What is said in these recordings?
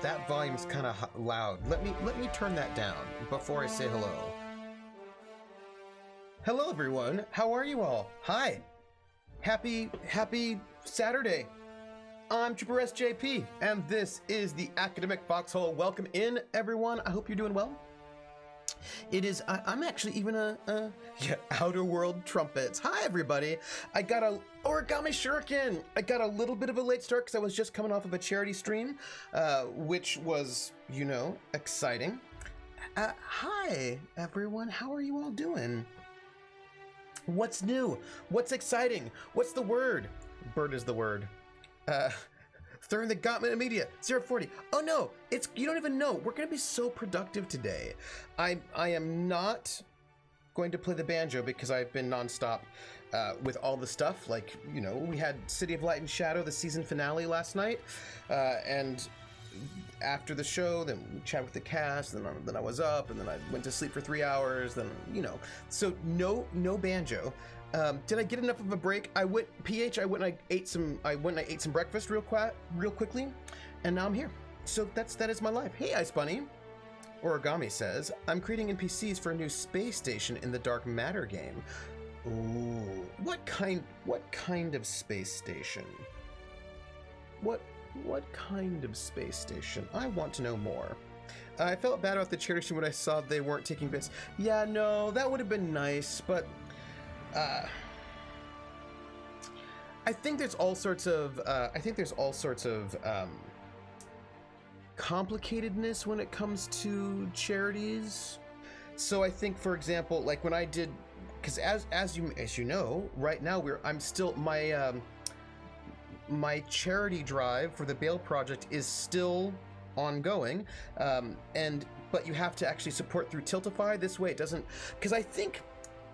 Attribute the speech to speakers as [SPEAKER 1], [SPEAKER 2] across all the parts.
[SPEAKER 1] That volume's kind of loud. Let me turn that down before I say hello. Hello, everyone. How are you all? Hi. Happy Saturday. I'm Trooper SJP, and this is the Academic Foxhole. Welcome in, everyone. I hope you're doing well. It is, I'm actually even Outer World Trumpets. Hi, everybody. I got a origami shuriken. I got a little bit of a late start because I was just coming off of a charity stream, which was, you know, exciting. Hi, everyone. How are you all doing? What's new? What's exciting? What's the word? Bird is the word. Throwing the gauntlet of media, 040. Oh no, you don't even know. We're gonna be so productive today. I am not going to play the banjo because I've been nonstop with all the stuff. Like, you know, we had City of Light and Shadow, the season finale last night, and after the show, then we chatted with the cast, and then I was up, and then I went to sleep for 3 hours, then, you know, so no banjo. Did I get enough of a break? I went and I ate some breakfast real quickly, and now I'm here. So that is my life. Hey, Ice Bunny. Origami says, I'm creating NPCs for a new space station in the Dark Matter game. Ooh, what kind of space station? What kind of space station? I want to know more. I felt bad about the charity stream when I saw they weren't taking bits. Yeah, no, that would have been nice, but I think there's all sorts of complicatedness when it comes to charities. So I think, for example, like when I did, because as you know, right now I'm still my charity drive for the Bale Project is still ongoing, but you have to actually support through Tiltify. This way it doesn't, because I think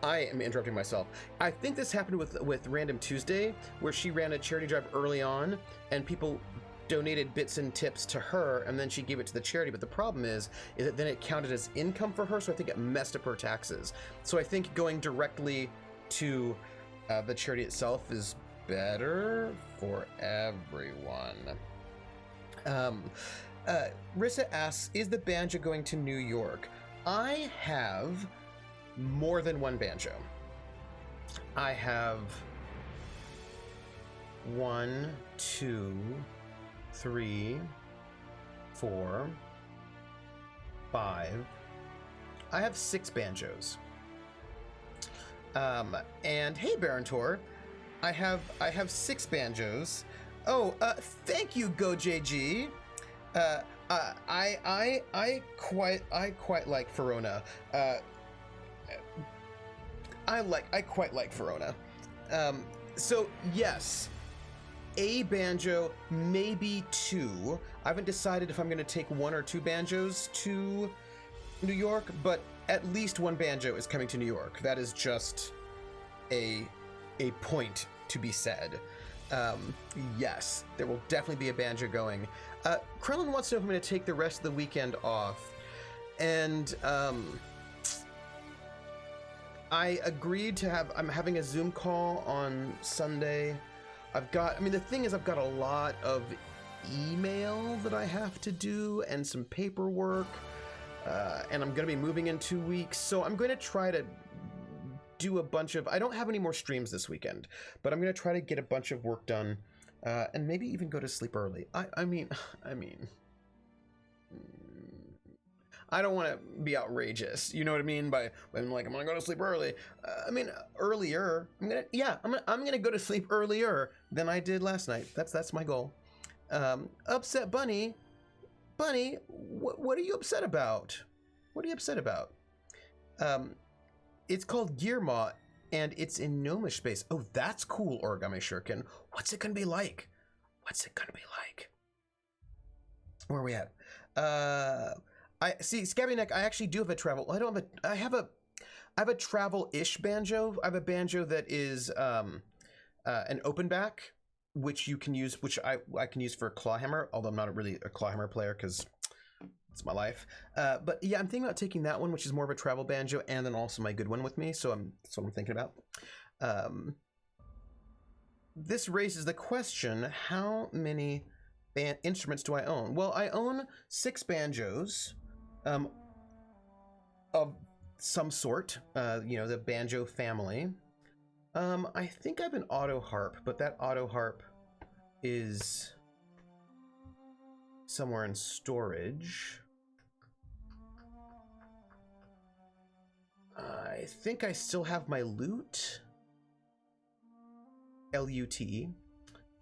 [SPEAKER 1] I am interrupting myself. I think this happened with Random Tuesday, where she ran a charity drive early on, and people donated bits and tips to her, and then she gave it to the charity. But the problem is that then it counted as income for her, so I think it messed up her taxes. So I think going directly to the charity itself is better for everyone. Rissa asks, is the banjo going to New York? I have more than one banjo. I have 1, 2, 3, 4, 5. I have 6 banjos. And hey, Barontor, I have 6 banjos. Oh, thank you, GoJG. I quite like Verona. I quite like Verona. So yes, a banjo, maybe 2. I haven't decided if I'm going to take 1 or 2 banjos to New York, but at least 1 banjo is coming to New York. That is just a point to be said. Yes, there will definitely be a banjo going. Krellin wants to know if I'm going to take the rest of the weekend off, and I agreed to I'm having a Zoom call on Sunday. The thing is, I've got a lot of email that I have to do and some paperwork, and I'm going to be moving in 2 weeks, so I'm going to try to do a bunch of, I don't have any more streams this weekend, but I'm going to try to get a bunch of work done, and maybe even go to sleep early. I mean, I don't want to be outrageous, you know what I mean? I'm gonna go to sleep early. Earlier. I'm gonna go to sleep earlier than I did last night. That's my goal. Upset Bunny, what are you upset about? What are you upset about? It's called Gearmaw, and it's in Gnomish space. Oh, that's cool, Origami Shuriken. What's it gonna be like? Where are we at? I see, Scabby Neck, I actually do have a travel. I have a travel-ish banjo. I have a banjo that is an open back, which you can use, which I can use for clawhammer, although I'm not really a clawhammer player because it's my life. But yeah, I'm thinking about taking that one, which is more of a travel banjo, and then also my good one with me. So that's what I'm thinking about. this raises the question, how many instruments do I own? Well, I own 6 banjos of some sort, the banjo family. I think I have an auto harp, but that auto harp is somewhere in storage. I think I still have my lute. L-U-T.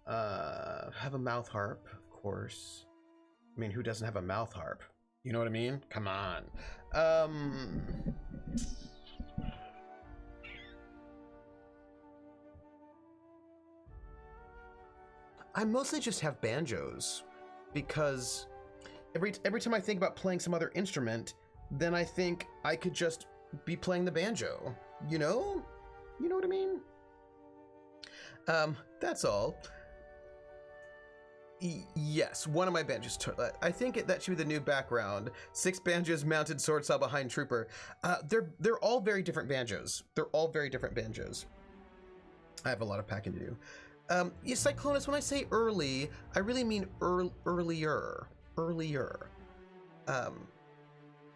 [SPEAKER 1] Have a mouth harp, of course. I mean, who doesn't have a mouth harp? You know what I mean? Come on. I mostly just have banjos because every time I think about playing some other instrument, then I think I could just be playing the banjo. You know? You know what I mean? That's all. Yes, one of my banjos. I think that should be the new background. 6 banjos mounted sword saw behind trooper. They're all very different banjos. They're all very different banjos. I have a lot of packing to do. Cyclonus, when I say early, I really mean earlier.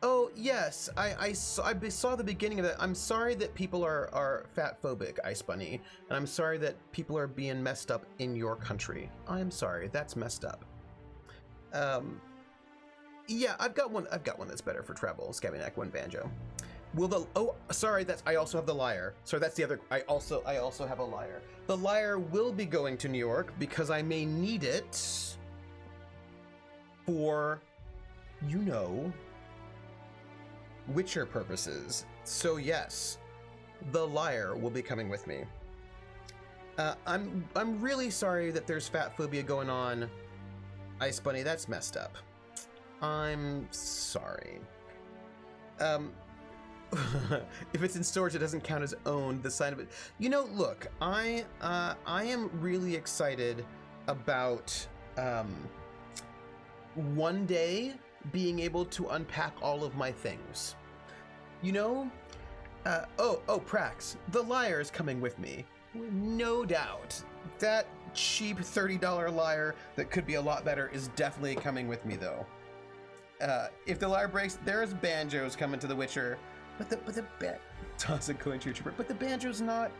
[SPEAKER 1] Oh yes, I saw the beginning of that. I'm sorry that people are fat phobic, Ice Bunny, and I'm sorry that people are being messed up in your country. I'm sorry, that's messed up. Yeah, I've got one that's better for travel. Scabineck, one banjo. I also have the lyre. Sorry, that's the other. I also have a lyre. The lyre will be going to New York because I may need it for, Witcher purposes. So yes, the lyre will be coming with me. I'm really sorry that there's fat phobia going on, Ice Bunny. That's messed up. I'm sorry. If it's in storage, it doesn't count as owned. The sign of it. Look, I am really excited about one day being able to unpack all of my things. Prax, the lyre is coming with me. No doubt. That cheap $30 lyre that could be a lot better is definitely coming with me, though. If the lyre breaks, there's banjos coming to The Witcher. But the toss a coin to your trooper. But the banjo's not.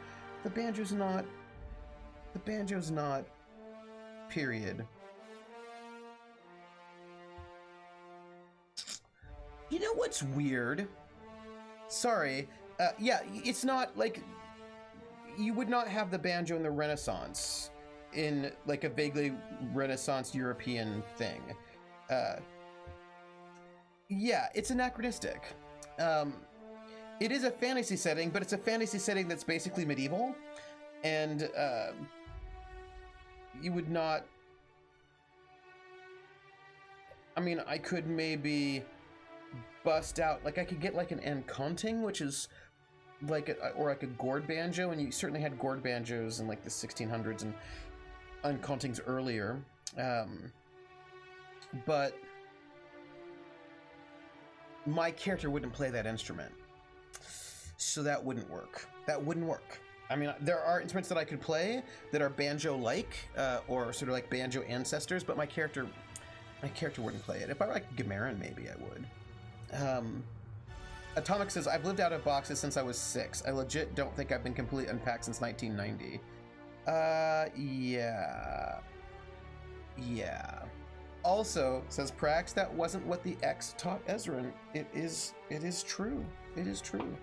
[SPEAKER 1] Period. You know what's weird? Sorry. It's not like you would not have the banjo in the Renaissance in like a vaguely Renaissance European thing. It's anachronistic. It is a fantasy setting, but it's a fantasy setting that's basically medieval, and you would not. I mean, I could maybe bust out, like I could get like an encanting, which is like or like a gourd banjo, and you certainly had gourd banjos in like the 1600s and encantings earlier, but my character wouldn't play that instrument, so that wouldn't work. I mean, there are instruments that I could play that are banjo-like, or sort of like banjo ancestors, but my character wouldn't play it. If I were like Gamarin, maybe I would. Atomic says, I've lived out of boxes since I was 6. I legit don't think I've been completely unpacked since 1990. Yeah. Also, says Prax, that wasn't what the X taught Ezran. It is true. It is true.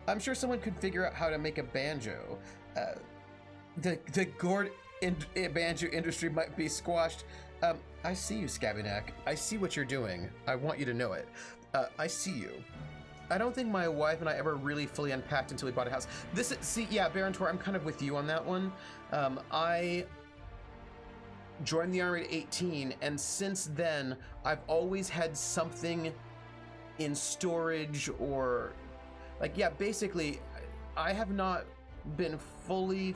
[SPEAKER 1] I'm sure someone could figure out how to make a banjo. The gourd banjo industry might be squashed. I see you, Scabineck. I see what you're doing. I want you to know it. I see you. I don't think my wife and I ever really fully unpacked until we bought a house. Baron Tor, I'm kind of with you on that one. I joined the Army at 18, and since then, I've always had something in storage or... basically, I have not been fully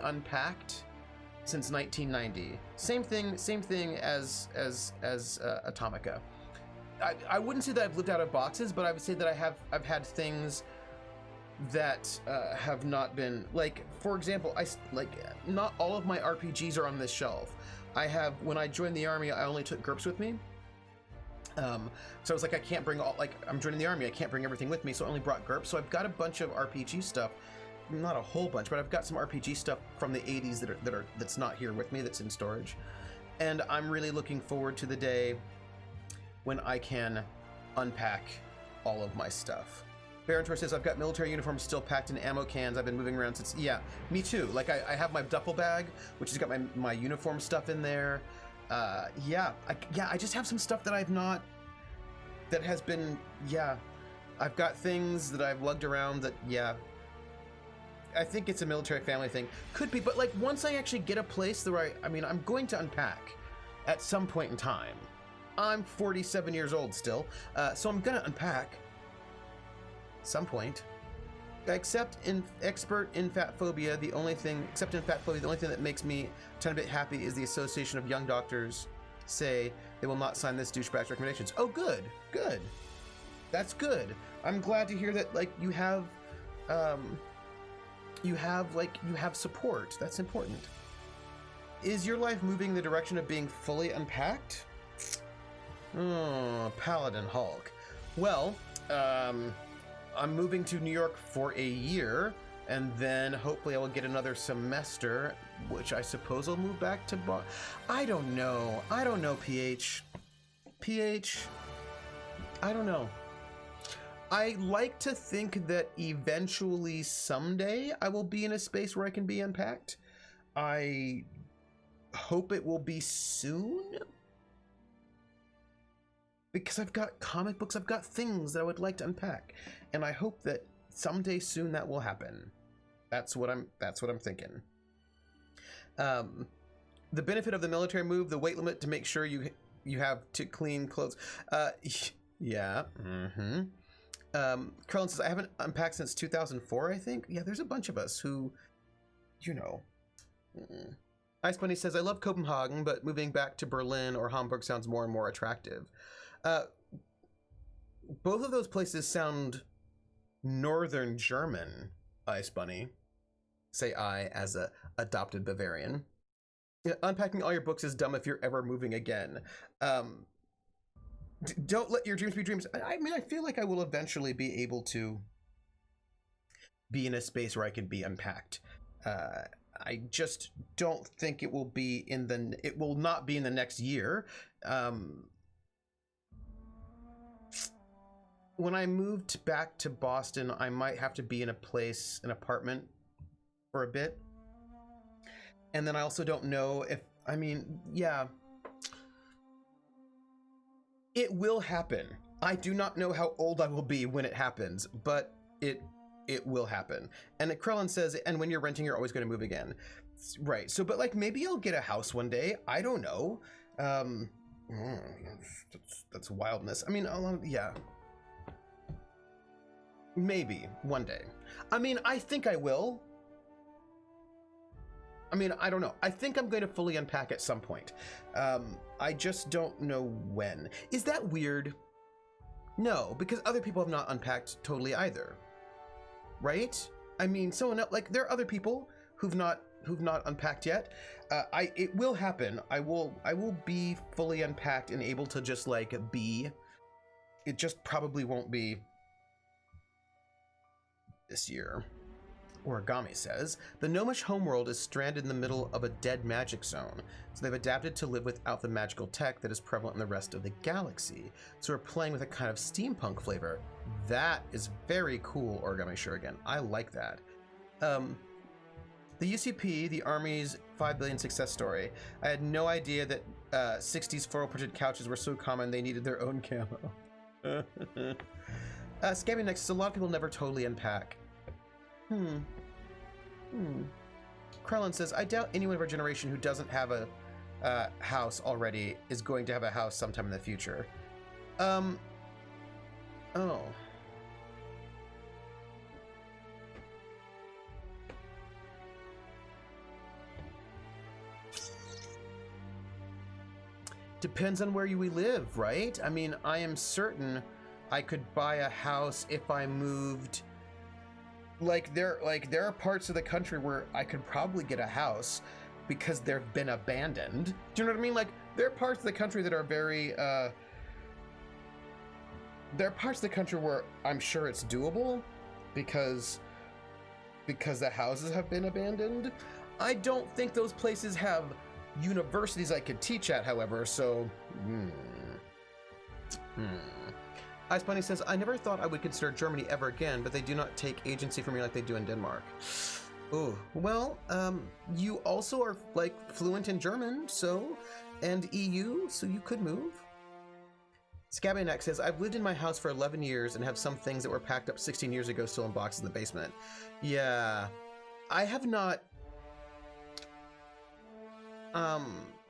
[SPEAKER 1] unpacked since 1990. Same thing as Atomica. I wouldn't say that I've lived out of boxes, but I would say that I've had things that have not been, like, for example, not all of my RPGs are on this shelf. I have, when I joined the army, I only took GURPS with me. So I was like, I can't bring all, like, I'm joining the army, I can't bring everything with me, so I only brought GURPS. So I've got a bunch of RPG stuff, not a whole bunch, but I've got some RPG stuff from the 80s that's not here with me, that's in storage. And I'm really looking forward to the day when I can unpack all of my stuff. Baron Tor says, I've got military uniforms still packed in ammo cans. I've been moving around since, yeah, me too. Like, I have my duffel bag, which has got my uniform stuff in there. Yeah, I just have some stuff that that has been, I've got things that I've lugged around that, I think it's a military family thing. Could be, but like once I actually get a place where I'm going to unpack at some point in time. I'm 47 years old still, so I'm gonna unpack some point. Except in fat phobia, the only thing that makes me a tiny bit happy is the Association of Young Doctors say they will not sign this douchebag's recommendations. Oh, good. That's good. I'm glad to hear that, like, you have support. That's important. Is your life moving in the direction of being fully unpacked? Oh, Paladin Hulk. Well, I'm moving to New York for a year, and then hopefully I will get another semester, which I suppose I'll move back to I don't know, PH. I don't know. I like to think that eventually, someday, I will be in a space where I can be unpacked. I hope it will be soon. Because I've got comic books, I've got things that I would like to unpack. And I hope that someday soon that will happen. That's what I'm thinking. The benefit of the military move, the weight limit to make sure you have to clean clothes. Yeah. Mm-hmm. Krellin says, I haven't unpacked since 2004, I think. Yeah, there's a bunch of us who, you know. Ice Bunny says, I love Copenhagen, but moving back to Berlin or Hamburg sounds more and more attractive. Both of those places sound Northern German, Ice Bunny. Say I as a adopted Bavarian. Yeah, unpacking all your books is dumb if you're ever moving again. Don't let your dreams be dreams. I mean, I feel like I will eventually be able to be in a space where I can be unpacked. I just don't think it will be it will not be in the next year. When I moved back to Boston, I might have to be in an apartment for a bit. And then I also don't know if, it will happen. I do not know how old I will be when it happens, but it will happen. And Krellin says, and when you're renting, you're always going to move again. Right. So, but like, maybe I'll get a house one day. I don't know. That's wildness. I mean, yeah. Maybe one day. I mean, I think I will. I mean, I don't know. I think I'm going to fully unpack at some point. I just don't know when. Is that weird? No, because other people have not unpacked totally either. Right? I mean, someone else, like, there are other people who've not unpacked yet. It will happen. I will be fully unpacked and able to just like be. It just probably won't be this year. Origami says, the gnomish homeworld is stranded in the middle of a dead magic zone, so they've adapted to live without the magical tech that is prevalent in the rest of the galaxy. So we're playing with a kind of steampunk flavor. That is very cool, Origami Shuriken. I like that. The UCP, the Army's 5 billion success story. I had no idea that 60s floral printed couches were so common they needed their own camo. Scabby next says, a lot of people never totally unpack. Krellin says, I doubt anyone of our generation who doesn't have a house already is going to have a house sometime in the future. Oh. Depends on where we live, right? I mean, I am certain I could buy a house if I moved there are parts of the country where I could probably get a house because they've been abandoned. Do you know what I mean? Like, there are parts of the country that are very there are parts of the country where I'm sure it's doable because the houses have been abandoned. I don't think those places have universities I could teach at, however, so Ice Bunny says, I never thought I would consider Germany ever again, but they do not take agency for me like they do in Denmark. Oh, well, you also are like fluent in German, and EU, so you could move. Scabbyneck says, I've lived in my house for 11 years and have some things that were packed up 16 years ago still in boxes in the basement. Yeah, I have not.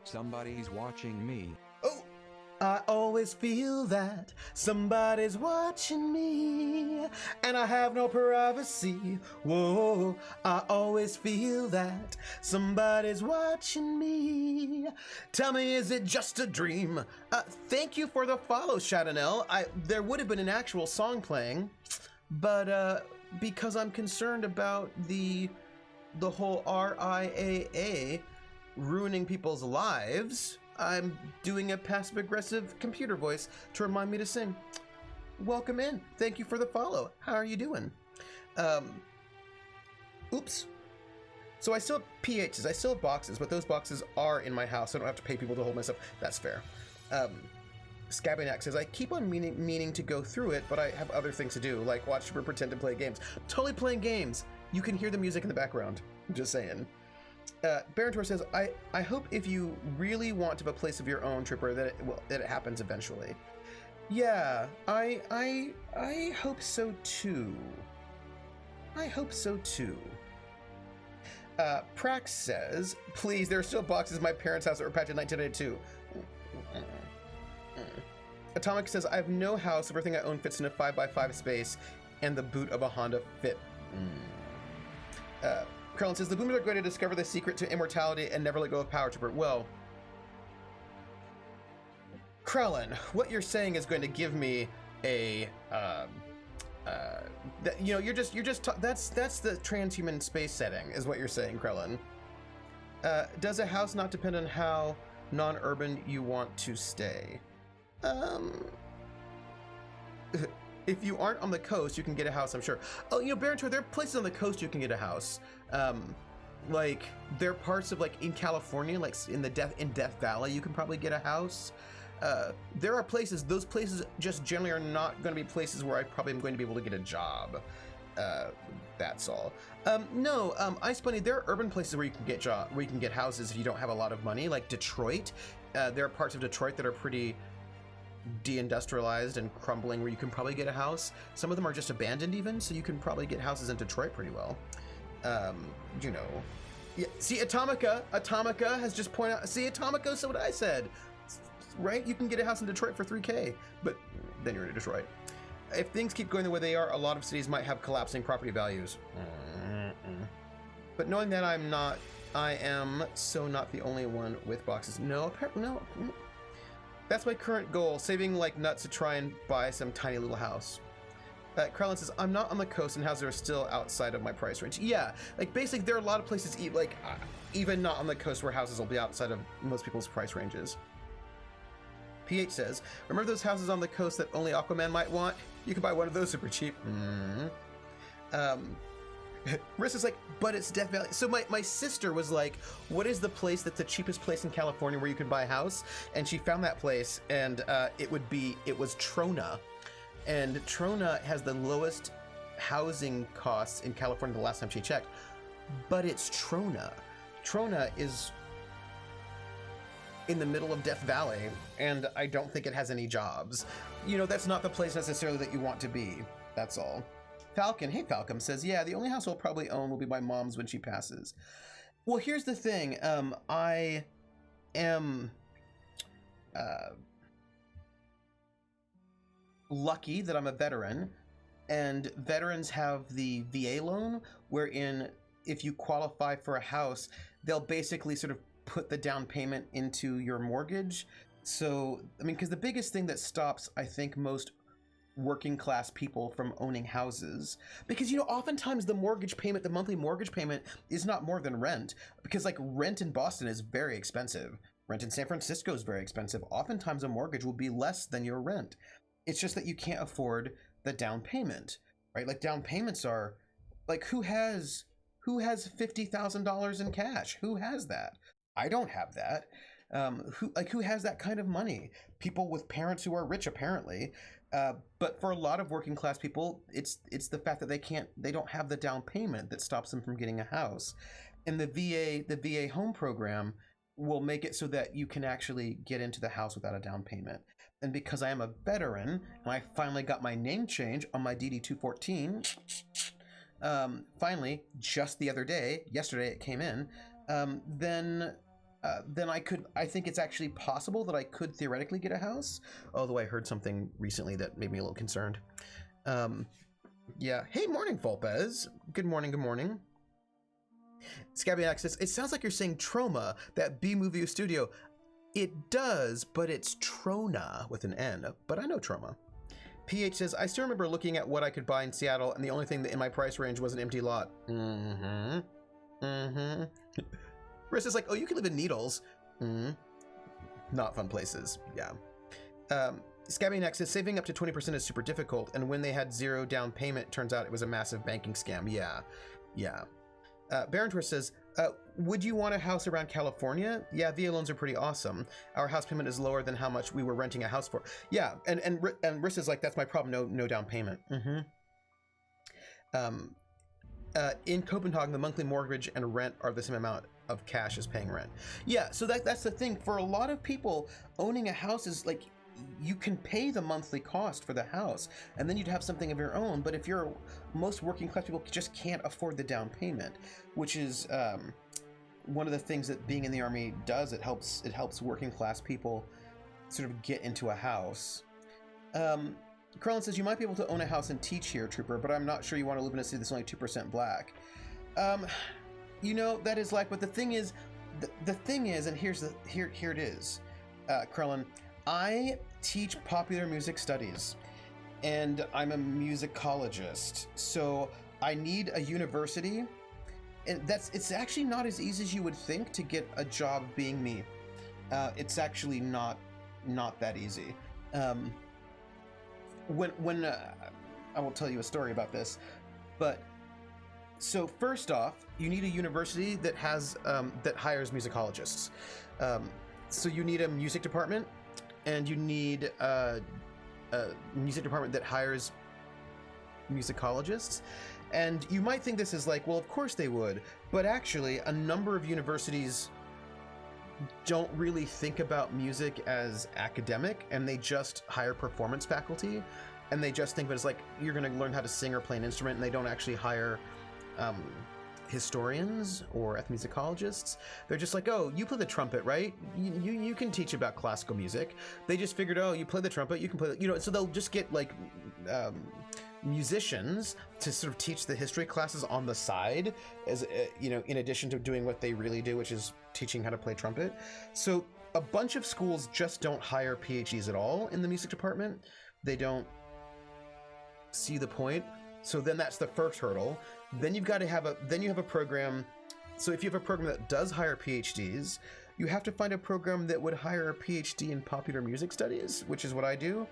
[SPEAKER 2] Somebody's watching me.
[SPEAKER 1] Oh, I always feel that somebody's watching me, and I have no privacy. Whoa, I always feel that somebody's watching me. Tell me, is it just a dream? Thank you for the follow, Shadonell. There would have been an actual song playing, but because I'm concerned about the whole RIAA ruining people's lives, I'm doing a passive-aggressive computer voice to remind me to sing. Welcome in. Thank you for the follow. How are you doing? Oops. So I still have PHs. I still have boxes, but those boxes are in my house. I don't have to pay people to hold my stuff. That's fair. Scabbyneck says, I keep on meaning to go through it, but I have other things to do, like watch or pretend to play games. Totally playing games. You can hear the music in the background. I'm just saying. Barontor says, I hope if you really want to have a place of your own, Tripper, that it happens eventually. Yeah, I hope so too. I hope so too. Prax says, please, there are still boxes in my parents' house that were patched in 1992. Atomic says, I have no house. Everything I own fits in a 5x5 space and the boot of a Honda Fit. Krellin says, the boomers are going to discover the secret to immortality and never let go of Power Trooper. Well, Krellin, what you're saying is going to give me a, you're just that's the transhuman space setting is what you're saying, Krellin. Does a house not depend on how non-urban you want to stay? If you aren't on the coast, you can get a house, I'm sure. Oh, Barontor, there are places on the coast you can get a house. Like, there are parts of, like, in California, like, in Death Valley, you can probably get a house. There are places, those places just generally are not going to be places where I probably am going to be able to get a job. That's all. No, Ice Bunny, there are urban places where you can get houses if you don't have a lot of money, like Detroit. There are parts of Detroit that are pretty deindustrialized and crumbling where you can probably get a house. Some of them are just abandoned even, so you can probably get houses in Detroit pretty well. Yeah, see, Atomica has just pointed out, see, Atomica said what I said, right? You can get a house in Detroit for $3K, but then you're in Detroit. If things keep going the way they are, a lot of cities might have collapsing property values. But knowing that I am so not the only one with boxes. No, apparently no. That's my current goal, saving like nuts to try and buy some tiny little house. Krellin says, I'm not on the coast and houses are still outside of my price range. Yeah, like basically there are a lot of places, even not on the coast, where houses will be outside of most people's price ranges. PH says, remember those houses on the coast that only Aquaman might want? You can buy one of those super cheap. Marissa's like, but it's Death Valley. So my sister was like, what is the place that's the cheapest place in California where you can buy a house? And she found that place, and it was Trona. And Trona has the lowest housing costs in California the last time she checked. But it's Trona. Trona is in the middle of Death Valley, and I don't think it has any jobs. That's not the place necessarily that you want to be. That's all. Falcon, hey Falcon, says, yeah, the only house I'll probably own will be my mom's when she passes. Well, here's the thing. I am lucky that I'm a veteran, and veterans have the VA loan, wherein if you qualify for a house, they'll basically sort of put the down payment into your mortgage. So, because the biggest thing that stops, I think, most working class people from owning houses, because oftentimes the monthly mortgage payment is not more than rent, because like rent in Boston is very expensive, rent in San Francisco is very expensive. Oftentimes a mortgage will be less than your rent. It's just that you can't afford the down payment, right? Like down payments are like, who has $50,000 in cash? Who has that? I don't have that. Who has that kind of money? People with parents who are rich, apparently. But for a lot of working class people, it's the fact that they don't have the down payment that stops them from getting a house. And the VA home program will make it so that you can actually get into the house without a down payment. And because I am a veteran and I finally got my name change on my DD 214, finally, just the other day, yesterday it came in, then I think it's actually possible that I could theoretically get a house. Although I heard something recently that made me a little concerned. Yeah. Hey, morning, Volpez. Good morning. Scabby Access. It sounds like you're saying Troma, that B-movie studio. It does, but it's Trona with an N. But I know Troma. PH says, I still remember looking at what I could buy in Seattle, and the only thing that in my price range was an empty lot. Riss is like, oh, you can live in Needles. Not fun places. Yeah. Scabby Next says, saving up to 20% is super difficult, and when they had zero down payment, turns out it was a massive banking scam. Yeah. Baron Twist says, would you want a house around California? Yeah, VA loans are pretty awesome. Our house payment is lower than how much we were renting a house for. Yeah, and Riss is like, that's my problem, no down payment. In Copenhagen, the monthly mortgage and rent are the same amount of cash as paying rent. Yeah, so that's the thing. For a lot of people, owning a house is like, you can pay the monthly cost for the house, and then you'd have something of your own. But if most working class people just can't afford the down payment, which is one of the things that being in the Army does. It helps working class people sort of get into a house. Krellin says, you might be able to own a house and teach here, Trooper, but I'm not sure you want to live in a city that's only 2% black. That is like, but the thing is, and here it is, Krellin, I teach popular music studies, and I'm a musicologist, so I need a university, and it's actually not as easy as you would think to get a job being me. It's actually not that easy. When I will tell you a story about this, but so first off, you need a university that has that hires musicologists. So you need a music department, and you need a music department that hires musicologists. And you might think this is like, well, of course they would, but actually a number of universities don't really think about music as academic, and they just hire performance faculty, and they just think of it as like, you're going to learn how to sing or play an instrument, and they don't actually hire historians or ethnomusicologists. They're just like, oh, you play the trumpet, right? You can teach about classical music. They just figured, oh, you play the trumpet, you can play, so they'll just get like musicians to sort of teach the history classes on the side, as in addition to doing what they really do, which is teaching how to play trumpet. So a bunch of schools just don't hire PhDs at all in the music department. They don't see the point. So then that's the first hurdle. Then you have a program. So if you have a program that does hire PhDs, you have to find a program that would hire a PhD in popular music studies, which is what I do.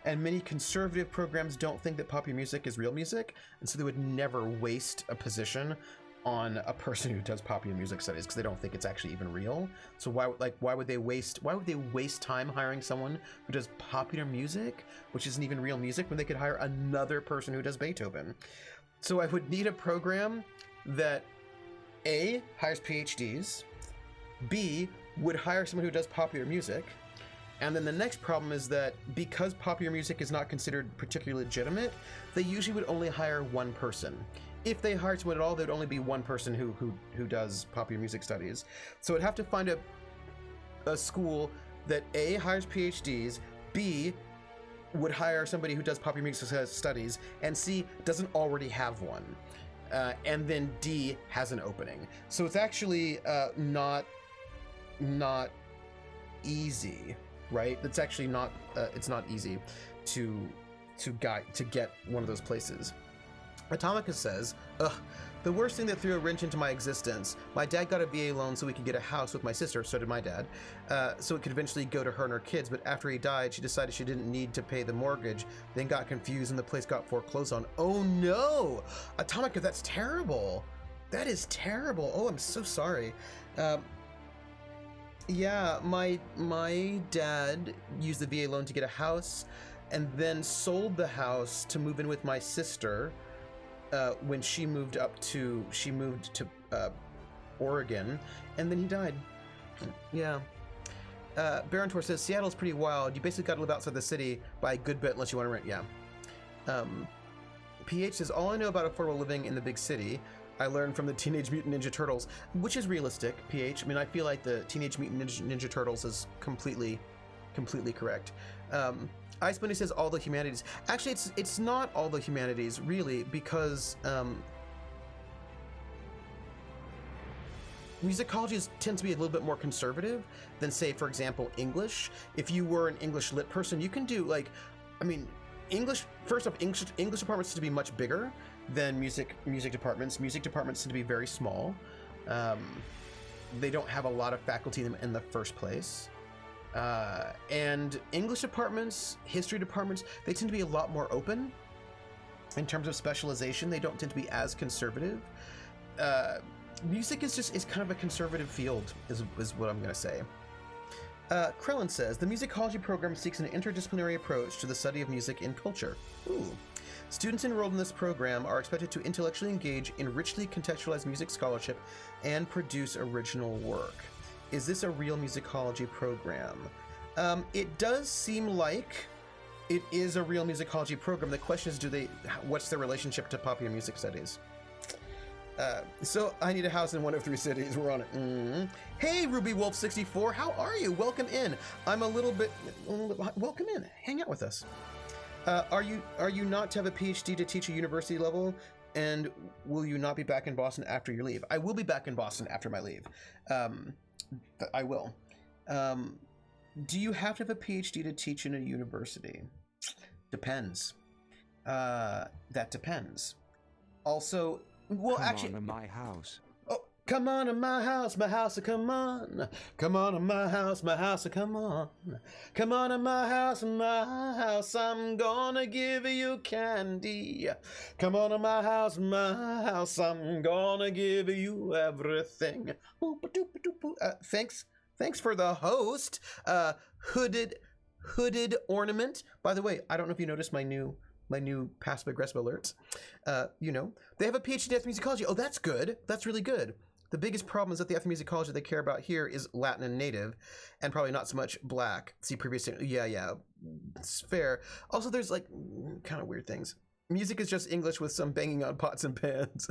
[SPEAKER 1] And many conservative programs don't think that popular music is real music, and so they would never waste a position on a person who does popular music studies because they don't think it's actually even real. So why would they waste time hiring someone who does popular music, which isn't even real music, when they could hire another person who does Beethoven? So I would need a program that A, hires PhDs, B, would hire someone who does popular music, and then the next problem is that because popular music is not considered particularly legitimate, they usually would only hire one person. If they hired someone at all, there'd only be one person who does popular music studies. So I'd have to find a school that A, hires PhDs, B, would hire somebody who does popular music studies, and C, doesn't already have one. And then D, has an opening. So it's actually not easy, right? It's actually not, it's not easy to to get one of those places. Atomica says, ugh, the worst thing that threw a wrench into my existence. My dad got a VA loan so we could get a house with my sister, so did my dad, so it could eventually go to her and her kids, but after he died, she decided she didn't need to pay the mortgage, then got confused and the place got foreclosed on. Oh no! Atomica, that's terrible! That is terrible! Oh, I'm so sorry. Yeah, my dad used the VA loan to get a house, and then sold the house to move in with my sister, when she moved to Oregon, and then he died. Yeah. Baron Tor says, Seattle's pretty wild. You basically gotta live outside the city by a good bit unless you want to rent. Yeah. PH says, all I know about affordable living in the big city, I learned from the Teenage Mutant Ninja Turtles, which is realistic, PH. I mean, I feel like the Teenage Mutant Ninja Turtles is completely correct. Ice Bunny says all the humanities. Actually, it's not all the humanities, really, because musicology tends to be a little bit more conservative than, say, for example, English. If you were an English lit person, you can do, like, I mean, English, first off, English departments tend to be much bigger than music departments. Music departments tend to be very small. They don't have a lot of faculty in the first place. And English departments, history departments, they tend to be a lot more open in terms of specialization. They don't tend to be as conservative. Music is kind of a conservative field, is what I'm going to say. Krellin says, the musicology program seeks an interdisciplinary approach to the study of music and culture. Ooh. Students enrolled in this program are expected to intellectually engage in richly contextualized music scholarship and produce original work. Is this a real musicology program? It does seem like it is a real musicology program. The question is, what's their relationship to popular music studies? So I need a house in one of 3 cities. We're on it. Mm-hmm. Hey, Ruby Wolf 64, how are you? Welcome in. I'm a little bit. Welcome in. Hang out with us. Are you not to have a PhD to teach a university level? And will you not be back in Boston after your leave? I will be back in Boston after my leave. I will. Do you have to have a PhD to teach in a university? Depends. That depends. Also, well, actually,
[SPEAKER 2] come on to my house.
[SPEAKER 1] Oh, come on to my house, come on. Come on to my house, come on. Come on to my house, I'm gonna give you candy. Come on to my house, I'm gonna give you everything. Thanks for the host, hooded ornament. By the way, I don't know if you noticed my new passive aggressive alerts. They have a PhD in ethnomusicology. Oh, that's good. That's really good. The biggest problem is that the ethnomusicology they care about here is Latin and Native, and probably not so much Black. See previous. Yeah, it's fair. Also, there's like kind of weird things. Music is just English with some banging on pots and pans,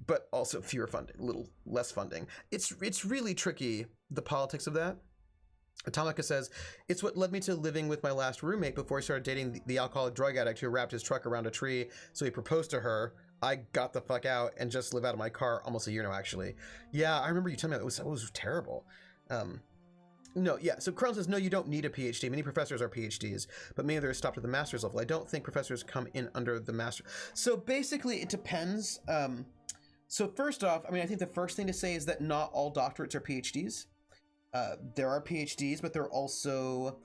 [SPEAKER 1] but also fewer funding, a little less funding. It's really tricky, the politics of that. Atomica says, it's what led me to living with my last roommate before he started dating the alcoholic drug addict who wrapped his truck around a tree, so he proposed to her. I got the fuck out and just live out of my car almost a year now, actually. Yeah, I remember you telling me that. It was terrible. No, yeah, so Crown says, no, you don't need a PhD. Many professors are PhDs, but many of them are stopped at the master's level. I don't think professors come in under the master. So basically, it depends. So first off, I mean, I think the first thing to say is that not all doctorates are PhDs. There are PhDs, but there are also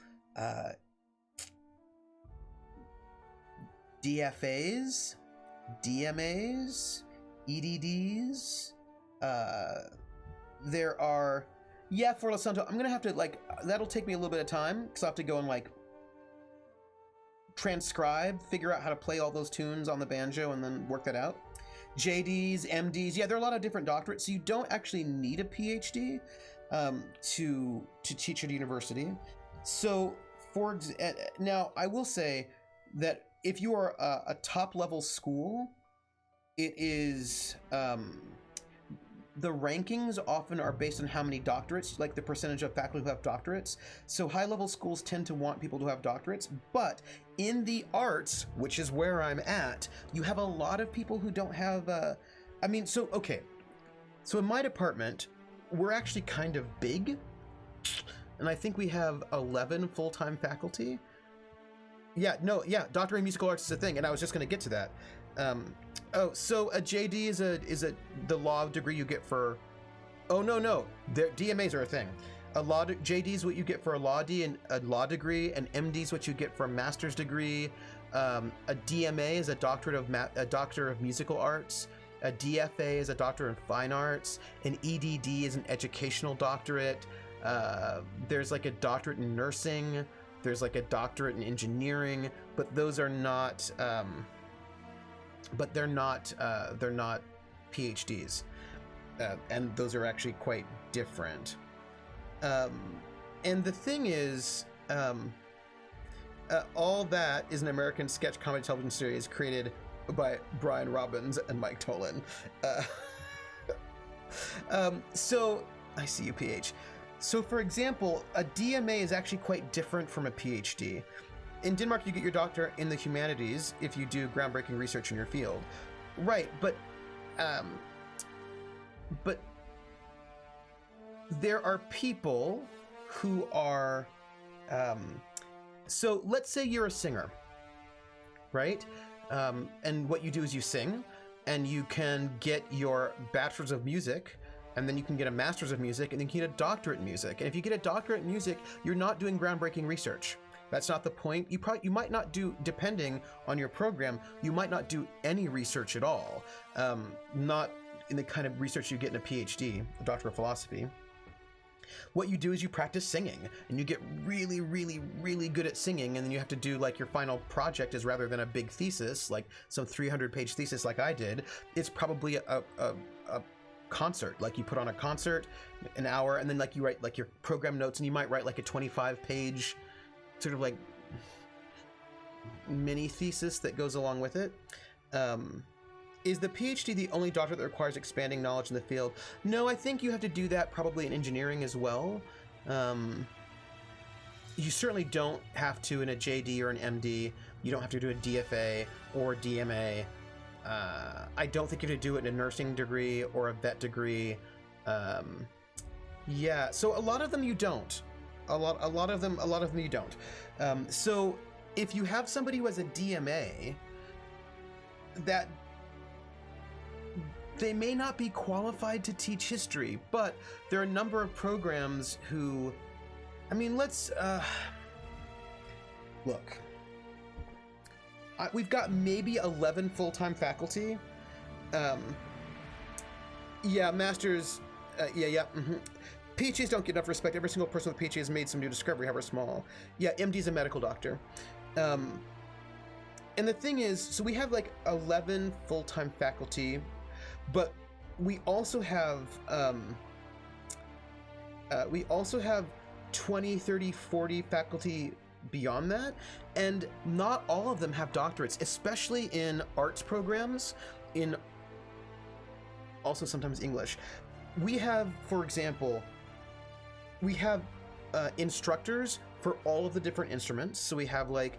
[SPEAKER 1] DFAs, DMAs, EDDs. There are, yeah, for Santo, I'm gonna have to that'll take me a little bit of time because I have to go and transcribe, figure out how to play all those tunes on the banjo, and then work that out. JDs, MDs, yeah, there are a lot of different doctorates, so you don't actually need a PhD to teach at a university. So now I will say that if you are a top level school, it is the rankings often are based on how many doctorates, like the percentage of faculty who have doctorates. So high level schools tend to want people to have doctorates, but in the arts, which is where I'm at, you have a lot of people who don't have so in my department, we're actually kind of big, and I think we have 11 full-time faculty. Yeah, no, yeah, doctorate in musical arts is a thing, and I was just going to get to that. So a JD is the law degree you get for. Oh no, DMAs are a thing. JD is what you get for a law degree, and MD is what you get for a master's degree. A DMA is a doctor of musical arts. A DFA is a doctor in fine arts. An EDD is an educational doctorate. There's like a doctorate in nursing. There's like a doctorate in engineering, but those are not. But they're not PhDs, and those are actually quite different. And the thing is, All That is an American sketch comedy television series created by Brian Robbins and Mike Tolan. So I see you, PH. So for example, a DMA is actually quite different from a PhD. In Denmark, you get your doctorate in the humanities if you do groundbreaking research in your field. Right, but there are people who are, so let's say you're a singer, right? And what you do is you sing, and you can get your bachelor's of music, and then you can get a master's of music, and then you can get a doctorate in music. And if you get a doctorate in music, you're not doing groundbreaking research. That's not the point. You might not do, depending on your program, you might not do any research at all. Not in the kind of research you get in a PhD, a Doctor of Philosophy. What you do is you practice singing, and you get really, really, really good at singing, and then you have to do like your final project is, rather than a big thesis, like some 300-page thesis like I did, it's probably a concert. Like you put on a concert, an hour, and then like you write like your program notes, and you might write like a 25-page sort of like mini thesis that goes along with it. Is the PhD the only doctorate that requires expanding knowledge in the field? No, I think you have to do that probably in engineering as well. You certainly don't have to in a JD or an MD. You don't have to do a DFA or DMA. I don't think you have to do it in a nursing degree or a vet degree. Yeah, so a lot of them you don't. A lot of them you don't. So if you have somebody who has a DMA, that they may not be qualified to teach history, but there are a number of programs who, I mean, let's look. We've got maybe 11 full-time faculty. Yeah, masters. Yeah. Mm-hmm. PhDs don't get enough respect. Every single person with a PhD has made some new discovery, however small. Yeah, MD's a medical doctor. And the thing is, so we have like 11 full-time faculty, but we also have 20, 30, 40 faculty beyond that, and not all of them have doctorates, especially in arts programs, in also sometimes English. We have, for example, instructors for all of the different instruments. So we have like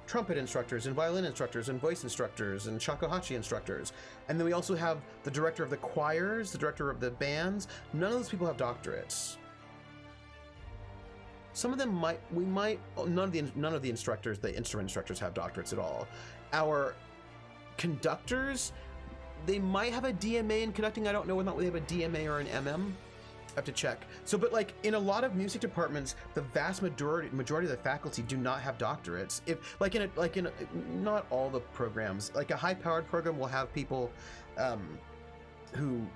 [SPEAKER 1] trumpet instructors and violin instructors and voice instructors and shakuhachi instructors. And then we also have the director of the choirs, the director of the bands. None of those people have doctorates. Some of them none of the instructors, the instrument instructors, have doctorates at all. Our conductors, they might have a DMA in conducting. I don't know whether they have a DMA or an MM. I have to check. So, but like in a lot of music departments, the vast majority of the faculty do not have doctorates. If not all the programs, like a high-powered program will have people who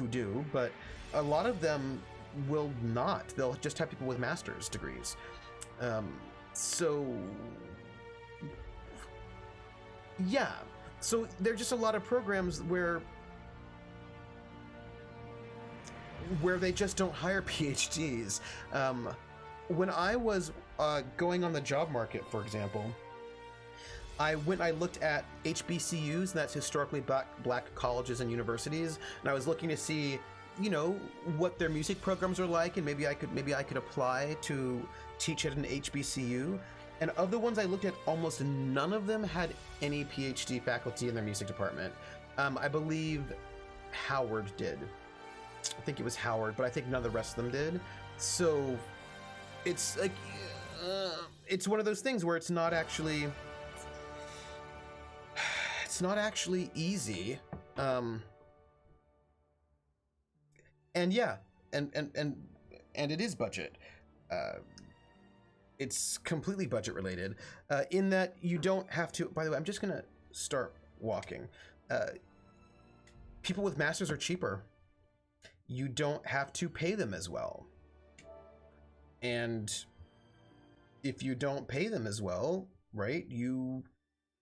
[SPEAKER 1] do, but a lot of them will not. They'll just have people with master's degrees. So yeah. So there are just a lot of programs where they just don't hire PhDs. When I was going on the job market, for example, I looked at HBCUs, and that's historically black colleges and universities, and I was looking to see, you know, what their music programs are like, and maybe I could apply to teach at an HBCU. And of the ones I looked at, almost none of them had any PhD faculty in their music department. I believe Howard did. I think it was Howard, but I think none of the rest of them did. So it's like, it's one of those things where it's not actually it's not actually easy. And yeah, and it is budget. It's completely budget related, in that you don't have to. By the way, I'm just gonna start walking. People with masters are cheaper. You don't have to pay them as well. And if you don't pay them as well, right, you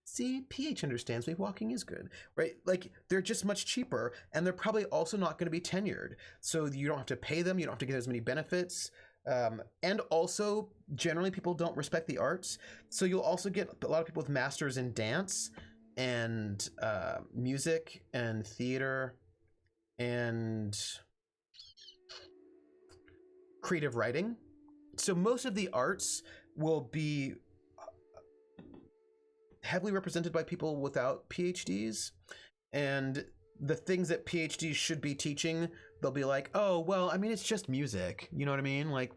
[SPEAKER 1] see, PH understands me, walking is good, right? Like, they're just much cheaper, and they're probably also not going to be tenured. So you don't have to pay them, you don't have to get as many benefits. And also, generally, people don't respect the arts. So you'll also get a lot of people with masters in dance and music and theater and creative writing. So most of the arts will be heavily represented by people without PhDs, and the things that PhDs should be teaching, they'll be like, oh, well, I mean, it's just music. You know what I mean? Like,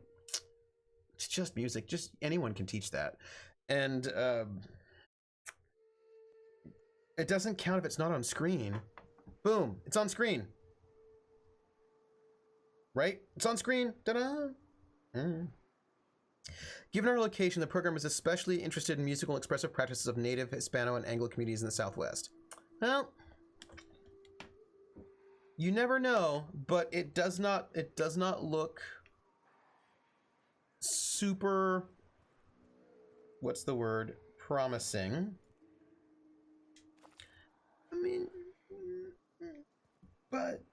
[SPEAKER 1] it's just music. Just anyone can teach that. And it doesn't count if it's not on screen. Boom, it's on screen. Right? It's on screen. Ta-da! Given our location, the program is especially interested in musical and expressive practices of Native, Hispano, and Anglo communities in the Southwest. Well, you never know, but it does not look super, what's the word, promising. I mean, but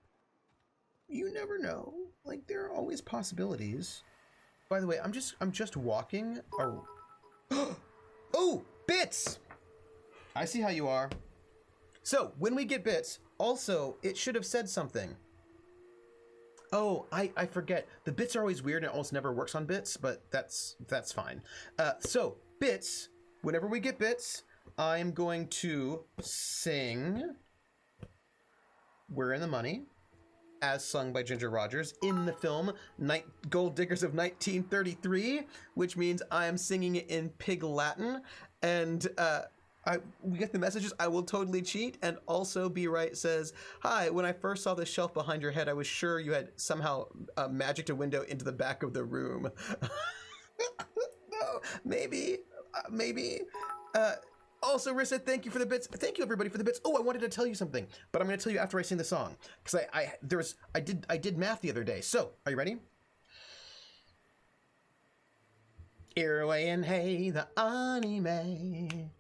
[SPEAKER 1] you never know. Like, there are always possibilities. By the way, I'm just walking. Oh, bits! I see how you are. So when we get bits, also it should have said something. Oh, I forget. The bits are always weird and it almost never works on bits, but that's fine. So bits. Whenever we get bits, I'm going to sing "We're in the Money," as sung by Ginger Rogers in the film Gold Diggers of 1933, which means I am singing it in Pig Latin. And we get the messages, I will totally cheat. And also B. Wright says, hi, when I first saw the shelf behind your head, I was sure you had somehow magicked a window into the back of the room. No, maybe. Also, Rissa, thank you for the bits. Thank you, everybody, for the bits. Oh, I wanted to tell you something, but I'm going to tell you after I sing the song, because I did math the other day. So, are you ready? Irway and hey, the anime.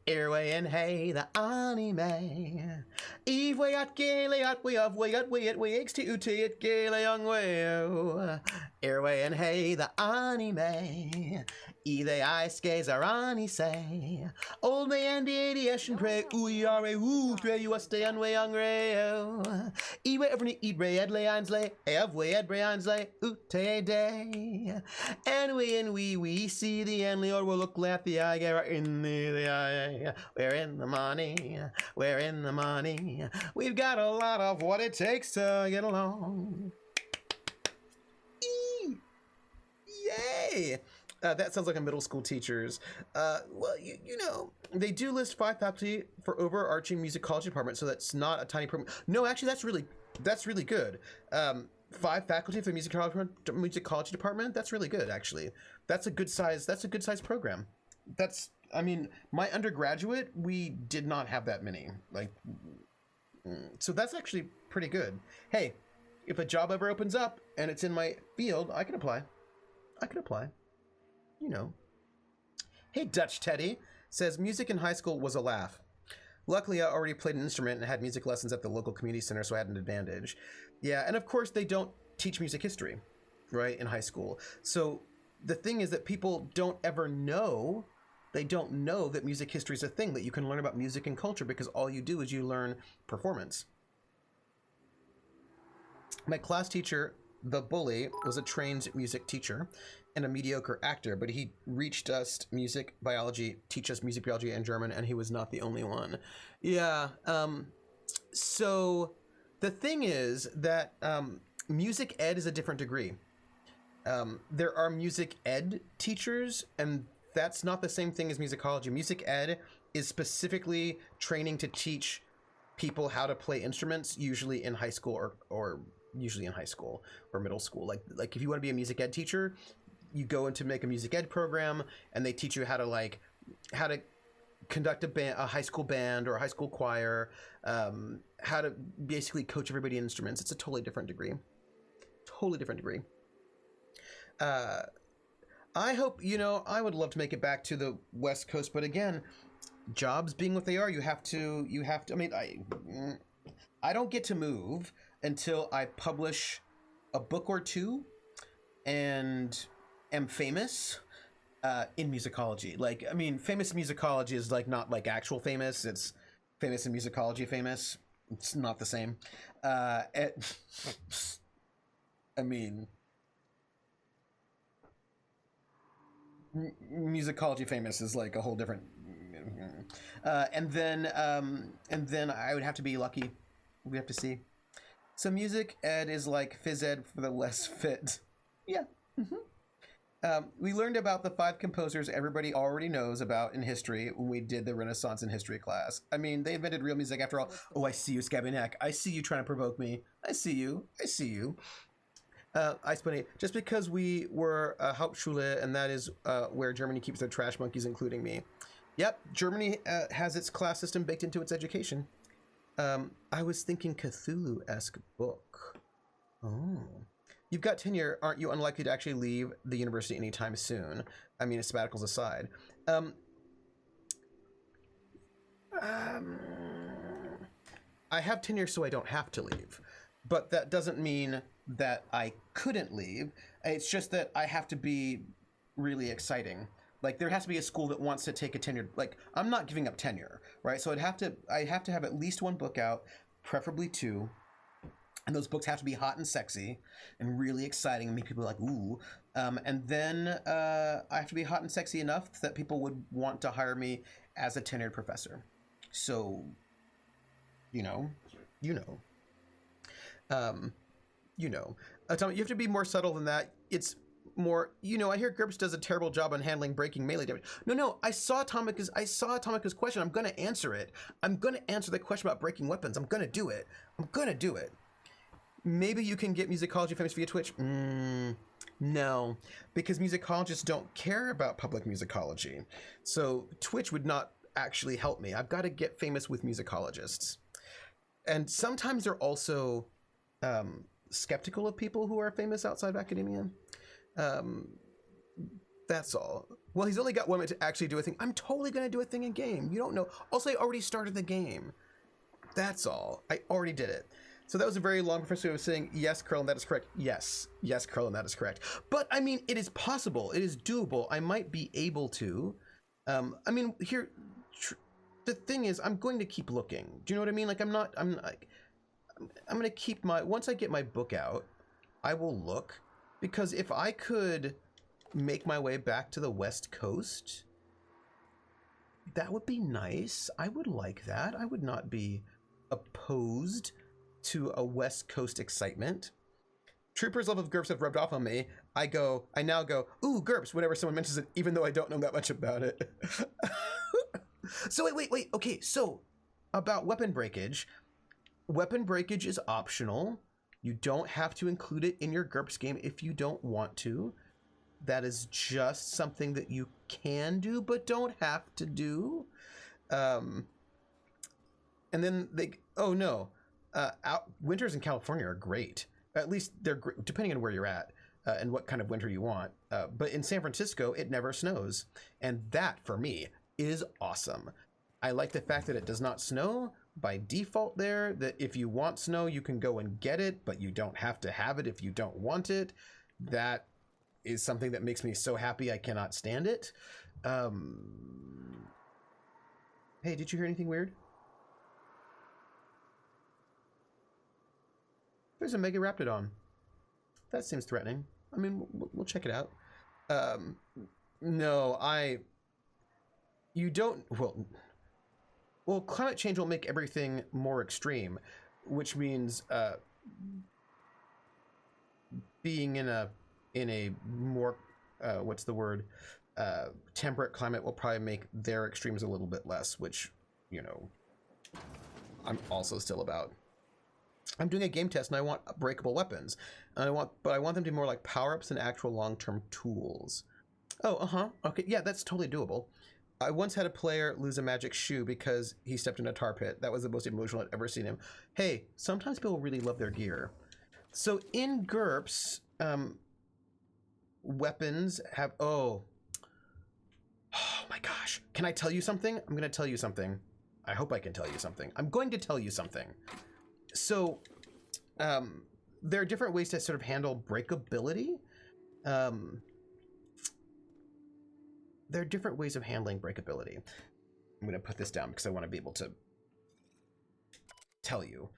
[SPEAKER 1] Irway and hey, the anime. Eve way at gay at way of way at XTUT at gay young way. Irway and hey, the anime. Either I skays are ani say. Old man the adiation pray. We are a woo pray you stay on way on rayo. Ewe every eat ray ed lay lay. Have way ed brayans lay. Ute day. And we see the end or will look at the eye get in the eye. We're in the money. We're in the money. We've got a lot of what it takes to get along. Yay! That sounds like a middle school teacher's. Well, you know, they do list 5 faculty for overarching musicology department, so that's not a tiny program. No, actually, that's really good. 5 faculty for the musicology department. That's really good, actually. That's a good size program. I mean, my undergraduate, we did not have that many. So that's actually pretty good. Hey, if a job ever opens up and it's in my field, I can apply. You know. Hey, Dutch Teddy says music in high school was a laugh. Luckily, I already played an instrument and had music lessons at the local community center, so I had an advantage. Yeah, and of course they don't teach music history, right, in high school. So the thing is that people don't ever know, they don't know that music history is a thing, that you can learn about music and culture, because all you do is you learn performance. My class teacher, the bully, was a trained music teacher and a mediocre actor, but he reached us music biology, teach us music biology and German, and he was not the only one. Yeah, so the thing is that music ed is a different degree. There are music ed teachers, and that's not the same thing as musicology. Music ed is specifically training to teach people how to play instruments, usually in high school or usually in high school or middle school. Like if you want to be a music ed teacher, you go into make a music ed program, and they teach you how to conduct a high school band or a high school choir, how to basically coach everybody in instruments. It's a totally different degree. I hope, I would love to make it back to the West Coast, but again, jobs being what they are, you have to, I mean, I don't get to move until I publish a book or two and am famous in musicology. Like, I mean, famous in musicology is like not like actual famous. It's famous in musicology famous. It's not the same. I mean, musicology famous is like a whole different. And then I would have to be lucky. We have to see. So music ed is like phys ed for the less fit. Yeah. We learned about the 5 composers everybody already knows about in history when we did the Renaissance in history class. I mean, they invented real music after all. Oh, I see you, Scabby Neck. I see you trying to provoke me. I see you. I spent it just because we were Hauptschule, and that is where Germany keeps their trash monkeys, including me. Yep, Germany has its class system baked into its education. I was thinking Cthulhu-esque book. Oh. You've got tenure. Aren't you unlikely to actually leave the university anytime soon? I mean, sabbaticals aside. I have tenure so I don't have to leave. But that doesn't mean that I couldn't leave. It's just that I have to be really exciting. Like, there has to be a school that wants to take a tenure. Like, I'm not giving up tenure, right? So I have to have at least 1 book out, preferably 2. And those books have to be hot and sexy and really exciting and make people like, ooh. And then I have to be hot and sexy enough that people would want to hire me as a tenured professor. So, Tommy, you have to be more subtle than that. It's more, I hear GURPS does a terrible job on handling breaking melee damage. No, I saw Atomica's question. I'm going to answer it. I'm going to answer the question about breaking weapons. I'm going to do it. Maybe you can get musicology famous via Twitch. No, because musicologists don't care about public musicology. So Twitch would not actually help me. I've got to get famous with musicologists. And sometimes they're also skeptical of people who are famous outside of academia. That's all. Well, he's only got 1 minute to actually do a thing. I'm totally going to do a thing in game. You don't know. Also, I already started the game. That's all. I already did it. So that was a very long professor who was saying, yes, Curlin, that is correct. Yes, Curlin, that is correct. But I mean, it is possible. It is doable. I might be able to. The thing is, I'm going to keep looking. Do you know what I mean? Like, I'm going to keep once I get my book out, I will look. Because if I could make my way back to the West Coast, that would be nice. I would like that. I would not be opposed to a West Coast excitement. Trooper's love of GURPS have rubbed off on me. I now go, ooh, GURPS, whenever someone mentions it, even though I don't know that much about it. So wait. Okay, so about weapon breakage. Weapon breakage is optional. You don't have to include it in your GURPS game if you don't want to. That is just something that you can do, but don't have to do. And then winters in California are great. At least they're great, depending on where you're at and what kind of winter you want. But in San Francisco, it never snows. And that, for me, is awesome. I like the fact that it does not snow by default there, that if you want snow, you can go and get it, but you don't have to have it if you don't want it. That is something that makes me so happy I cannot stand it. Hey, did you hear anything weird? There's a Mega Raptidon. That seems threatening. I mean, we'll check it out. Well, climate change will make everything more extreme, which means being in a more what's the word? temperate climate will probably make their extremes a little bit less, which, you know, I'm also still about. I'm doing a game test and I want breakable weapons. And but I want them to be more like power-ups than actual long-term tools. Oh, okay, yeah, that's totally doable. I once had a player lose a magic shoe because he stepped in a tar pit. That was the most emotional I'd ever seen him. Hey, sometimes people really love their gear. So in GURPS, weapons have, oh my gosh. Can I tell you something? I'm going to tell you something. I hope I can tell you something. I'm going to tell you something. So there are different ways to sort of handle breakability. There are different ways of handling breakability. I'm going to put this down because I want to be able to tell you.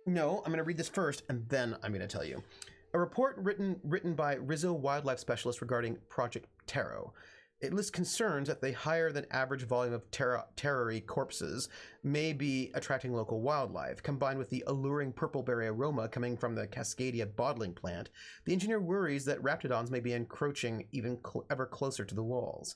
[SPEAKER 1] No, I'm going to read this first and then I'm going to tell you. A report written by Rizzo wildlife specialist regarding Project Taro. It lists concerns that the higher than average volume of terrary corpses may be attracting local wildlife. Combined with the alluring purple-berry aroma coming from the Cascadia bottling plant, the engineer worries that raptidons may be encroaching even ever closer to the walls.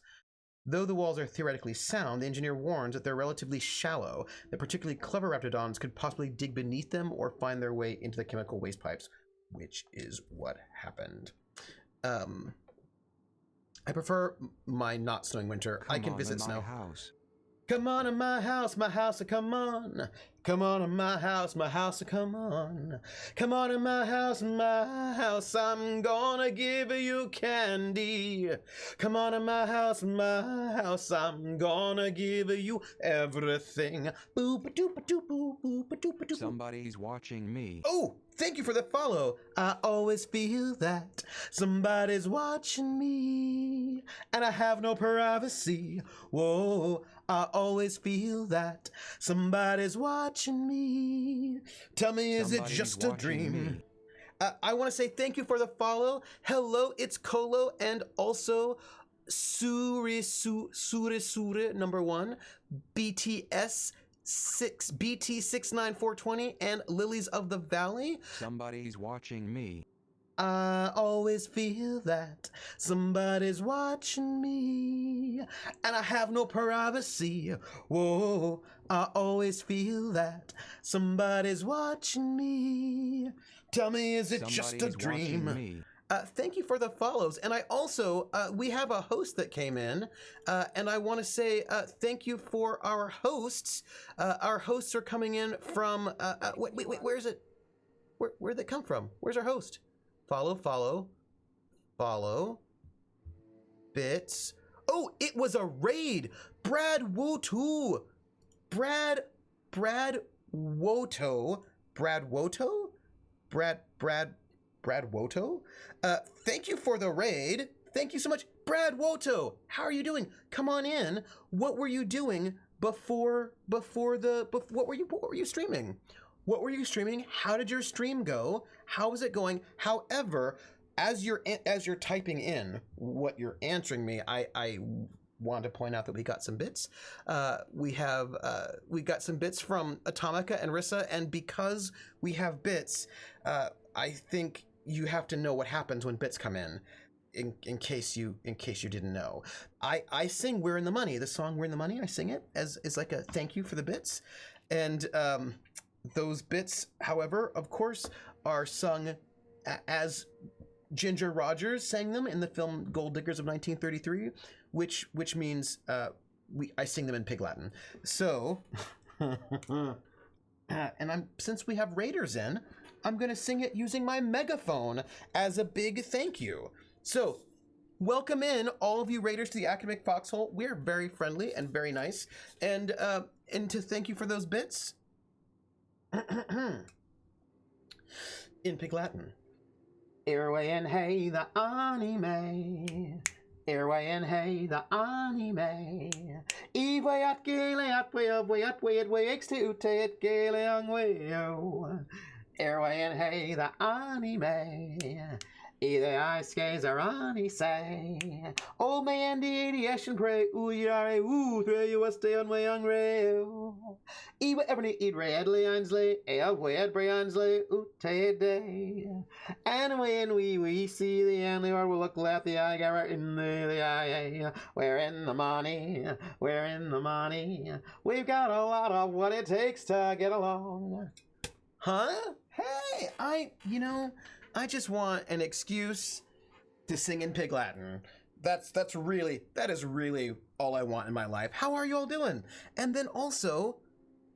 [SPEAKER 1] Though the walls are theoretically sound, the engineer warns that they're relatively shallow, that particularly clever raptidons could possibly dig beneath them or find their way into the chemical waste pipes, which is what happened. I prefer my not snowing winter. I can visit snow. House. Come on in my house, come on. Come on in my house, come on. Come on in my house, I'm gonna give you candy. Come on in my house, I'm gonna give you everything.
[SPEAKER 2] Somebody's watching me.
[SPEAKER 1] Oh, thank you for the follow. I always feel that somebody's watching me, and I have no privacy. Whoa, I always feel that somebody's watching me. Tell me, is it just a dream? I want to say thank you for the follow. Hello, it's Kolo, and also Sure number 1, BTS 69420, and Lilies of the Valley.
[SPEAKER 2] Somebody's watching me.
[SPEAKER 1] I always feel that somebody's watching me, and I have no privacy. Whoa, I always feel that somebody's watching me. Tell me, is it just a dream? Thank you for the follows. And I also, we have a host that came in, and I want to say thank you for our hosts. Our hosts are coming in from, wait, where is it? Where'd they come from? Where's our host? Follow. Bits. Oh, it was a raid. Brad Woto. Brad Woto. Thank you for the raid. Thank you so much. Brad Woto, how are you doing? Come on in. What were you doing what were you streaming? What were you streaming? How did your stream go? How is it going? However, as you're typing in what you're answering me, I want to point out that we got some bits. We got some bits from Atomica and Rissa, and because we have bits, I think you have to know what happens when bits come in case you didn't know. I sing "We're in the Money," the song "We're in the Money." I sing it as like a thank you for the bits, and those bits, however, of course, are sung as Ginger Rogers sang them in the film Gold Diggers of 1933, which means I sing them in Pig Latin. So, and since we have raiders in, I'm going to sing it using my megaphone as a big thank you. So, welcome in all of you raiders to the Academic Foxhole. We're very friendly and very nice, and to thank you for those bits. In Pig Latin. Irway and hey the anime. Irway and hey the anime. Ivay at gale at way of way at way at way x to ute at gale ang way. Irway and hey the anime. Either I skays or on say. Old man the aviation pray. Ooh yare ooh throw you a stay on my young rail. Ewa ebony eat red Leonsley. Wed Briansley. Ooh day. And when we see the end, we'll look left the eye, get right in the eye. We're in the money. We're in the money. We've got a lot of what it takes to get along. Huh? Hey, I just want an excuse to sing in Pig Latin. That is really all I want in my life. How are you all doing? And then also,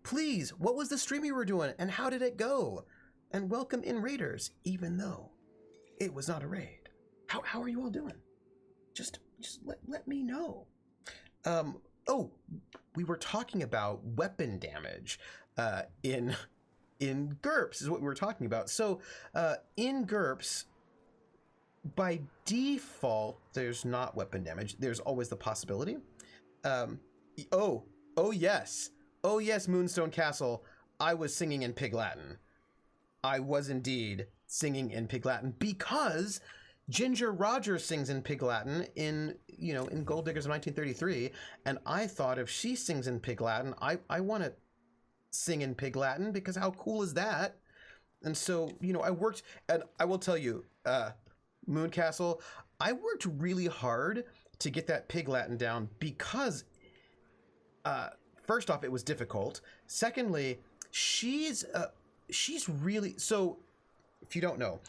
[SPEAKER 1] please, what was the stream you were doing and how did it go? And welcome in raiders, even though it was not a raid. How are you all doing? Just let me know. Oh, we were talking about weapon damage in GURPS is what we were talking about. So in GURPS, by default, there's not weapon damage. There's always the possibility. Oh yes, Moonstone Castle. I was singing in Pig Latin. I was indeed singing in Pig Latin because Ginger Rogers sings in Pig Latin in Gold Diggers of 1933, and I thought if she sings in Pig Latin, I want to sing in Pig Latin because how cool is that? And so I worked, and I will tell you, Mooncastle, I worked really hard to get that Pig Latin down because first off, it was difficult. Secondly, she's really, so if you don't know,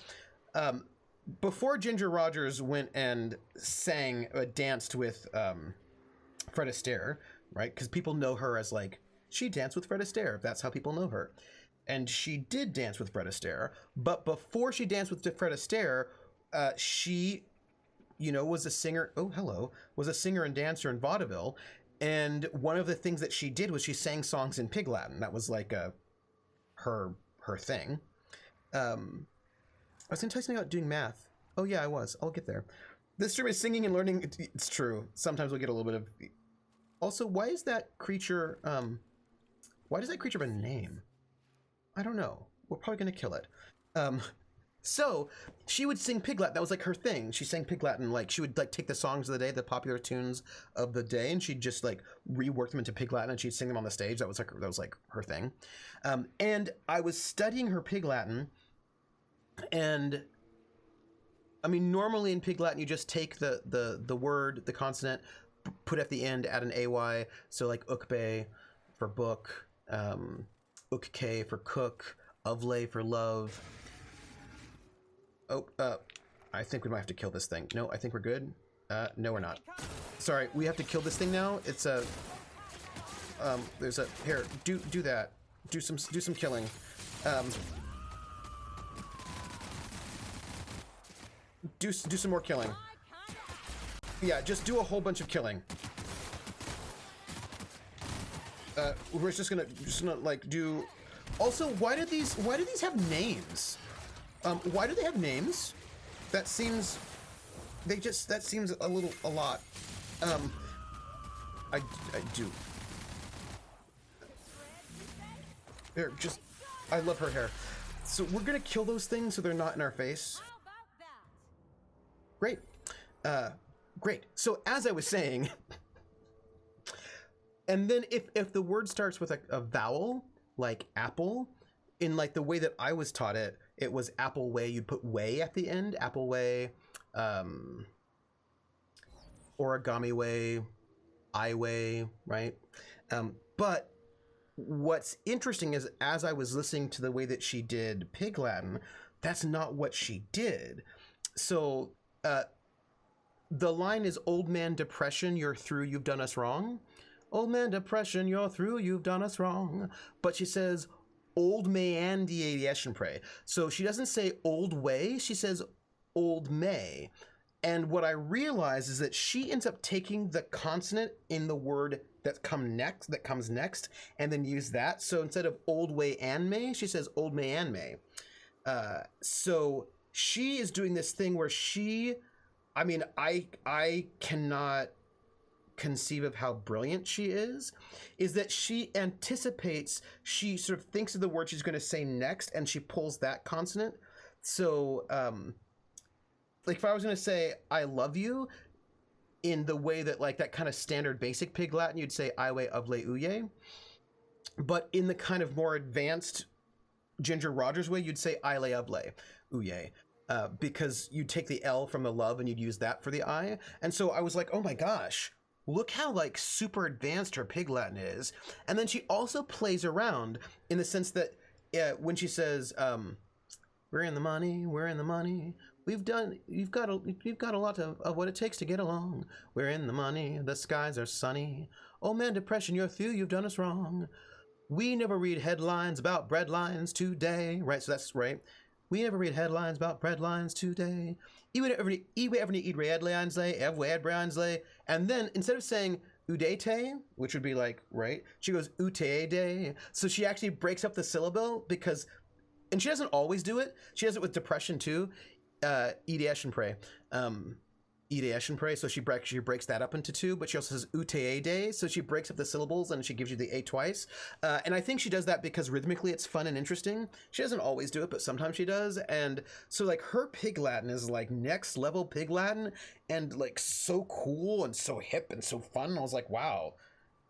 [SPEAKER 1] before Ginger Rogers went and sang, danced with Fred Astaire, right? Because people know her as like, she danced with Fred Astaire. That's how people know her. And she did dance with Fred Astaire. But before she danced with Fred Astaire, she, was a singer. Oh, hello. Was a singer and dancer in vaudeville. And one of the things that she did was she sang songs in Pig Latin. That was like her thing. I was going to tell you something about doing math. Oh, yeah, I was. I'll get there. This stream is singing and learning. It's true. Sometimes we'll get a little bit of... Also, why is that creature... why does that creature have a name? I don't know. We're probably going to kill it. So, she would sing Pig Latin. That was like her thing. She sang Pig Latin. Like, she would like take the songs of the day, the popular tunes of the day, and she'd just like rework them into Pig Latin, and she'd sing them on the stage. That was like her thing. And I was studying her Pig Latin, and I mean, normally in Pig Latin, you just take the word, the consonant, put at the end, add an AY. So like ukbe for book, ukk for cook, ovle for love. Oh, I think we might have to kill this thing. No, I think we're good. No, we're not. Sorry, we have to kill this thing now. It's a, there's a, here, do that. Do some killing. Do some more killing. Yeah, just do a whole bunch of killing. We're just gonna like do. Also, why do these have names? Why do they have names? That seems a lot. I do. Here, I love her hair. So we're gonna kill those things so they're not in our face. Great. Great. So as I was saying, and then if the word starts with a vowel, like apple, in like the way that I was taught it, it was apple way, you'd put way at the end, apple way, origami way, I way, right? But what's interesting is as I was listening to the way that she did Pig Latin, that's not what she did. So, the line is, old man depression, you're through, you've done us wrong. Old man depression, you're through, you've done us wrong. But she says, old man deation pray. So she doesn't say old way, she says old may. And what I realize is that she ends up taking the consonant in the word that comes next, and then use that. So instead of old way and may, she says old may and may. So she is doing this thing where I mean, I cannot conceive of how brilliant she is that she anticipates, she sort of thinks of the word she's going to say next, and she pulls that consonant. So like if I was gonna say I love you in the way that like that kind of standard basic pig Latin, you'd say Iwe Uble Uye. But in the kind of more advanced Ginger Rogers way, you'd say Ile Uble Uye. Because you'd take the L from the love and you'd use that for the I. And so I was like, oh my gosh, look how like super advanced her pig Latin is. And then she also plays around in the sense that when she says, we're in the money, we're in the money. You've got a lot of what it takes to get along. We're in the money, the skies are sunny. Oh man, depression, you're through, you've done us wrong. We never read headlines about breadlines today. Right, so that's right. We never read headlines about breadlines today. And then instead of saying udete, which would be like, right, she goes utede. So she actually breaks up the syllable because, and she doesn't always do it. She does it with depression too. Ideash and pray. Ideash and pray. So she breaks that up into two, but she also says utede. So she breaks up the syllables and she gives you the A twice. And I think she does that because rhythmically it's fun and interesting. She doesn't always do it, but sometimes she does. And so like her pig Latin is like next level pig Latin and like so cool and so hip and so fun. And I was like, wow,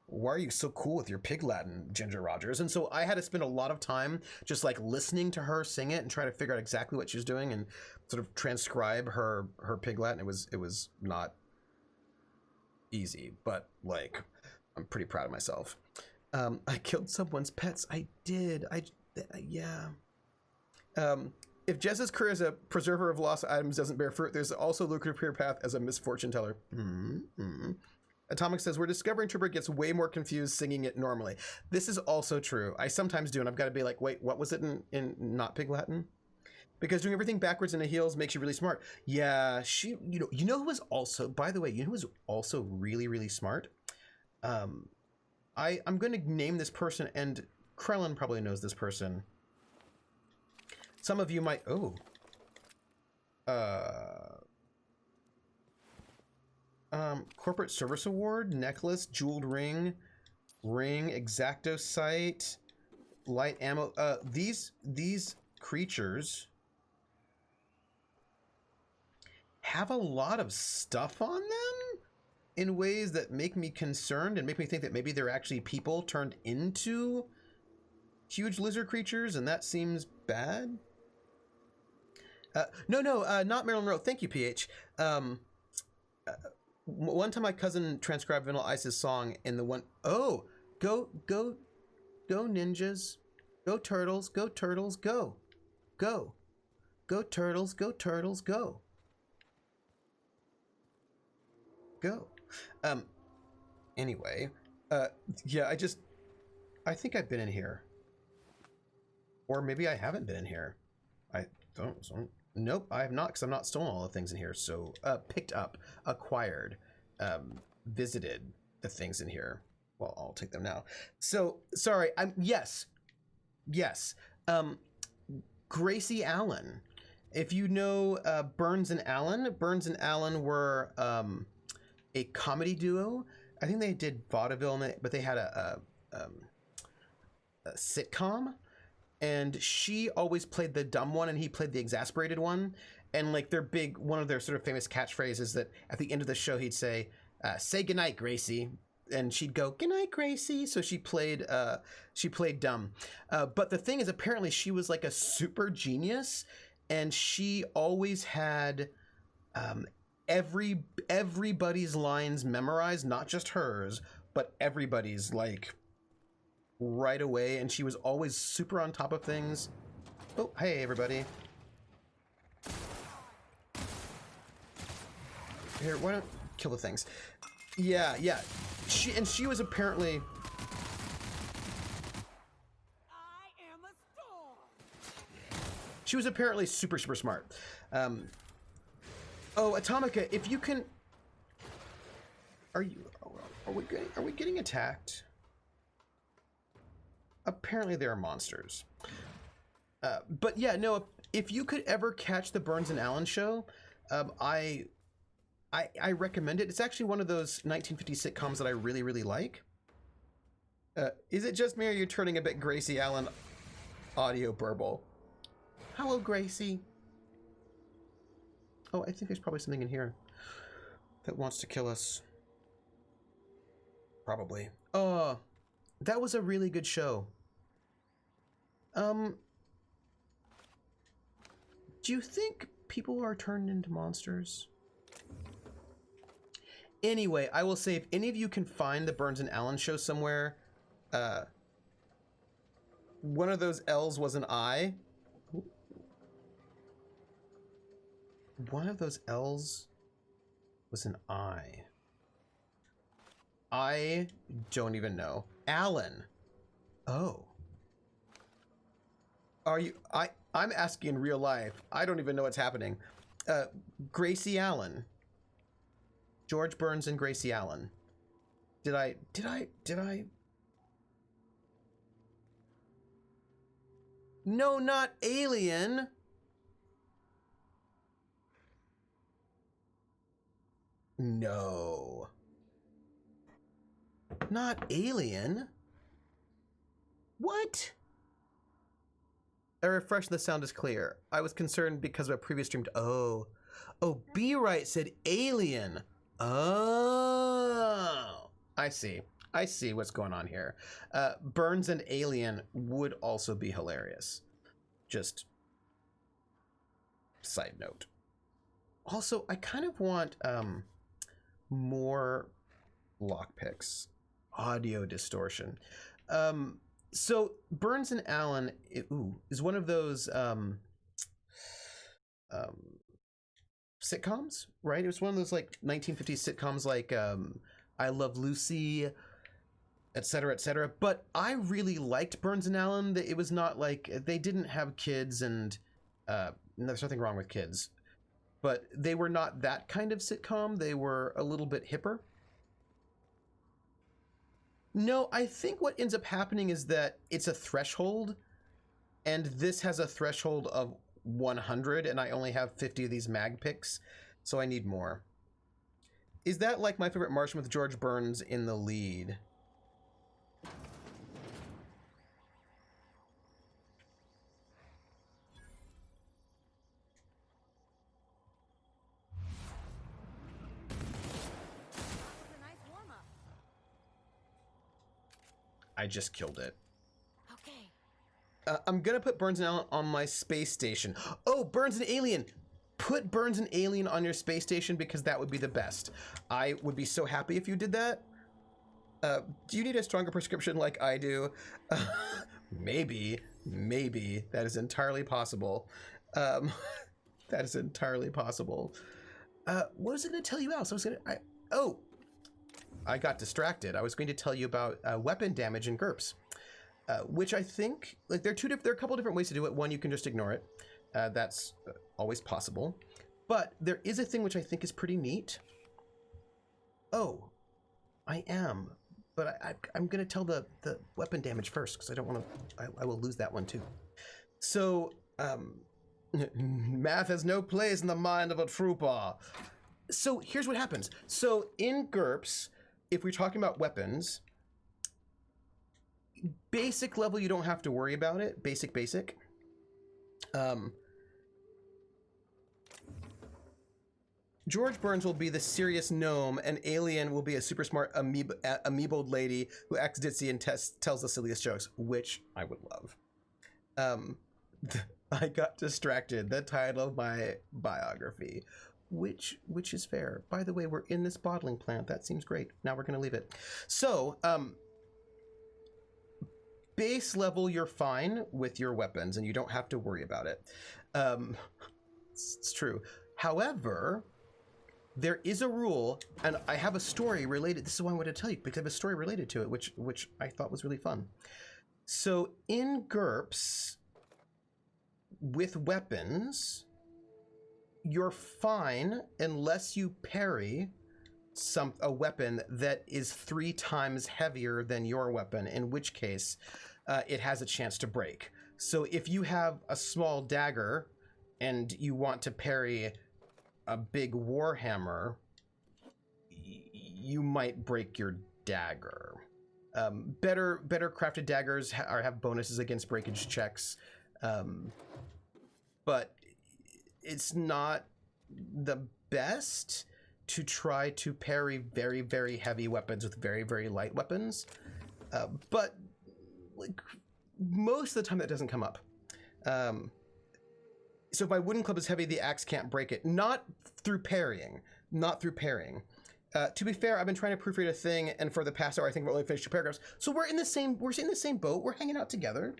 [SPEAKER 1] why are you so cool with your pig Latin, Ginger Rogers? And so I had to spend a lot of time just like listening to her sing it and try to figure out exactly what she was doing and sort of transcribe her pig Latin. It was not easy, but like I'm pretty proud of myself. I killed someone's pets. I did. Yeah. If Jess's career as a preserver of lost items doesn't bear fruit, there's also a lucrative career path as a misfortune teller. Atomic says, we're discovering Trooper gets way more confused singing it normally. This is also true. I sometimes do, and I've got to be like, wait, what was it in not pig Latin? Because doing everything backwards in the heels makes you really smart. Yeah, you know who was also, by the way, you know who was also really, really smart? I'm going to name this person, and Krellin probably knows this person. Some of you might, corporate service award, necklace, jeweled ring, exacto sight, light ammo. These creatures have a lot of stuff on them in ways that make me concerned and make me think that maybe they're actually people turned into huge lizard creatures, and that seems bad. No, not Marilyn Monroe. Thank you, PH. One time my cousin transcribed Vanilla Ice's song in the one, go ninjas, go turtles, go turtles, go turtles, go turtles, go. Anyway, yeah, I think I've been in here. Or maybe I haven't been in here. Nope, I have not, because I'm not stolen all the things in here. So, picked up, acquired, visited the things in here. Well, I'll take them now. So, sorry, yes. Gracie Allen. If you know Burns and Allen were a comedy duo. I think they did vaudeville, but they had a sitcom. And she always played the dumb one and he played the exasperated one. And like one of their sort of famous catchphrases is that at the end of the show, he'd say goodnight, Gracie. And she'd go, goodnight, Gracie. So she played dumb. But the thing is, apparently she was like a super genius and she always had everybody's lines memorized, not just hers, but everybody's like right away, and she was always super on top of things. Oh, hey everybody. Here, why don't kill the things? Yeah. She was apparently.
[SPEAKER 3] I am a storm.
[SPEAKER 1] She was apparently super smart. Oh, Atomica, if you can. Are we getting attacked? Apparently there are monsters. But yeah, no, if you could ever catch the Burns and Allen show, I recommend it. It's actually one of those 1950s sitcoms that I really, really like. Is it just me or are you turning a bit Gracie Allen audio burble? Hello, Gracie. Oh, I think there's probably something in here that wants to kill us. Probably. Oh, that was a really good show. Do you think people are turned into monsters? Anyway, I will say if any of you can find the Burns and Allen show somewhere, one of those L's was an I. One of those L's was an I. I don't even know. Allen. Oh. Are you... I'm asking in real life. I don't even know what's happening. Gracie Allen. George Burns and Gracie Allen. Did I... No, not Alien. No. Not Alien. What? I refresh, the sound is clear. I was concerned because of a previous stream. Oh, B-Right said Alien. Oh, I see. I see what's going on here. Burns and Alien would also be hilarious. Just side note. Also, I kind of want more lockpicks, audio distortion. So Burns and Allen is one of those sitcoms, right? It was one of those like 1950s sitcoms like I Love Lucy, etc., etc. But I really liked Burns and Allen. It was not like they didn't have kids, and there's nothing wrong with kids, but they were not that kind of sitcom. They were a little bit hipper. No, I think what ends up happening is that it's a threshold, and this has a threshold of 100, and I only have 50 of these mag picks, so I need more. Is that like My Favorite Martian with George Burns in the lead? I just killed it.
[SPEAKER 3] Okay.
[SPEAKER 1] I'm gonna put Burns and Allen on my space station. Oh, Burns and Alien! Put Burns and Alien on your space station because that would be the best. I would be so happy if you did that. Do you need a stronger prescription like I do? Maybe. That is entirely possible. That is entirely possible. What was I gonna tell you else? I got distracted. I was going to tell you about weapon damage in GURPS, which I think, like, there are a couple different ways to do it. One, you can just ignore it. That's always possible. But there is a thing which I think is pretty neat. Oh, I am. But I'm going to tell the weapon damage first, because I don't want to... I will lose that one, too. So, math has no place in the mind of a trooper. So, here's what happens. So, in GURPS... if we're talking about weapons, basic level, you don't have to worry about it. Basic. George Burns will be the serious gnome, and Alien will be a super smart amoeboed lady who acts ditzy and tells the silliest jokes, which I would love. I got distracted. The title of my biography. Which is fair. By the way, we're in this bottling plant. That seems great. Now we're going to leave it. So, base level, you're fine with your weapons, and you don't have to worry about it. It's true. However, there is a rule, and I have a story related. This is what I wanted to tell you, because I have a story related to it, which I thought was really fun. So, in GURPS, with weapons... you're fine unless you parry a weapon that is 3 times heavier than your weapon, in which case it has a chance to break. So if you have a small dagger and you want to parry a big warhammer, you might break your dagger. Better crafted daggers have bonuses against breakage checks, but it's not the best to try to parry very, very heavy weapons with very, very light weapons. But like most of the time that doesn't come up. So if my wooden club is heavy, the axe can't break it. Not through parrying. Not through parrying. To be fair, I've been trying to proofread a thing, and for the past hour, I think we've only finished 2 paragraphs. So we're in the same boat. We're hanging out together.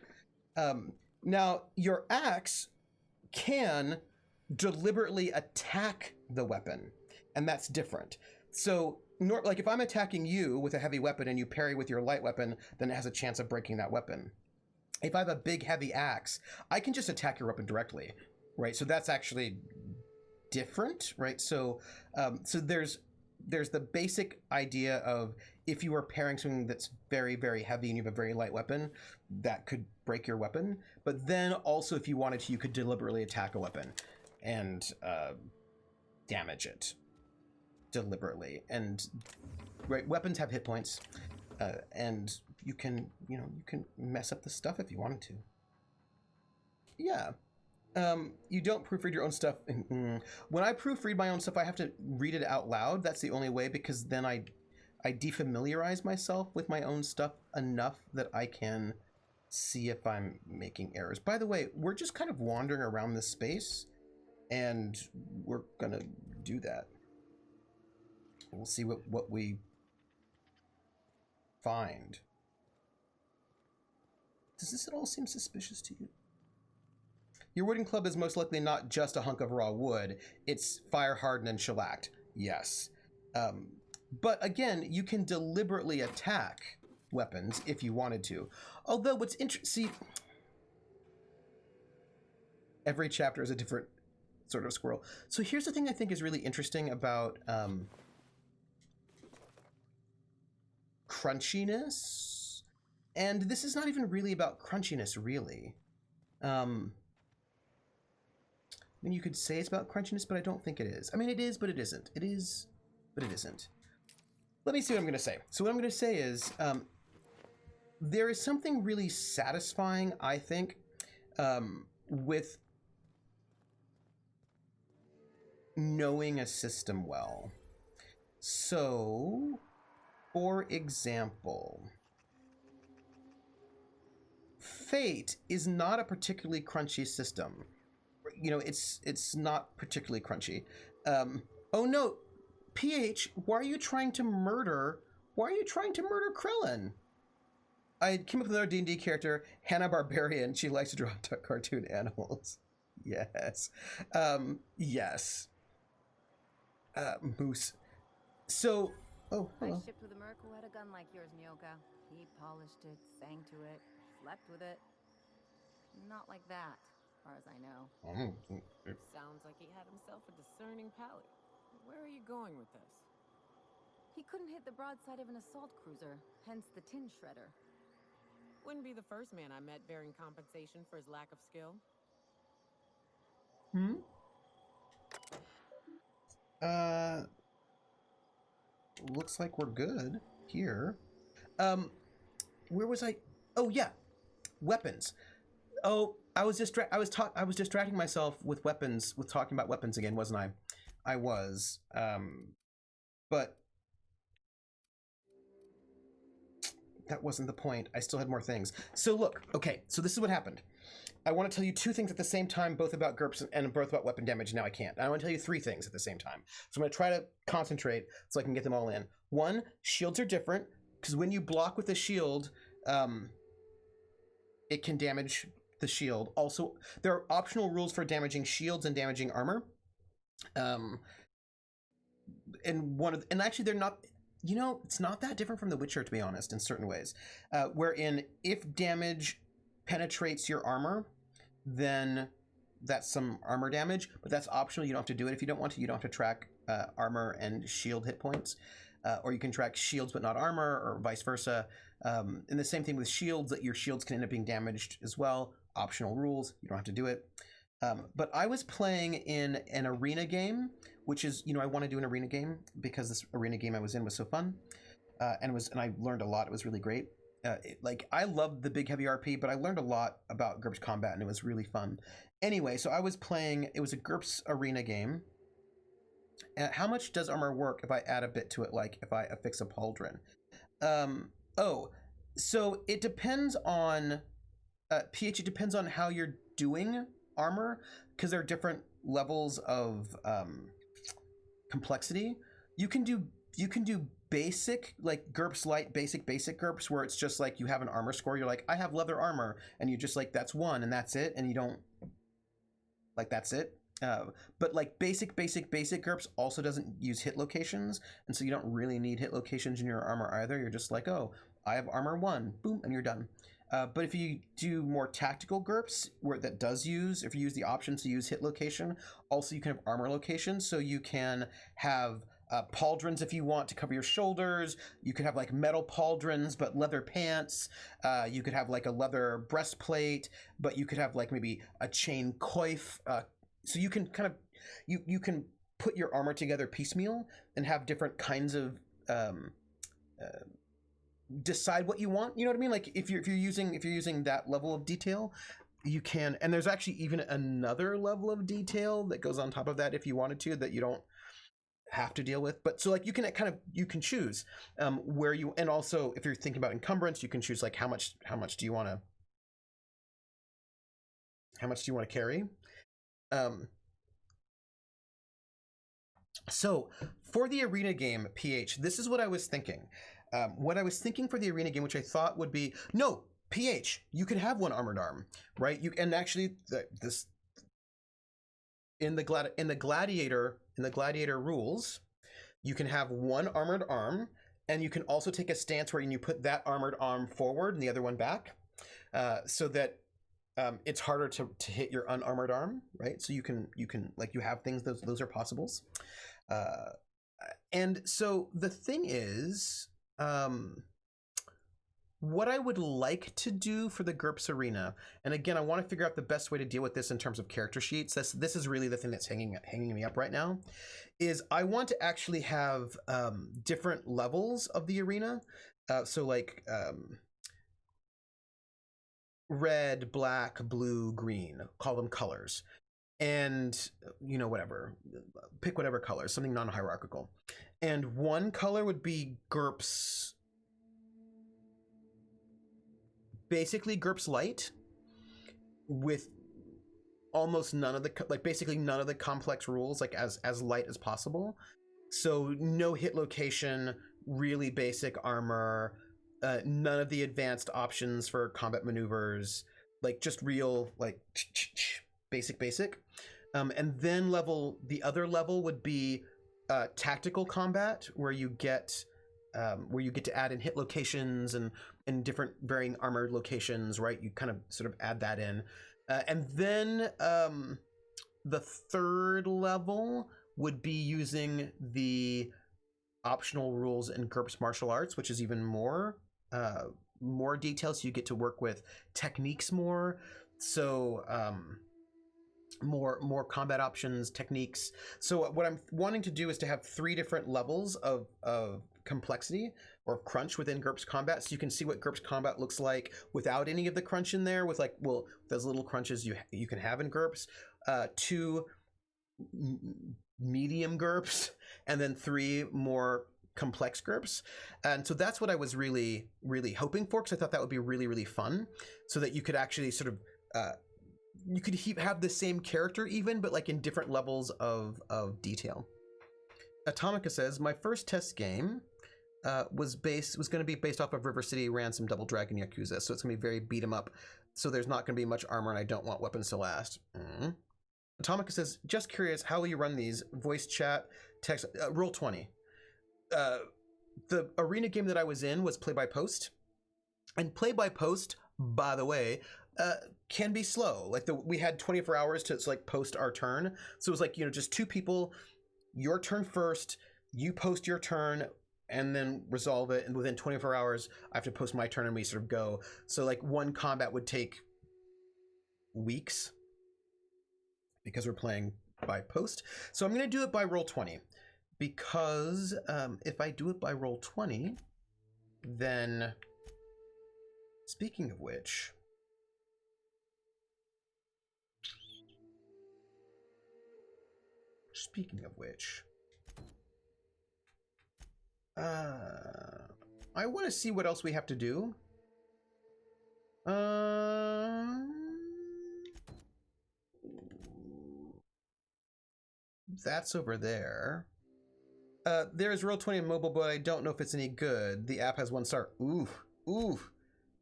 [SPEAKER 1] Now, your axe can deliberately attack the weapon, and that's different. So, like if I'm attacking you with a heavy weapon and you parry with your light weapon, then it has a chance of breaking that weapon. If I have a big heavy axe, I can just attack your weapon directly, right? So that's actually different, right? So, so there's the basic idea of if you are parrying something that's very, very heavy and you have a very light weapon, that could break your weapon. But then also, if you wanted to, you could deliberately attack a weapon and damage it deliberately. And right, weapons have hit points, and you can mess up the stuff if you wanted to. Yeah. You don't proofread your own stuff. When I proofread my own stuff, I have to read it out loud. That's the only way, because then I defamiliarize myself with my own stuff enough that I can see if I'm making errors. By the way, we're just kind of wandering around this space, and we're gonna do that. We'll see what we find. Does this at all seem suspicious to you? Your wooden club is most likely not just a hunk of raw wood. It's fire hardened and shellacked. Yes. But again, you can deliberately attack weapons if you wanted to. Although what's interesting, see, every chapter is a different sort of squirrel. So here's the thing I think is really interesting about crunchiness. And this is not even really about crunchiness, really. I mean, you could say it's about crunchiness, but I don't think it is. I mean, it is, but it isn't. It is, but it isn't. Let me see what I'm going to say. So what I'm going to say is there is something really satisfying, I think, with knowing a system well. So, for example, Fate is not a particularly crunchy system. You know, it's not particularly crunchy. Oh no, PH, why are you trying to murder Krillin? I came up with another D&D character, Hannah Barbarian. She likes to draw cartoon animals. Yes. Yes. Moose. So, oh, hello.
[SPEAKER 4] I shipped with a merc who had a gun like yours, Nyoka. He polished it, sang to it, slept with it. Not like that, as far as I know.
[SPEAKER 3] Sounds like he had himself a discerning palate. Where are you going with this?
[SPEAKER 4] He couldn't hit the broadside of an assault cruiser, hence the tin shredder.
[SPEAKER 3] Wouldn't be the first man I met bearing compensation for his lack of skill.
[SPEAKER 1] Looks like we're good here. Where was I? Oh yeah, weapons. Oh, I was distracting myself with weapons, with talking about weapons again, wasn't I? I was. But that wasn't the point. I still had more things. So look, okay, so this is what happened. I want to tell you 2 things at the same time, both about GURPS and both about weapon damage. Now I can't. I want to tell you 3 things at the same time. So I'm going to try to concentrate so I can get them all in. 1, shields are different, because when you block with a shield, it can damage the shield. Also, there are optional rules for damaging shields and damaging armor. And actually they're not, you know, it's not that different from The Witcher, to be honest, in certain ways. Wherein if damage penetrates your armor, then that's some armor damage, but that's optional. You don't have to do it if you don't want to. You don't have to track armor and shield hit points, or you can track shields but not armor, or vice versa. And the same thing with shields, that your shields can end up being damaged as well. Optional rules, you don't have to do it. But I was playing in an arena game, which is, you know, I want to do an arena game because this arena game I was in was so fun, and I learned a lot. It was really great. Like, I loved the big heavy RP, but I learned a lot about GURPS combat, and it was really fun. Anyway, so I was playing. It was a GURPS arena game, How much does armor work if I add a bit to it, like if I affix a pauldron? Oh, so it depends on PH. It depends on how you're doing armor, because there are different levels of complexity. You can do basic, like GURPS light, basic GURPS, where it's just like you have an armor score. You're like, I have leather armor, and you just like, that's 1 and that's it, and you don't like, that's it. But like basic GURPS also doesn't use hit locations, and so you don't really need hit locations in your armor either. You're just like, oh, I have armor 1, boom, and you're done. But if you do more tactical GURPS, where that does use, if you use the option to use hit location, also you can have armor location, so you can have pauldrons if you want to cover your shoulders. You could have like metal pauldrons but leather pants. You could have like a leather breastplate, but you could have like maybe a chain coif. So you can kind of you can put your armor together piecemeal and have different kinds of decide what you want. You know what I mean? Like if you're using that level of detail, you can. And there's actually even another level of detail that goes on top of that if you wanted to, that you don't have to deal with. But so like you can kind of, you can choose where you, and also if you're thinking about encumbrance, you can choose like how much do you want to carry. So for the arena game, PH, this is what I was thinking. What I was thinking for the arena game, which I thought would be, no, PH, you can have one armored arm, right? You, and actually this in the gladiator rules, you can have one armored arm, and you can also take a stance where you put that armored arm forward and the other one back, so that it's harder to hit your unarmored arm, right? So you can like, you have things, those are possibles. And so the thing is, what I would like to do for the GURPS arena, and again, I want to figure out the best way to deal with this in terms of character sheets. This is really the thing that's hanging me up right now, is I want to actually have different levels of the arena. So like red, black, blue, green, call them colors. And, you know, whatever, pick whatever color, something non-hierarchical. And one color would be GURPS, basically GURPS light, with almost none of the, like basically none of the complex rules, like as light as possible. So no hit location, really basic armor, none of the advanced options for combat maneuvers, like just real, like basic. And then the other level would be tactical combat, where you get to add in hit locations and different varying armored locations, right? You kind of sort of add that in. And then the third level would be using the optional rules in GURPS martial arts, which is even more details. So you get to work with techniques more. So more combat options, techniques. So what I'm wanting to do is to have 3 different levels of complexity or crunch within GURPS combat, so you can see what GURPS combat looks like without any of the crunch in there, with like, well, those little crunches you can have in GURPS, 2 medium GURPS, and then 3 more complex GURPS. And so that's what I was really hoping for, because I thought that would be really fun, so that you could actually sort of you could have the same character even, but like in different levels of detail. Atomica says, my first test game was going to be based off of River City Ransom Double Dragon Yakuza, so it's going to be very beat 'em up, so there's not going to be much armor, and I don't want weapons to last. Atomica says, just curious, how will you run these? Voice chat, text, Roll20. The arena game that I was in was play by post, and play by post, by the way, can be slow. Like we had 24 hours to like post our turn, so it was like, you know, just 2 people, your turn first, you post your turn, and then resolve it, and within 24 hours I have to post my turn, and we sort of go. So like one combat would take weeks because we're playing by post. So I'm going to do it by Roll20, because if I do it by Roll20, then speaking of which, I want to see what else we have to do. That's over there. There's Roll20 on mobile, but I don't know if it's any good. The app has 1 star. Ooh, ooh,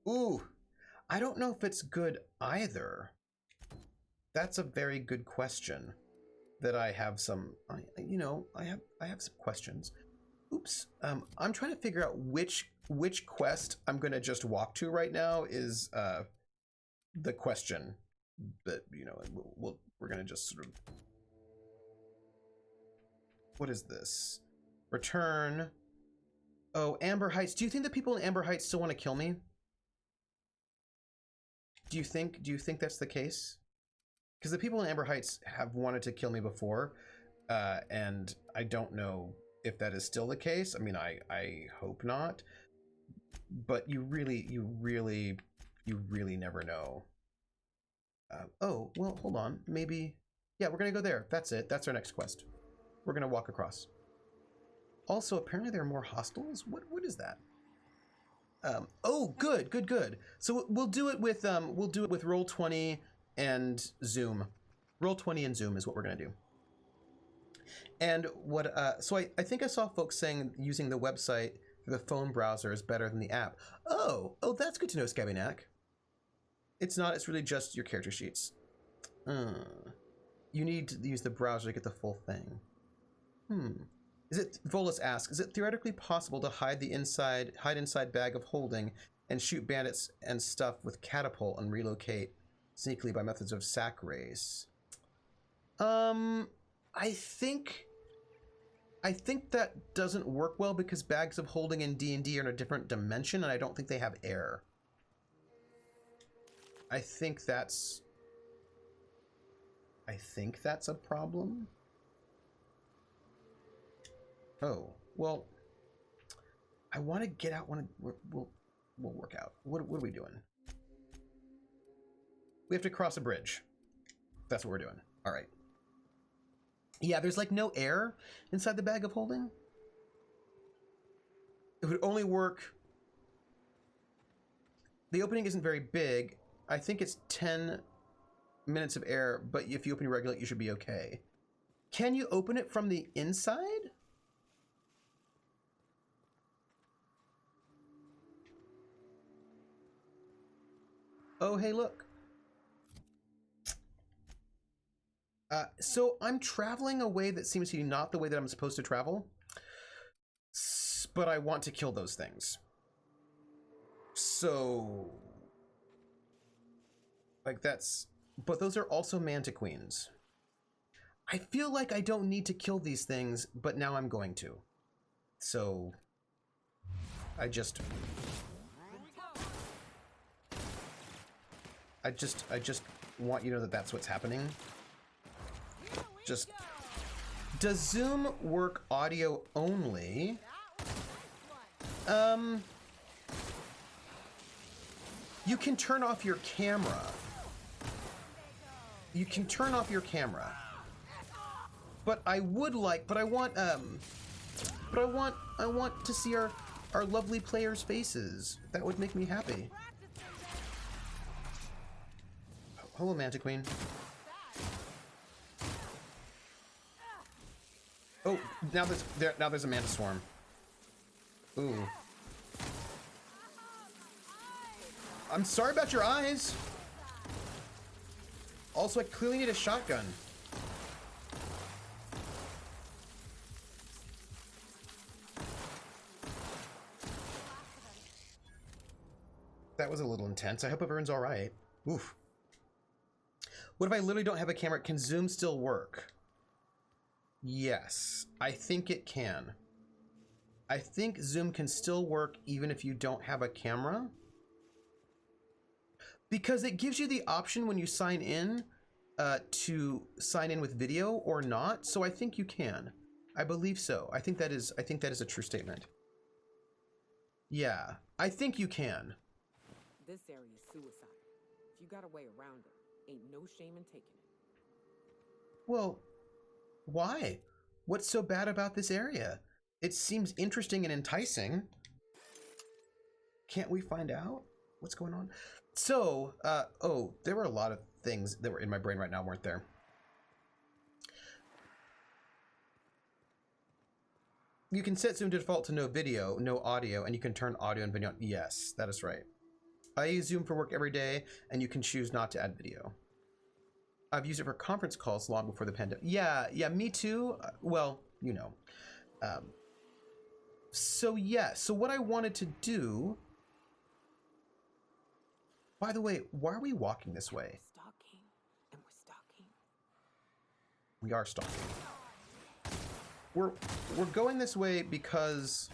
[SPEAKER 1] ooh. I don't know if it's good either. That's a very good question. That I have some, I have some questions. Oops. I'm trying to figure out which quest I'm gonna just walk to right now is the question. But we're gonna just sort of. What is this? Return. Oh, Amber Heights. Do you think the people in Amber Heights still want to kill me? Do you think that's the case? Because the people in Amber Heights have wanted to kill me before, and I don't know if that is still the case. I mean, I hope not. But you really never know. Oh, well, hold on. Maybe. Yeah, we're gonna go there. That's it. That's our next quest. We're gonna walk across. Also, apparently there are more hostels. What is that? Oh, good. So we'll do it with Roll20 and Zoom. Roll20 and Zoom is what we're gonna do. And what? So I think I saw folks saying using the website through the phone browser is better than the app. Oh, that's good to know, Scabbynack. It's not. It's really just your character sheets. You need to use the browser to get the full thing. Is it? Volus asks, is it theoretically possible to hide inside bag of holding and shoot bandits and stuff with catapult and relocate sneakily by methods of sack race? I think that doesn't work well because bags of holding in D&D are in a different dimension, and I don't think they have air. I think that's a problem. Oh, well, I want to get out when we'll work out. What are we doing? We have to cross a bridge. That's what we're doing. All right. Yeah, there's like no air inside the bag of holding. It would only work. The opening isn't very big. I think it's 10 minutes of air, but if you open and regulate, you should be okay. Can you open it from the inside? Oh, hey, look. So I'm traveling a way that seems to be not the way that I'm supposed to travel. But I want to kill those things. So... like that's... but those are also mantiqueens. I feel like I don't need to kill these things, but now I'm going to. So... I just want you to know that that's what's happening. Just... does Zoom work audio only? You can turn off your camera. You can turn off your camera. But I would like, I want to see our lovely players' faces. That would make me happy. Hello, Mantiqueen. Oh, now there's a Manta Swarm. Ooh. I'm sorry about your eyes. Also, I clearly need a shotgun. That was a little intense. I hope everyone's all right. Oof. What if I literally don't have a camera? Can Zoom still work? Yes, I think it can. I think Zoom can still work even if you don't have a camera. Because it gives you the option when you sign in to sign in with video or not. So I think you can. I believe so. I think that is a true statement. Yeah, I think you can.
[SPEAKER 3] This area is suicide. If you got a way around it, ain't no shame in taking it.
[SPEAKER 1] Well, why? What's so bad about this area? It seems interesting and enticing. Can't we find out what's going on? So, oh, there were a lot of things that were in my brain right now, weren't there? You can set Zoom to default to no video, no audio, and you can turn audio and video on. Yes, that is right. I use Zoom for work every day, and you can choose not to add video. I've used it for conference calls long before the pandemic. Yeah, me too. Well, you know. So yeah, so what I wanted to do... By the way, why are we walking this way?
[SPEAKER 3] Stalking, and we're stalking.
[SPEAKER 1] We are stalking. We're going this way because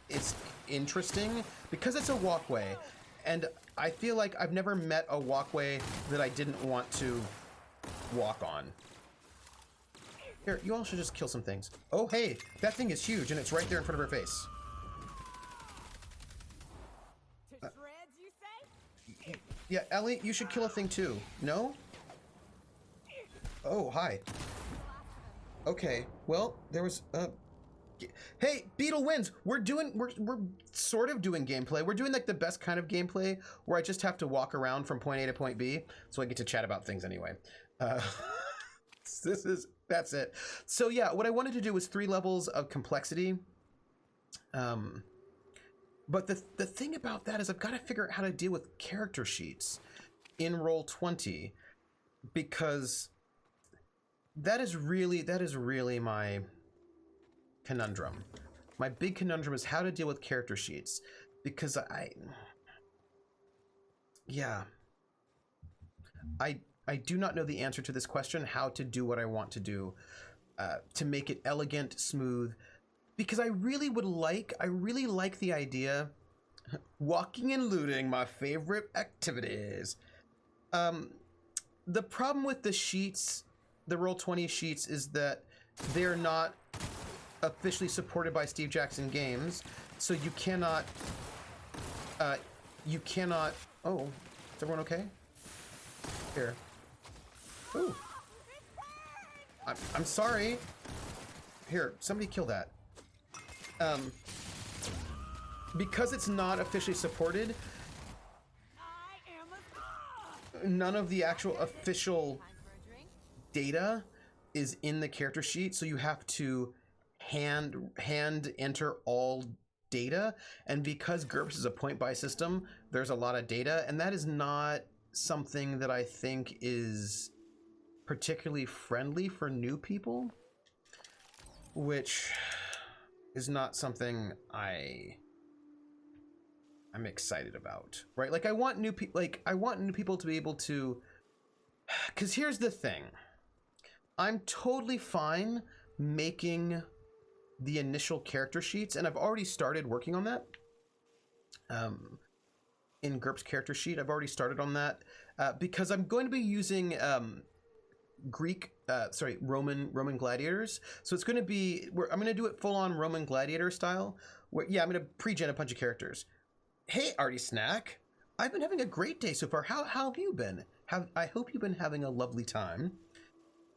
[SPEAKER 1] it's interesting, because it's a walkway, and I feel like I've never met a walkway that I didn't want to walk on. Here, you all should just kill some things. Oh, hey, that thing is huge, and it's right there in front of her face.
[SPEAKER 3] To shreds, you say?
[SPEAKER 1] Yeah, Ellie, you should kill a thing too. No? Oh, hi. Okay, well, there was hey, Beetle wins. We're sort of doing gameplay. We're doing like the best kind of gameplay where I just have to walk around from point A to point B, so I get to chat about things anyway. That's it. So yeah, what I wanted to do was 3 levels of complexity. But the thing about that is I've got to figure out how to deal with character sheets in Roll20, because that is really my conundrum. My big conundrum is how to deal with character sheets, because I do not know the answer to this question, how to do what I want to do, to make it elegant, smooth, because I really like the idea, walking and looting, my favorite activities. The problem with the sheets, the Roll20 sheets, is that they're not officially supported by Steve Jackson Games, so you cannot, oh, is everyone okay? Here. Ooh. I'm sorry. Here, somebody kill that. Because it's not officially supported, none of the actual official data is in the character sheet, so you have to hand enter all data, and because GURPS is a point-buy system, there's a lot of data, and that is not something that I think is particularly friendly for new people, which is not something I'm excited about, right? Like I want new people to be able to, because here's the thing, I'm totally fine making the initial character sheets, and I've already started working on that. In GURPS character sheet, I've already started on that, because I'm going to be using Roman gladiators. So it's going to be, I'm going to do it full on Roman gladiator style. Where, yeah, I'm going to pre-gen a bunch of characters. Hey, Artie Snack, I've been having a great day so far. How have you been? I hope you've been having a lovely time.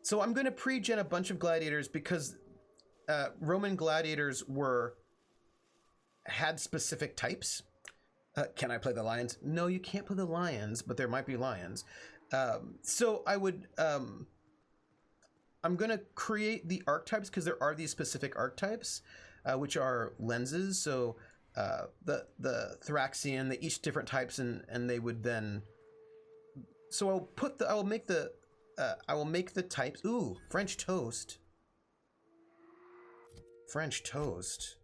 [SPEAKER 1] So I'm going to pre-gen a bunch of gladiators because Roman gladiators had specific types. Can I play the lions? No, you can't play the lions, but there might be lions. So I would, I'm going to create the archetypes because there are these specific archetypes, which are lenses. So the Thraxian, the each different types, and they would then. So I will make the types. Ooh, French toast. French toast.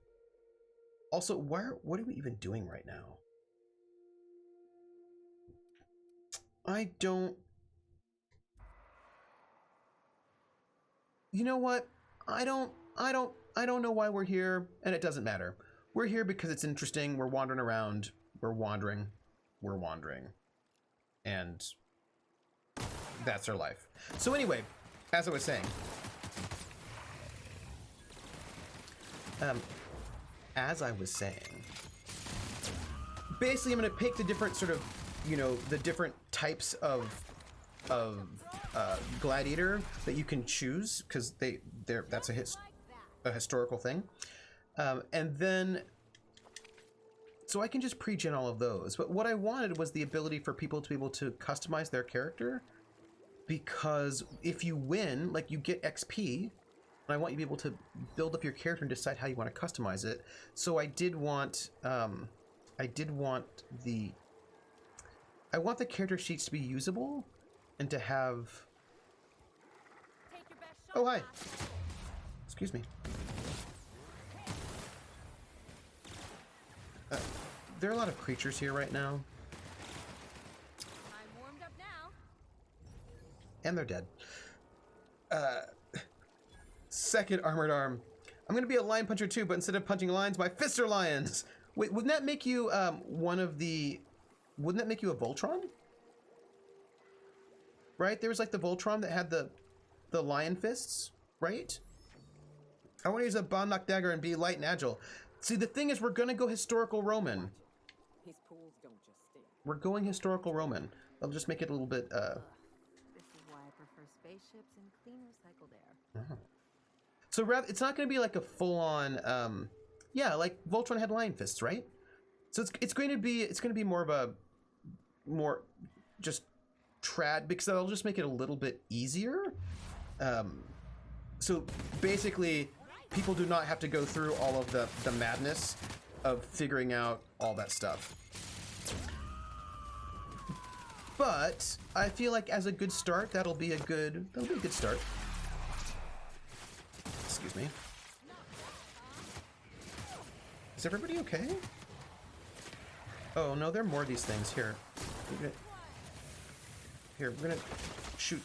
[SPEAKER 1] Also, what are we even doing right now? I don't. You know what? I don't know why we're here, and it doesn't matter. We're here because it's interesting. We're wandering around. We're wandering. And that's our life. So anyway, as I was saying, basically I'm going to pick the different sort of, the different types of gladiator that you can choose, because that's a a historical thing. And then, so I can just pre-gen all of those. But what I wanted was the ability for people to be able to customize their character, because if you win, like, you get XP, and I want you to be able to build up your character and decide how you want to customize it. So I did want, I want the character sheets to be usable and to have... Oh, hi. Excuse me. There are a lot of creatures here right now.
[SPEAKER 4] I'm warmed up now.
[SPEAKER 1] And they're dead. Second armored arm. I'm gonna be a lion puncher too, but instead of punching lions, my fists are lions. Wait, wouldn't that make you wouldn't that make you a Voltron? Right? There was like the Voltron that had the lion fists, right? I want to use a Bonlock dagger and be light and agile. See, the thing is, we're gonna go historical Roman.
[SPEAKER 3] His pools don't just stink.
[SPEAKER 1] We're going historical Roman. I'll just make it a little bit,
[SPEAKER 4] This is why I prefer spaceships and clean recycled air.
[SPEAKER 1] So rather, it's not going to be like a full-on, yeah, like Voltron had lion fists, right? So it's going to be more of a just trad, because that'll just make it a little bit easier. So basically, people do not have to go through all of the madness of figuring out all that stuff. But I feel like as a good start, that'll be a good start. Excuse me. Is everybody okay? Oh no, there are more of these things. Here, we're gonna shoot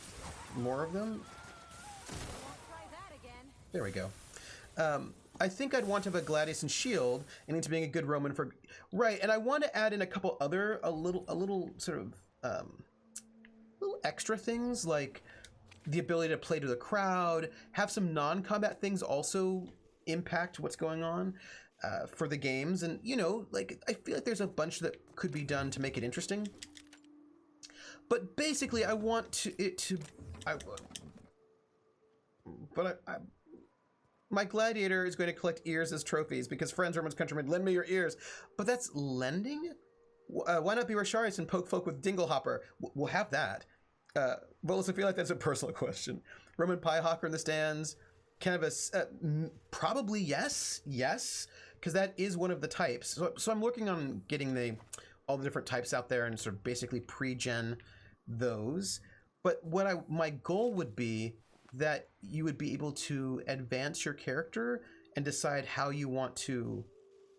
[SPEAKER 1] more of them. There we go. I think I'd want to have a Gladius and shield, and into being a good Roman for right. And I want to add in a couple other a little sort of little extra things, like the ability to play to the crowd, have some non-combat things also impact what's going on for the games. And, you know, like, I feel like there's a bunch that could be done to make it interesting. But basically, I want my gladiator is going to collect ears as trophies because friends, Romans, countrymen, lend me your ears. But that's lending? Why not be Rasharius and poke folk with Dinglehopper? We'll have that. Bolus, I feel like that's a personal question. Roman Piehawker in the stands. Canvas, probably yes, because that is one of the types. So I'm working on getting all the different types out there and sort of basically pre-gen those. But my goal would be that you would be able to advance your character and decide how you want to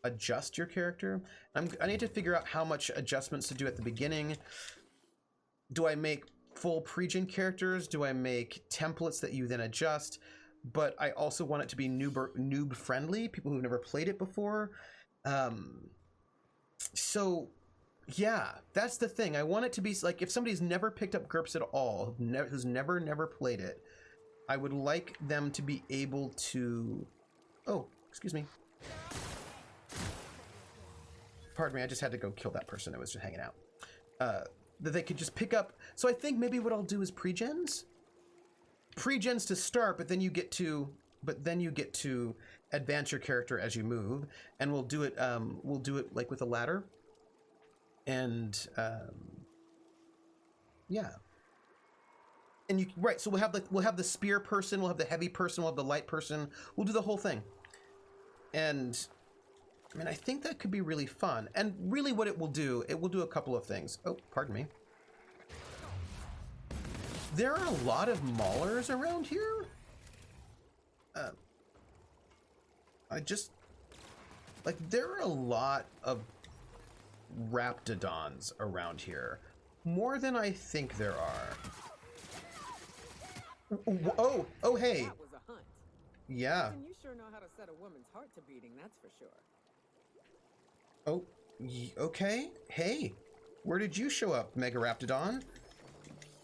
[SPEAKER 1] adjust your character. I need to figure out how much adjustments to do at the beginning. Do I make full pre-gen characters? Do I make templates that you then adjust? But I also want it to be noob friendly, people who've never played it before. So yeah, that's the thing. I want it to be like, if somebody's never picked up GURPS at all, who's never played it, I would like them to be able to, oh, excuse me. Pardon me, I just had to go kill that person that was just hanging out. That they could just pick up. So I think maybe what I'll do is pre-gens to start, but then you get to advance your character as you move, and we'll do it like with a ladder. And yeah. And right, so we'll have the spear person, we'll have the heavy person, we'll have the light person. We'll do the whole thing. And I mean, I think that could be really fun. And really what it will do a couple of things. Oh, pardon me. There are a lot of maulers around here. There are a lot of raptidons around here. More than I think there are. Oh, hey.
[SPEAKER 3] That was a hunt.
[SPEAKER 1] Yeah.
[SPEAKER 3] And you sure know how to set a woman's heart to beating, that's for sure.
[SPEAKER 1] Oh, okay. Hey, where did you show up, Mega Raptidon?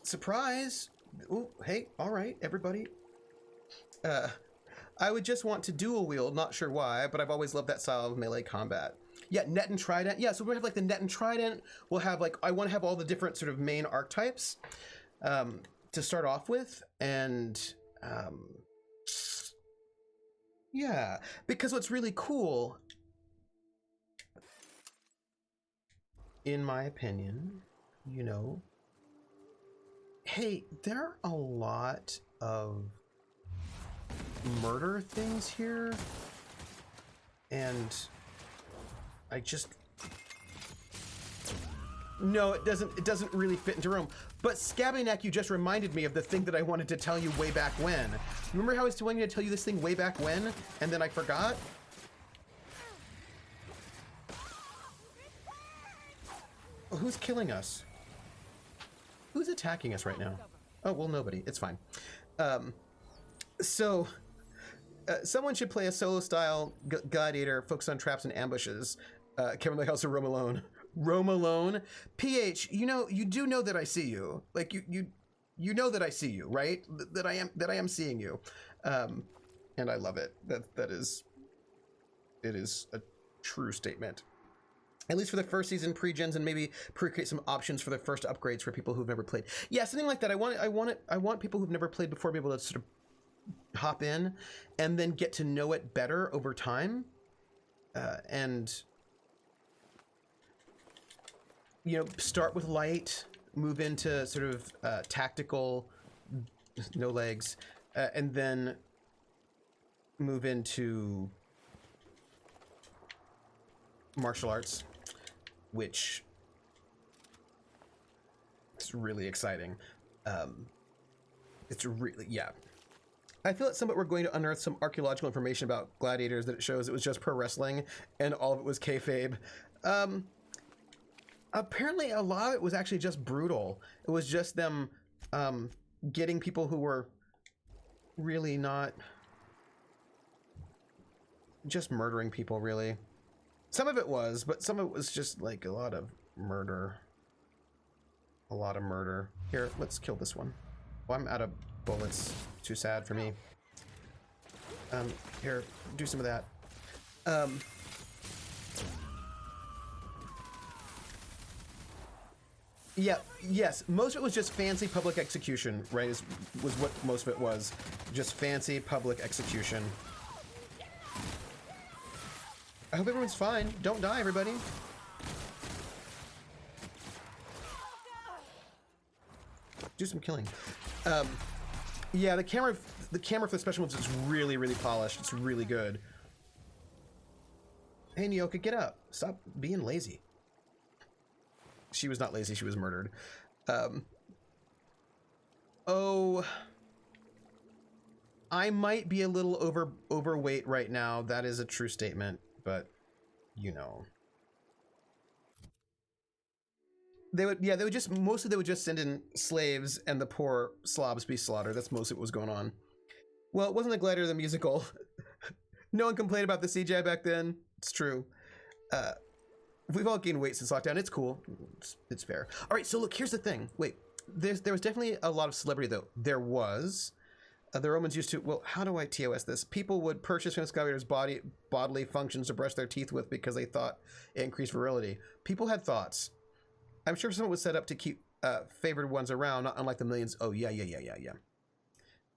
[SPEAKER 1] Surprise. Oh, hey, all right, everybody. I would just want to dual wield, not sure why, but I've always loved that style of melee combat. Yeah, net and trident. Yeah, so we're gonna have like the net and trident. We'll have like, I want to have all the different sort of main archetypes to start off with, and Yeah, because what's really cool, in my opinion, you know, hey, there are a lot of murder things here, and I just... No, it doesn't really fit into room. But Scabbyneck, you just reminded me of the thing that I wanted to tell you way back when. Remember how I was wanting to tell you this thing way back when, and then I forgot? Oh, who's killing us? Who's attacking us right now? Oh, well, nobody. It's fine. Someone should play a solo-style gladiator focused on traps and ambushes. Kevin the House of Roam Alone. Roam Alone. PH, you know, you do know that I see you. Like, you know that I see you, right? That I am seeing you. And I love it. It is a true statement. At least for the first season, pre-gens, and maybe pre-create some options for the first upgrades for people who've never played. Yeah, something like that. I want people who've never played before to be able to sort of hop in and then get to know it better over time. And you know, start with light, move into sort of tactical, no legs, and then move into martial arts, which is really exciting. It's really, yeah. I feel at some point we're going to unearth some archaeological information about gladiators that it shows it was just pro wrestling and all of it was kayfabe. Apparently a lot of it was actually just brutal. It was just them getting people who were really not just murdering people, really. Some of it was, but some of it was just like a lot of murder. A lot of murder. Here, let's kill this one. Oh, I'm out of bullets. Too sad for me. Here, do some of that. Yeah, yes, most of it was just fancy public execution, right? Was what most of it was. Just fancy public execution. I hope everyone's fine. Don't die, everybody. Do some killing. Yeah, the camera for the special ones is really, really polished. It's really good. Hey, Nyoka, get up. Stop being lazy. She was not lazy. She was murdered. Oh, I might be a little overweight right now. That is a true statement, but you know, they would just mostly send in slaves and the poor slobs be slaughtered. That's mostly what was going on. Well, it wasn't the Gladiator the musical. No one complained about the CGI back then. It's true. We've all gained weight since lockdown. It's cool. It's fair. All right, so look, here's the thing. Wait, there was definitely a lot of celebrity, though. There was. The Romans used to... Well, how do I TOS this? People would purchase famous gladiators' bodily functions to brush their teeth with because they thought it increased virility. People had thoughts. I'm sure someone was set up to keep favored ones around, not unlike the millions... Oh, yeah. You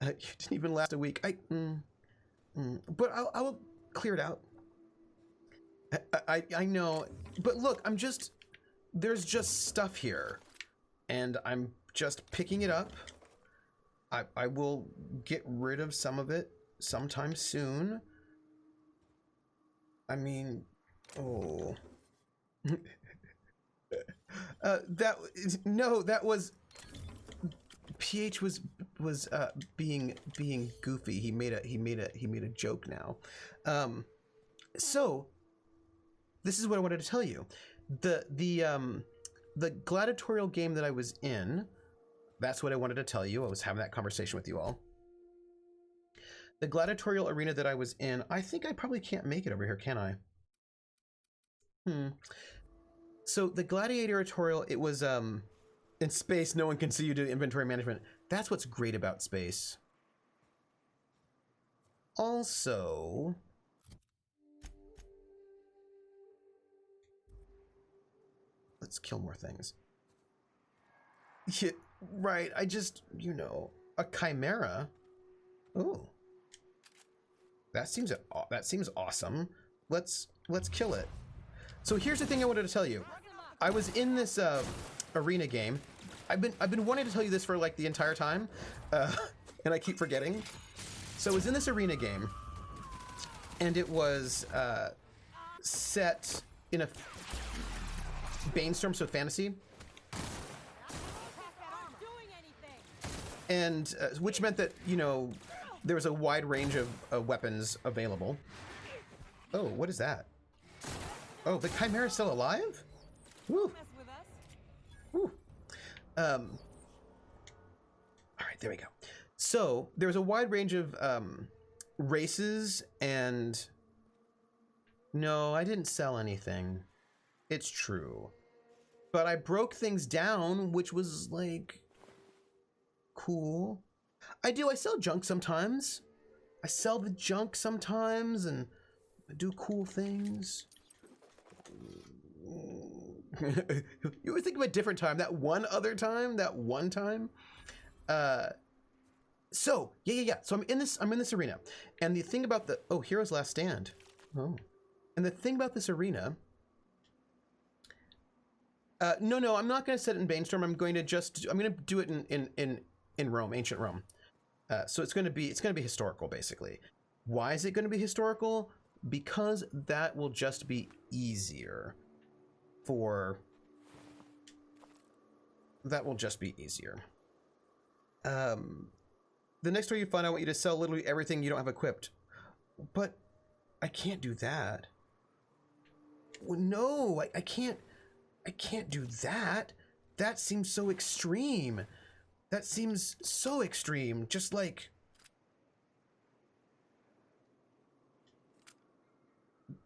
[SPEAKER 1] didn't even last a week. But I will clear it out. I know, but look, there's just stuff here, and I'm just picking it up. I will get rid of some of it sometime soon. I mean, oh. That was PH was being goofy. He made a joke now. So this is what I wanted to tell you. The gladiatorial game that I was in, that's what I wanted to tell you. I was having that conversation with you all. The gladiatorial arena that I was in, I think I probably can't make it over here, can I? So the gladiatorial, it was in space, no one can see you do inventory management. That's what's great about space. Also, let's kill more things. Yeah, right, I just, you know, a chimera. Oh. That seems awesome. Let's kill it. So here's the thing I wanted to tell you. I was in this arena game. I've been wanting to tell you this for like the entire time, and I keep forgetting. So I was in this arena game, and it was set in a Banestorm, so fantasy, and which meant that, you know, there was a wide range of weapons available. Oh, what is that? Oh, the Chimera's still alive? Woo. Woo. All right, there we go. So there was a wide range of races, and no, I didn't sell anything. It's true. But I broke things down, which was like cool. I sell junk sometimes. I sell the junk sometimes and I do cool things. You always think of a different time. That one time. So yeah. So I'm in this arena. And the thing about Hero's Last Stand. Oh. And the thing about this arena. No, I'm not gonna set it in Banestorm. I'm gonna do it in Rome, ancient Rome. So it's gonna be historical, basically. Why is it gonna be historical? Because that will just be easier. The next story you find, I want you to sell literally everything you don't have equipped. But I can't do that. Well, no, I can't do that. That seems so extreme. Just like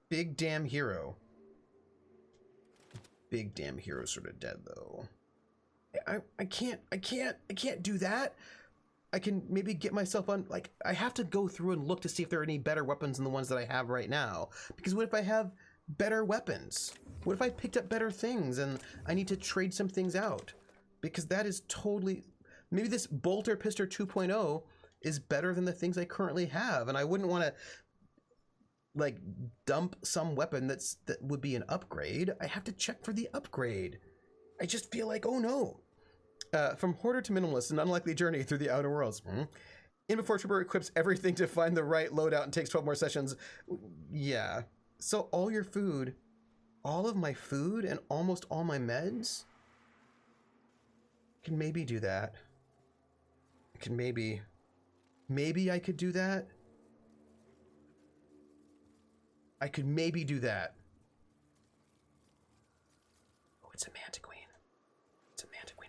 [SPEAKER 1] Big Damn Hero. Big Damn Hero's sort of dead though. I can't do that. I can maybe get myself on, like, I have to go through and look to see if there are any better weapons than the ones that I have right now. Because what if I have better weapons? What if I picked up better things and I need to trade some things out? Because that is totally, maybe this Bolter Pister 2.0 is better than the things I currently have. And I wouldn't want to like dump some weapon that would be an upgrade. I have to check for the upgrade. I just feel like, oh no. From hoarder to minimalist, an unlikely journey through the outer worlds. In before Trooper equips everything to find the right loadout and takes 12 more sessions. Yeah. So all your food, all of my food and almost all my meds? I can maybe do that. Maybe I could do that. I could maybe do that. Oh, it's a Mantiqueen.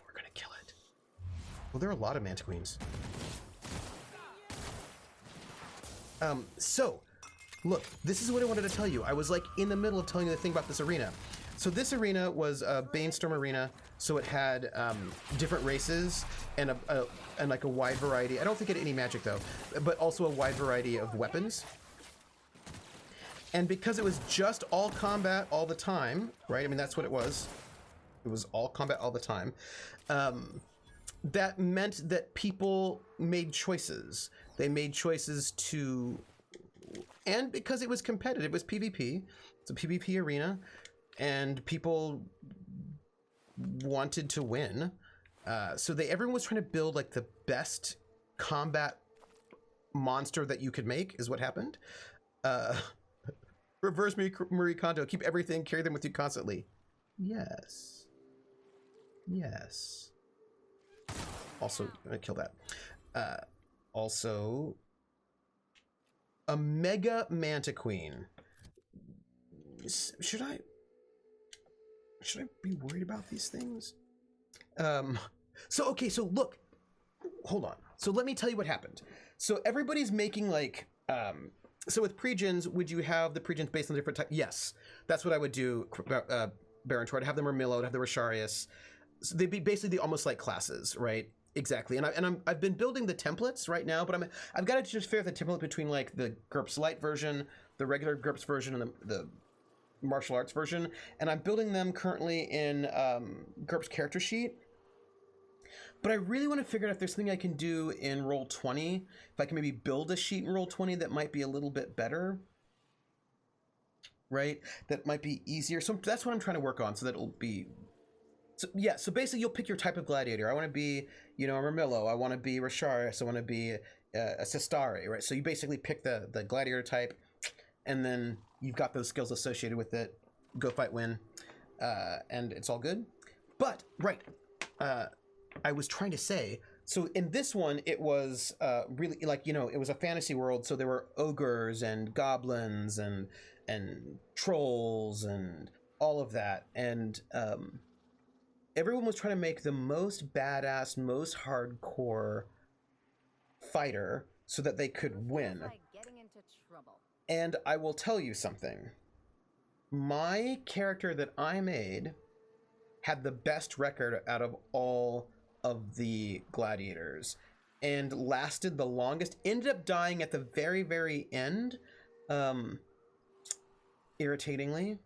[SPEAKER 1] We're gonna kill it. Well, there are a lot of Mantiqueens. So, look, this is what I wanted to tell you. I was like in the middle of telling you the thing about this arena. So this arena was a Banestorm arena. So it had different races and like a wide variety. I don't think it had any magic though, but also a wide variety of weapons. And because it was just all combat all the time, right? I mean, that's what it was. It was all combat all the time. That meant that people made choices. They made choices and because it was competitive, it was PvP. It's a PvP arena, and people wanted to win. So everyone was trying to build like the best combat monster that you could make, is what happened. Reverse Marie Kondo, keep everything, carry them with you constantly. Yes. Also, I'm gonna kill that. Also, a Mega Mantiqueen. Should I be worried about these things? So look, hold on. So let me tell you what happened. So everybody's making like, so with pregens, would you have the pregens based on different types? Yes, that's what I would do, Baron Troy. I'd have the Murmillo, I'd have the Rasharius. So they'd be basically almost like classes, right? Exactly. And I've been building the templates right now, but I've got to just figure out the template between like the GURPS Lite version, the regular GURPS version, and the martial arts version. And I'm building them currently in GURPS character sheet. But I really want to figure out if there's something I can do in Roll20. If I can maybe build a sheet in Roll20 that might be a little bit better. Right? That might be easier. So that's what I'm trying to work on, so that it'll be... So, yeah, so basically you'll pick your type of gladiator. I want to be, you know, a Ramillo. I want to be Rasharis. I want to be a Sistari, right? So you basically pick the gladiator type, and then you've got those skills associated with it. Go fight, win. And it's all good. But, right, I was trying to say, so in this one, it was really, like, you know, it was a fantasy world, so there were ogres and goblins and trolls and all of that. And everyone was trying to make the most badass, most hardcore fighter so that they could win.
[SPEAKER 4] Like getting into trouble.
[SPEAKER 1] And I will tell you something. My character that I made had the best record out of all of the gladiators and lasted the longest. Ended up dying at the very, very end. Irritatingly.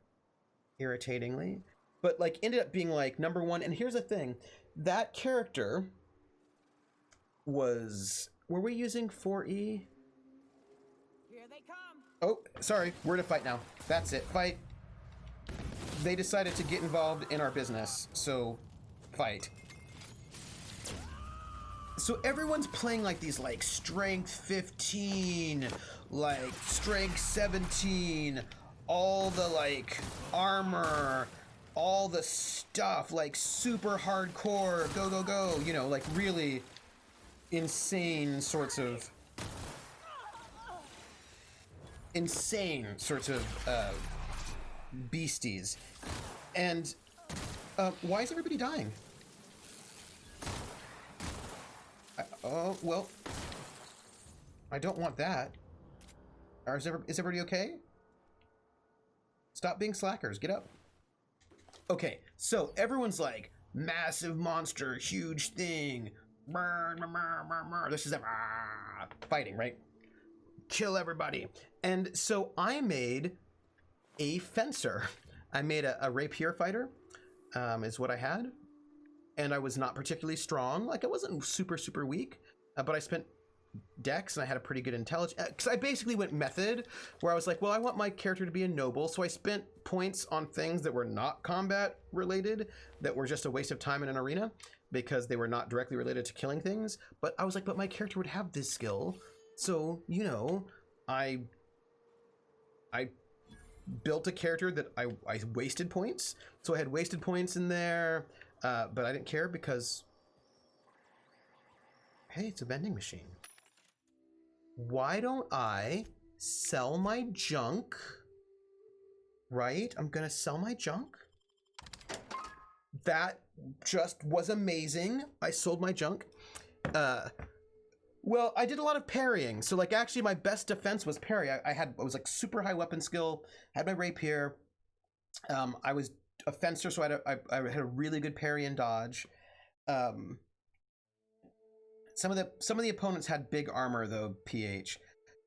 [SPEAKER 1] But like ended up being like number one. And here's the thing. That character was... Were we using 4E?
[SPEAKER 3] Here they come.
[SPEAKER 1] Oh, sorry. We're to fight now. That's it. Fight. They decided to get involved in our business, so fight. So everyone's playing like these like strength 15, like strength 17, all the like armor, all the stuff, like super hardcore, go, go, go, you know, like really insane sorts of beasties. And why is everybody dying? Oh, well, I don't want that. Is everybody okay? Stop being slackers. Get up. Okay, so everyone's like, massive monster, huge thing. This is fighting, right? Kill everybody. And so I made a fencer. I made a rapier fighter, is what I had. And I was not particularly strong. Like, I wasn't super, super weak, but I spent dex and I had a pretty good intelligence. Because I basically went method, where I was like, well, I want my character to be a noble. So I spent points on things that were not combat related, that were just a waste of time in an arena, because they were not directly related to killing things. But I was like, but my character would have this skill. So, you know, I built a character that I wasted points. So I had wasted points in there, but I didn't care because, hey, it's a vending machine. Why don't I sell my junk? Right? I'm gonna sell my junk. That just was amazing. I sold my junk. Well, I did a lot of parrying. So like actually my best defense was parry. I was like super high weapon skill, had my rapier. I was a fencer, so I had a really good parry and dodge. Some of the opponents had big armor though, PH.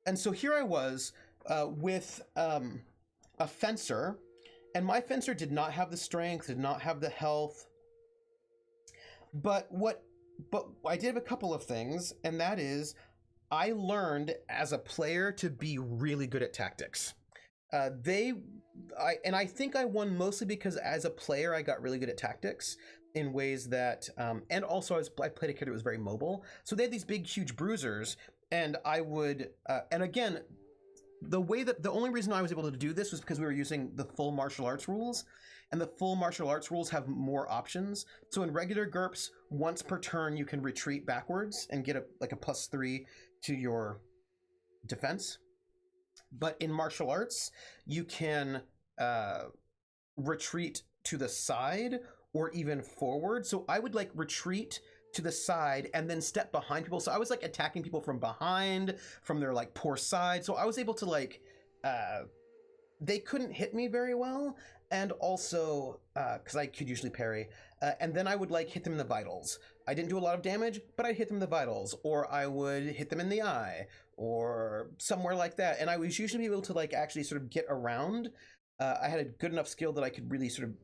[SPEAKER 1] And so here I was with a fencer, and my fencer did not have the strength, did not have the health. But I did have a couple of things, and that is I learned as a player to be really good at tactics. I think I won mostly because as a player I got really good at tactics in ways that, and also I played a character that was very mobile. So they had these big, huge bruisers, and I would, and again, the only reason I was able to do this was because we were using the full martial arts rules, and the full martial arts rules have more options. So in regular GURPS, once per turn, you can retreat backwards and get a +3 to your defense. But in martial arts, you can retreat to the side or even forward. So I would like retreat to the side and then step behind people. So I was like attacking people from behind, from their like poor side. So I was able to like, they couldn't hit me very well. And also, because I could usually parry, and then I would like hit them in the vitals. I didn't do a lot of damage, but I'd hit them in the vitals, or I would hit them in the eye, or somewhere like that. And I was usually able to like actually sort of get around. I had a good enough skill that I could really sort of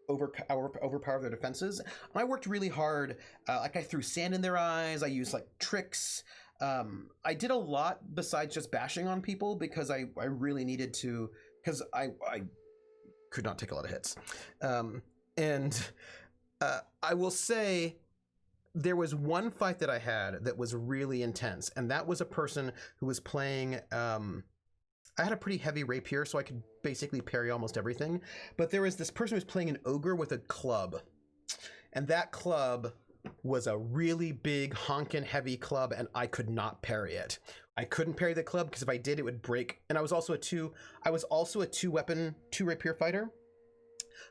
[SPEAKER 1] overpower their defenses. I worked really hard. Like I threw sand in their eyes. I used like tricks. I did a lot besides just bashing on people because I really needed to, because I could not take a lot of hits. And I will say there was one fight that I had that was really intense, and that was a person who was playing. I had a pretty heavy rapier, so I could basically parry almost everything. But there was this person who was playing an ogre with a club, and that club was a really big honkin' heavy club, and I could not parry it. I couldn't parry the club because if I did, it would break. And I was also a two weapon, two rapier fighter.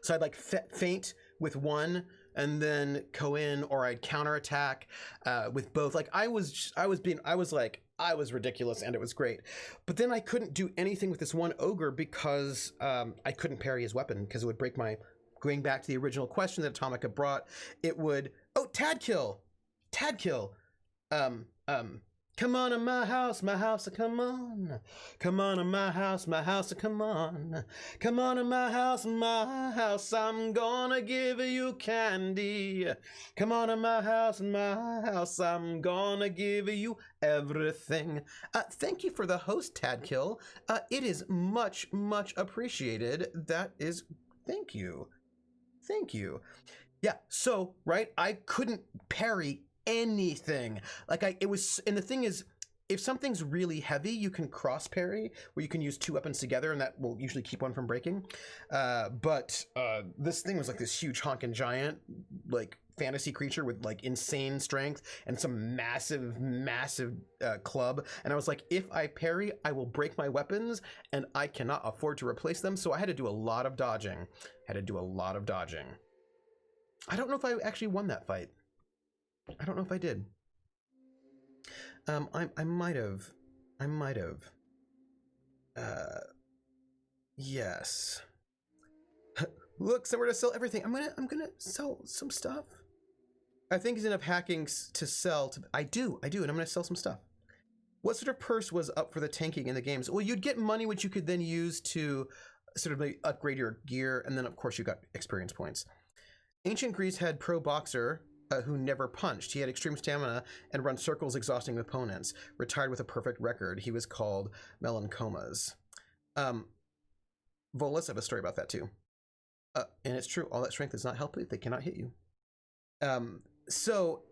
[SPEAKER 1] So I'd like feint with one and then go in, or I'd counterattack with both. Like I was ridiculous, and it was great. But then I couldn't do anything with this one ogre because I couldn't parry his weapon because it would break my. Going back to the original question that Atomica brought, it would. Oh, Tad kill. Come on in my house, come on. Come on in my house, come on. Come on in my house, I'm gonna give you candy. Come on in my house, I'm gonna give you everything. Thank you for the host, Tadkill. It is much, much appreciated. That is, thank you. Thank you. Yeah, so, right, I couldn't parry anything. It was, and the thing is, if something's really heavy, you can cross parry, where you can use two weapons together, and that will usually keep one from breaking. But this thing was like this huge honkin' giant, like fantasy creature with like insane strength and some massive club. And I was like, if I parry, I will break my weapons, and I cannot afford to replace them. So I had to do a lot of dodging. I don't know if I actually won that fight. I don't know if I did. I might have. Yes. Look, somewhere to sell everything. I'm gonna sell some stuff. I think he's enough hacking to sell. I do, and I'm gonna sell some stuff. What sort of purse was up for the tanking in the games? Well, you'd get money, which you could then use to sort of like upgrade your gear, and then of course you got experience points. Ancient Greece had pro boxer who never punched. He had extreme stamina and run circles exhausting opponents. Retired with a perfect record. He was called Melancomas. Volus, I have a story about that too. And it's true, all that strength does not help if they cannot hit you. So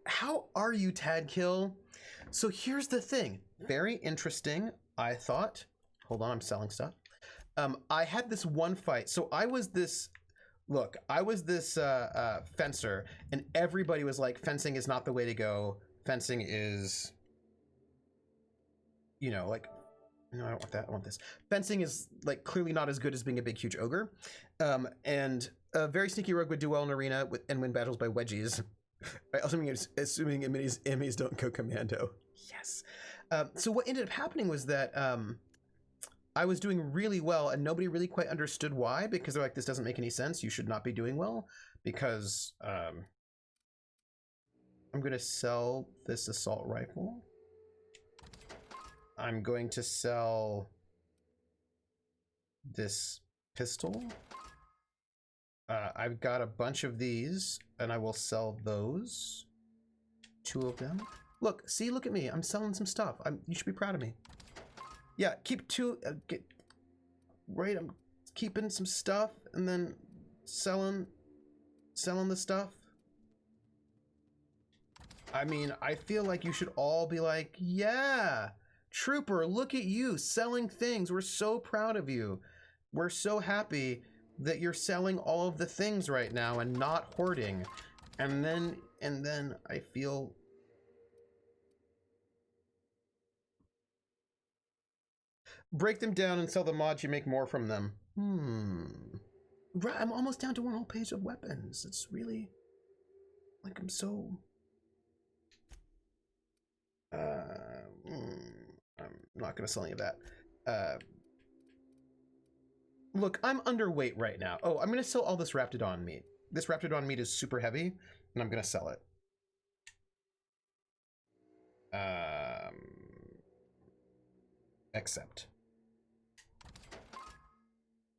[SPEAKER 1] how are you, Tadkill? So here's the thing. Very interesting, I thought. Hold on, I'm selling stuff. I had this one fight. So I was this fencer, and everybody was like, fencing is not the way to go. Fencing is, like, no, I don't want that. I want this. Fencing is like clearly not as good as being a big, huge ogre. And a very sneaky rogue would do well in arena and win battles by wedgies. Assuming enemies don't go commando. Yes. So what ended up happening was that I was doing really well, and nobody really quite understood why, because they're like, this doesn't make any sense. You should not be doing well, because I'm going to sell this assault rifle. I'm going to sell this pistol. I've got a bunch of these, and I will sell those. 2 of them. Look at me. I'm selling some stuff. You should be proud of me. Yeah, keep 2. I'm keeping some stuff and then selling the stuff. I mean, I feel like you should all be like, yeah, Trooper, look at you selling things. We're so proud of you. We're so happy that you're selling all of the things right now and not hoarding. And then I feel break them down and sell the mods, you make more from them. Right, I'm almost down to one whole page of weapons. It's really like I'm so I'm not gonna sell any of that. Look, I'm underweight right now. Oh, I'm gonna sell all this Raptidon meat. This Raptidon meat is super heavy, and I'm gonna sell it. Accept.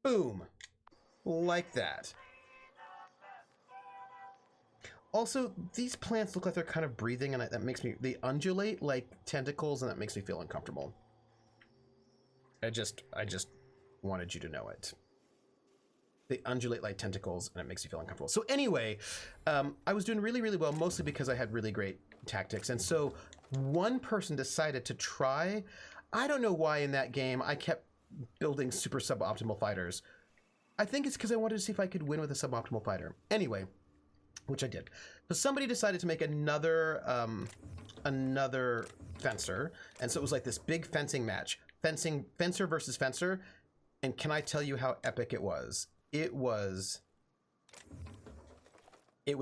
[SPEAKER 1] Boom. Like that. Also, these plants look like they're kind of breathing, and that makes me, they undulate like tentacles, and that makes me feel uncomfortable. I just wanted you to know it. They undulate like tentacles, and it makes me feel uncomfortable. So anyway, I was doing really, really well, mostly because I had really great tactics. And so one person decided to try, I don't know why in that game I kept building super suboptimal fighters. I think it's because I wanted to see if I could win with a suboptimal fighter. Anyway, which I did. But somebody decided to make another fencer, and so it was like this big fencing match. Fencer versus fencer, and can I tell you how epic it was? It was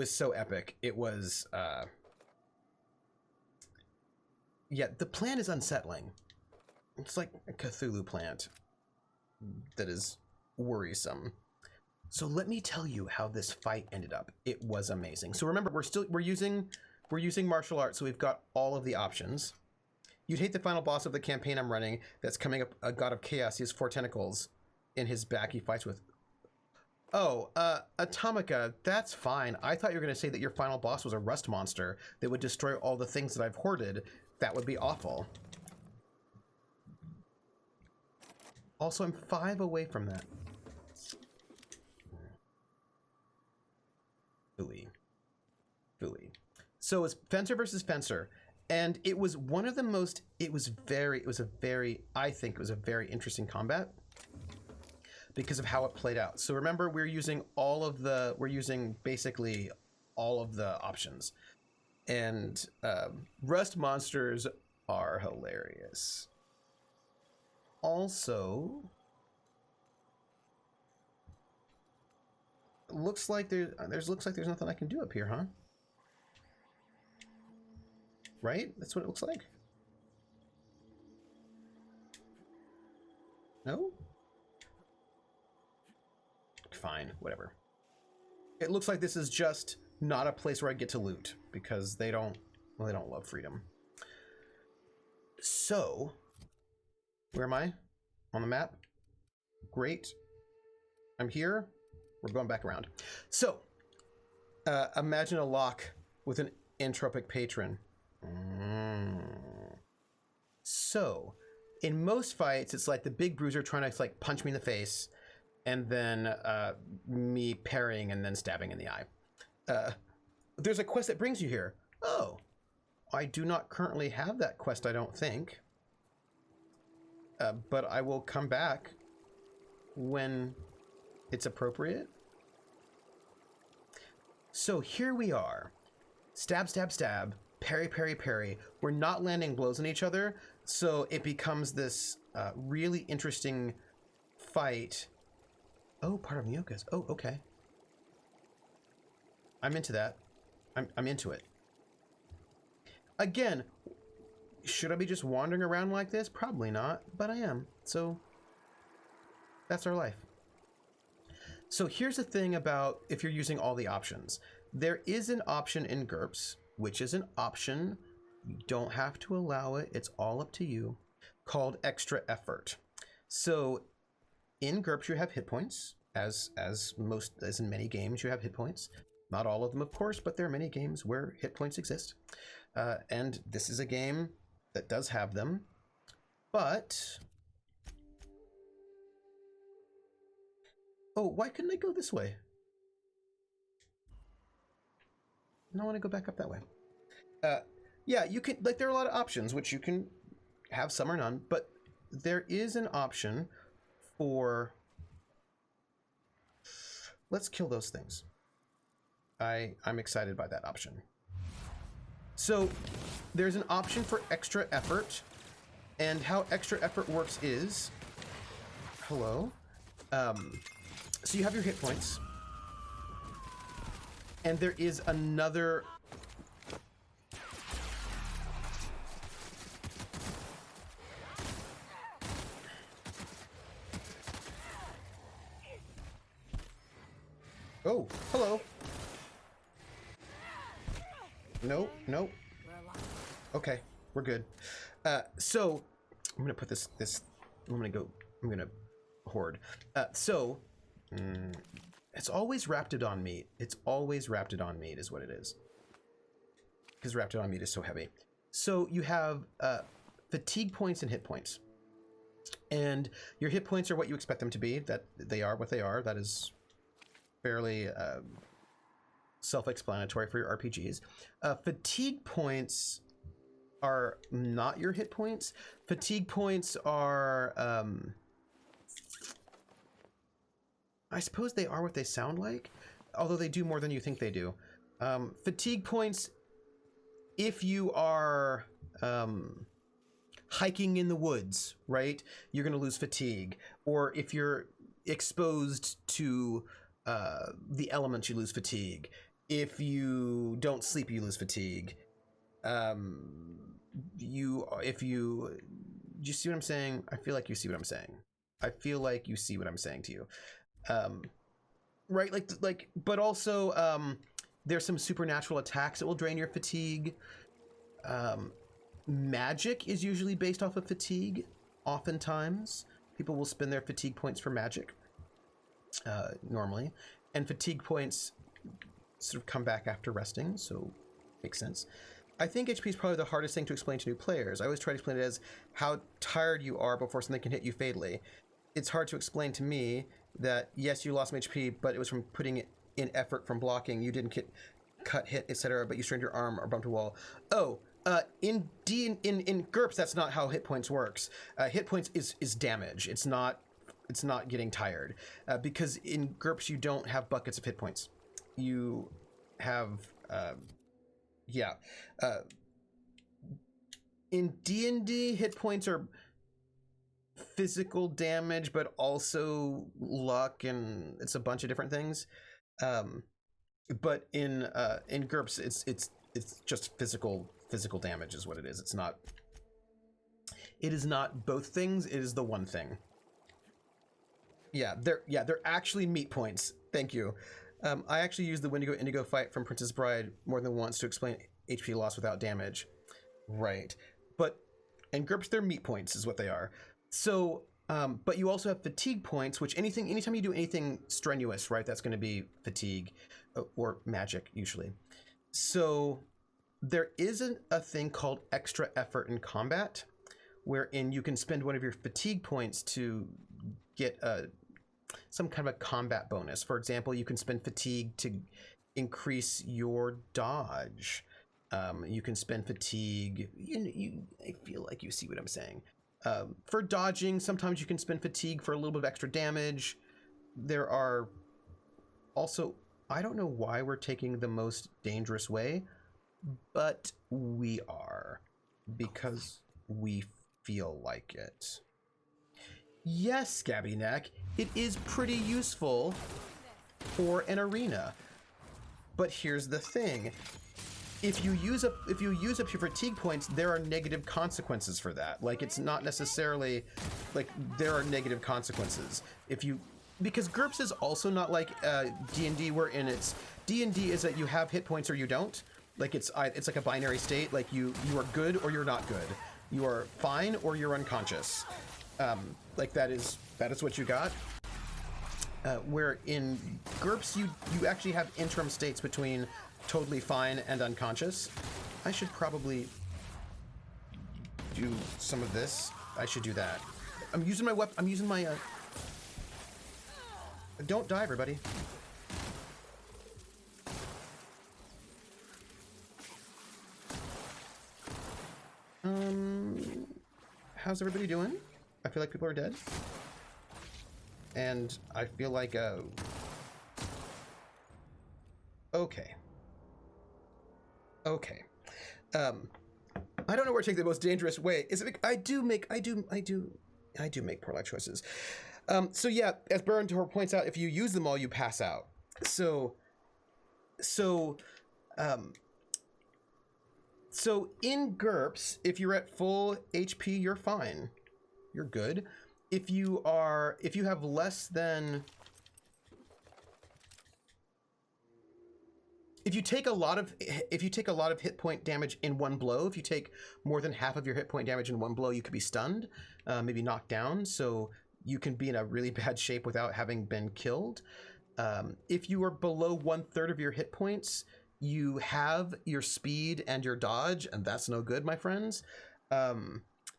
[SPEAKER 1] so epic. It was, yeah, the plant is unsettling. It's like a Cthulhu plant that is worrisome. So let me tell you how this fight ended up. It was amazing. So remember, we're using martial arts, so we've got all of the options. You'd hate the final boss of the campaign I'm running that's coming up, a god of chaos. He has 4 tentacles in his back he fights with. Oh, Atomica, that's fine. I thought you were going to say that your final boss was a rust monster that would destroy all the things that I've hoarded. That would be awful. Also, I'm 5 away from that. Fooey. So it's fencer versus fencer. And it was one of the most, I think it was a very interesting combat because of how it played out. So remember, we're using basically all of the options. And rust monsters are hilarious. Also, looks like there's nothing I can do up here, huh? Right? That's what it looks like. No? Fine, whatever. It looks like this is just not a place where I get to loot because they don't love freedom. So, where am I? On the map? Great. I'm here. We're going back around. So, imagine a lock with an entropic patron. So, in most fights, it's like the big bruiser trying to like punch me in the face, and then me parrying and then stabbing in the eye. There's a quest that brings you here. Oh, I do not currently have that quest, I don't think. But I will come back when it's appropriate. So here we are. Stab, stab, stab. Parry, parry, parry. We're not landing blows on each other, so it becomes this really interesting fight. Oh, part of Myoka's. Oh, okay. I'm into that. I'm into it. Again, should I be just wandering around like this? Probably not, but I am. So that's our life. So here's the thing about if you're using all the options. There is an option in GURPS, which is an option. You don't have to allow it. It's all up to you, called extra effort. So in GURPS, you have hit points, as in many games, you have hit points. Not all of them, of course, but there are many games where hit points exist. And this is a game that does have them, but... Oh, why couldn't I go this way? No, I want to go back up that way. Yeah, you can, like, there are a lot of options, which you can have some or none, but there is an option for... Let's kill those things. I'm excited by that option. So there's an option for extra effort, and how extra effort works is... Hello? So you have your hit points, and there is another... Oh, hello. Nope, nope. Okay, we're good. So I'm gonna put this. I'm gonna hoard. It's always Raptidon meat. It's always Raptidon meat is what it is. Because Raptidon meat is so heavy. So you have fatigue points and hit points. And your hit points are what you expect them to be. That they are what they are. That is fairly self-explanatory for your RPGs. Fatigue points are not your hit points. Fatigue points are... I suppose they are what they sound like, although they do more than you think they do. Fatigue points, if you are hiking in the woods, right, you're going to lose fatigue. Or if you're exposed to the elements, you lose fatigue. If you don't sleep, you lose fatigue. Do you see what I'm saying? I feel like you see what I'm saying. I feel like you see what I'm saying to you. Right, like, but also there's some supernatural attacks that will drain your fatigue. Magic is usually based off of fatigue. Oftentimes, people will spend their fatigue points for magic. Normally, and fatigue points sort of come back after resting, so makes sense. I think HP is probably the hardest thing to explain to new players. I always try to explain it as how tired you are before something can hit you fatally. It's hard to explain to me that, yes, you lost some HP, but it was from putting in effort from blocking. You didn't cut, hit, etc., but you strained your arm or bumped a wall. Oh, in GURPS, that's not how hit points works. Hit points is damage. It's not getting tired. Because in GURPS, you don't have buckets of hit points. You have... in D&D, hit points are physical damage, but also luck, and it's a bunch of different things. But in GURPS, it's just physical damage is what it is. It is not both things. It is the one thing. They're actually meat points. Thank you. I actually used the Wendigo Indigo fight from Princess Bride more than once to explain HP loss without damage. Right. But in GURPS, they're meat points is what they are. So, but you also have fatigue points, which anytime you do anything strenuous, right, that's going to be fatigue or magic usually. So there isn't a thing called extra effort in combat, wherein you can spend one of your fatigue points to get some kind of a combat bonus. For example, you can spend fatigue to increase your dodge. You can spend fatigue. I feel like you see what I'm saying. For dodging, sometimes you can spend fatigue for a little bit of extra damage. There are also, I don't know why we're taking the most dangerous way, but we are, because we feel like it. Yes, Scabby Neck, it is pretty useful for an arena. But here's the thing. If you use up your fatigue points, there are negative consequences for that. Like, it's not necessarily like there are negative consequences. Because GURPS is also not like D&D, where in its D&D is that you have hit points or you don't. Like it's like a binary state. Like you are good or you're not good. You are fine or you're unconscious. Like that is what you got. Where in GURPS you actually have interim states between totally fine and unconscious. I should probably do some of this. I should do that. I'm using my weapon. I'm using my. Don't die, everybody. How's everybody doing? I feel like people are dead. And I feel like, okay. Okay. I don't know where to take the most dangerous way. Is it? I do make poor life choices. So yeah, as Burn points out, if you use them all, you pass out. So in GURPS, if you're at full HP, you're fine. You're good. If you have less than... If you take a lot of hit point damage in one blow, if you take more than half of your hit point damage in one blow, you could be stunned, maybe knocked down, so you can be in a really bad shape without having been killed. If you are below 1/3 of your hit points, you have your speed and your dodge, and that's no good, my friends.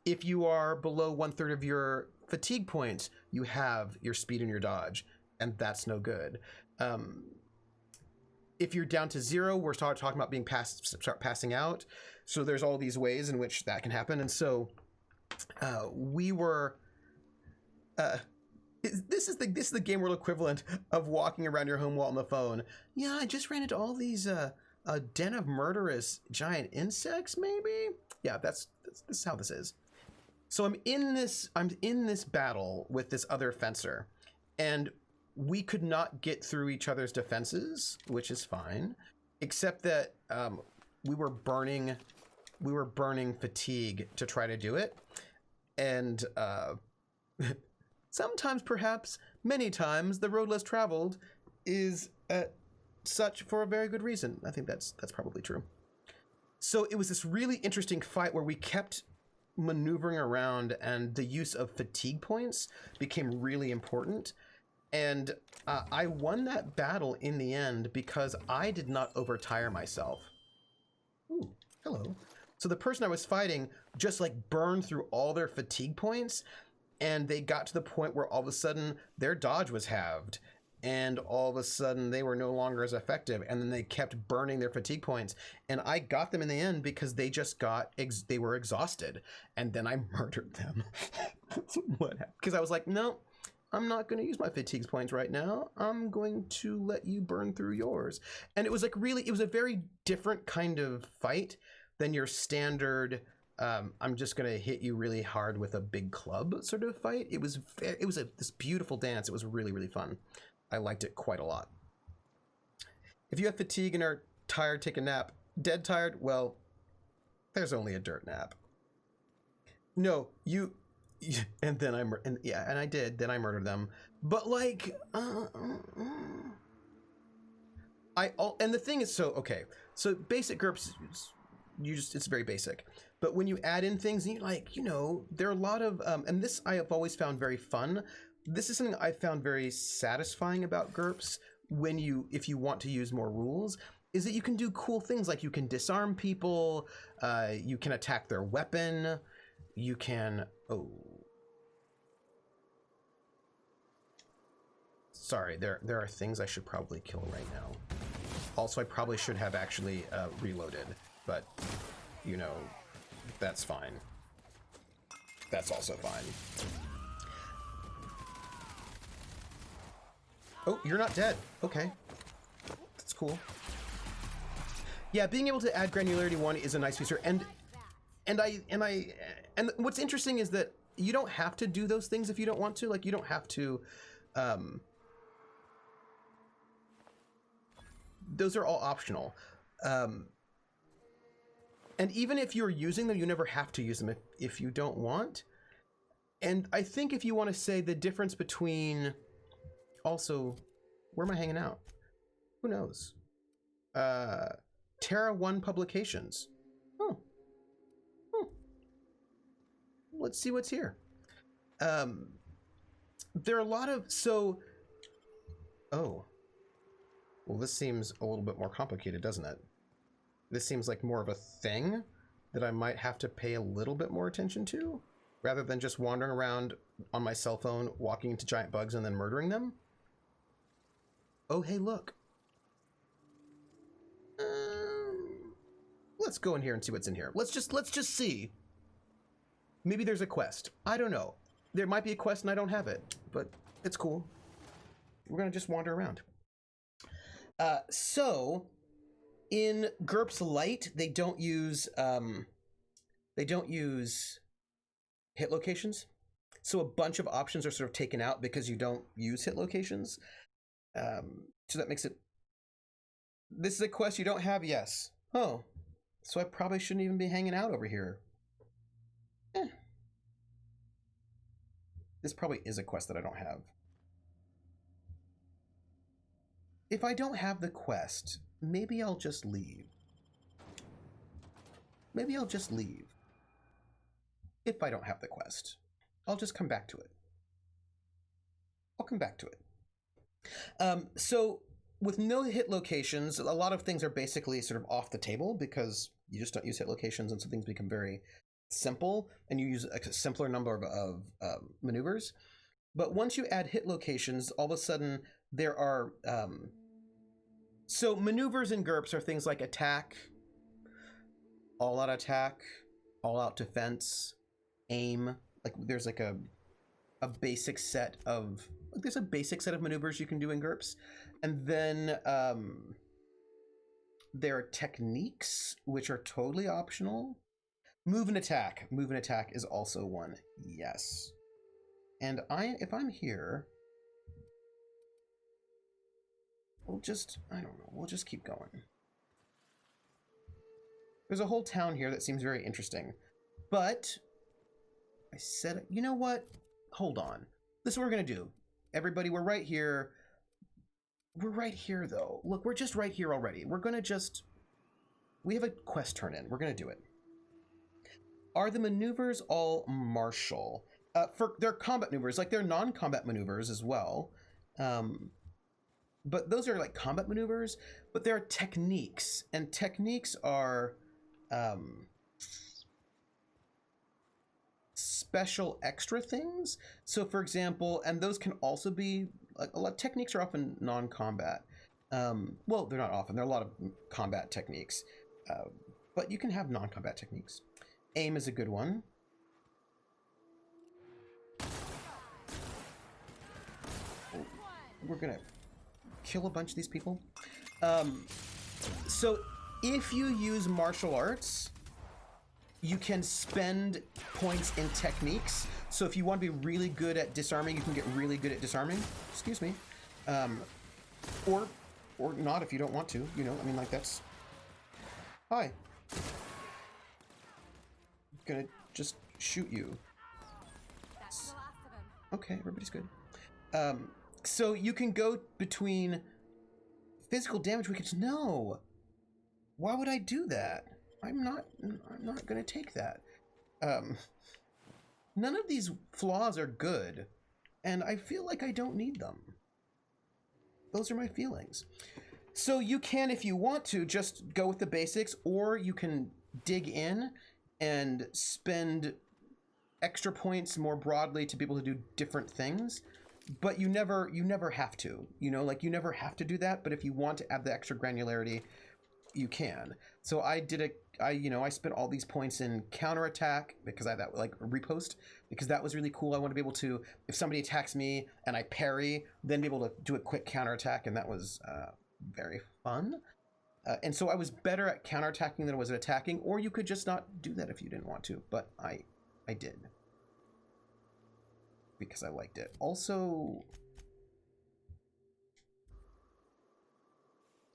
[SPEAKER 1] If you are below 1/3 of your fatigue points, you have your speed and your dodge, and that's no good. If you're down to 0, we're talking about start passing out. So there's all these ways in which that can happen, and so we were. This is the game world equivalent of walking around your home while on the phone. Yeah, I just ran into all these a den of murderous giant insects. Maybe. Yeah, this is how this is. So I'm in this battle with this other fencer, and we could not get through each other's defenses, which is fine, except that we were burning fatigue to try to do it, and sometimes, perhaps many times, the road less traveled is such for a very good reason. I think that's probably true. So it was this really interesting fight where we kept maneuvering around, and the use of fatigue points became really important. And I won that battle in the end because I did not overtire myself. Ooh, hello. So the person I was fighting just like burned through all their fatigue points, and they got to the point where all of a sudden their dodge was halved, and all of a sudden they were no longer as effective, and then they kept burning their fatigue points, and I got them in the end because they just they were exhausted, and then I murdered them. What happened? Because I was like, no, I'm not going to use my fatigue points right now. I'm going to let you burn through yours. And it was like it was a very different kind of fight than your standard I'm just going to hit you really hard with a big club sort of fight. It was this beautiful dance. It was really, really fun. I liked it quite a lot. If you have fatigue and are tired, take a nap. Dead tired? Well, there's only a dirt nap. No, and then I did. Then I murdered them. But like, and the thing is, so basic GURPS, it's very basic. But when you add in things, and there are a lot of, and this I have always found very fun. This is something I found very satisfying about GURPS if you want to use more rules, is that you can do cool things like you can disarm people, you can attack their weapon, you can, sorry, there are things I should probably kill right now. Also, I probably should have actually reloaded, but that's fine. That's also fine. Oh, you're not dead. Okay. That's cool. Yeah, being able to add granularity 1 is a nice feature, and what's interesting is that you don't have to do those things if you don't want to. Like, you don't have to those are all optional. And even if you're using them, you never have to use them if you don't want. And I think if you want to say the difference between, also, where am I hanging out? Who knows? Terra 1 Publications. Oh. Let's see what's here. There are a lot of, well, this seems a little bit more complicated, doesn't it? This seems like more of a thing that I might have to pay a little bit more attention to, rather than just wandering around on my cell phone, walking into giant bugs and then murdering them. Oh, hey, look. Let's go in here and see what's in here. Let's just see. Maybe there's a quest. I don't know. There might be a quest and I don't have it, but it's cool. We're gonna just wander around. So in GURPS Lite, they don't use hit locations. So a bunch of options are sort of taken out because you don't use hit locations. So that makes it, this is a quest you don't have? Yes. Oh, so I probably shouldn't even be hanging out over here. This probably is a quest that I don't have. If I don't have the quest, maybe I'll just leave. Maybe I'll just leave. If I don't have the quest, I'll just come back to it. I'll come back to it. So with no hit locations, a lot of things are basically sort of off the table because you just don't use hit locations, and so things become very simple, and you use a simpler number of maneuvers. But once you add hit locations, all of a sudden there are so maneuvers in GURPS are things like attack, attack, all out defense, aim. Like there's like a basic set of maneuvers you can do in GURPS, and then there are techniques which are totally optional. Move and attack is also one. Yes. And if I'm here, we'll just keep going. There's a whole town here that seems very interesting, but I said, you know what? Hold on. This is what we're gonna do. Everybody, we're right here. We're right here, though. Look, we're just right here already. We have a quest turn in. We're gonna do it. Are the maneuvers all martial? For their combat maneuvers, like they're non-combat maneuvers as well. But those are like combat maneuvers. But there are techniques, and techniques are special extra things. So for example, and those can also be like a lot of techniques are often non-combat. Well, they're not often. There are a lot of combat techniques, but you can have non-combat techniques. Aim is a good one. We're gonna kill a bunch of these people. So if you use martial arts, you can spend points in techniques. So if you want to be really good at disarming, you can get really good at disarming. Excuse me. Or not if you don't want to. You know, I mean, like that's. Hi. I'm gonna just shoot you.
[SPEAKER 4] That's the last of him.
[SPEAKER 1] Okay, everybody's good. So you can go between physical damage weakness. No. Why would I do that? I'm not gonna take that. None of these flaws are good, and I feel like I don't need them. Those are my feelings. So you can, if you want to, just go with the basics, or you can dig in and spend extra points more broadly to be able to do different things. But you never have to. You know, like you never have to do that. But if you want to add the extra granularity, you can. So I spent all these points in counterattack because I had that like repost, because that was really cool. I want to be able to, if somebody attacks me and I parry, then be able to do a quick counterattack, and that was very fun. And so I was better at counterattacking than I was at attacking, or you could just not do that if you didn't want to, but I did. Because I liked it. Also,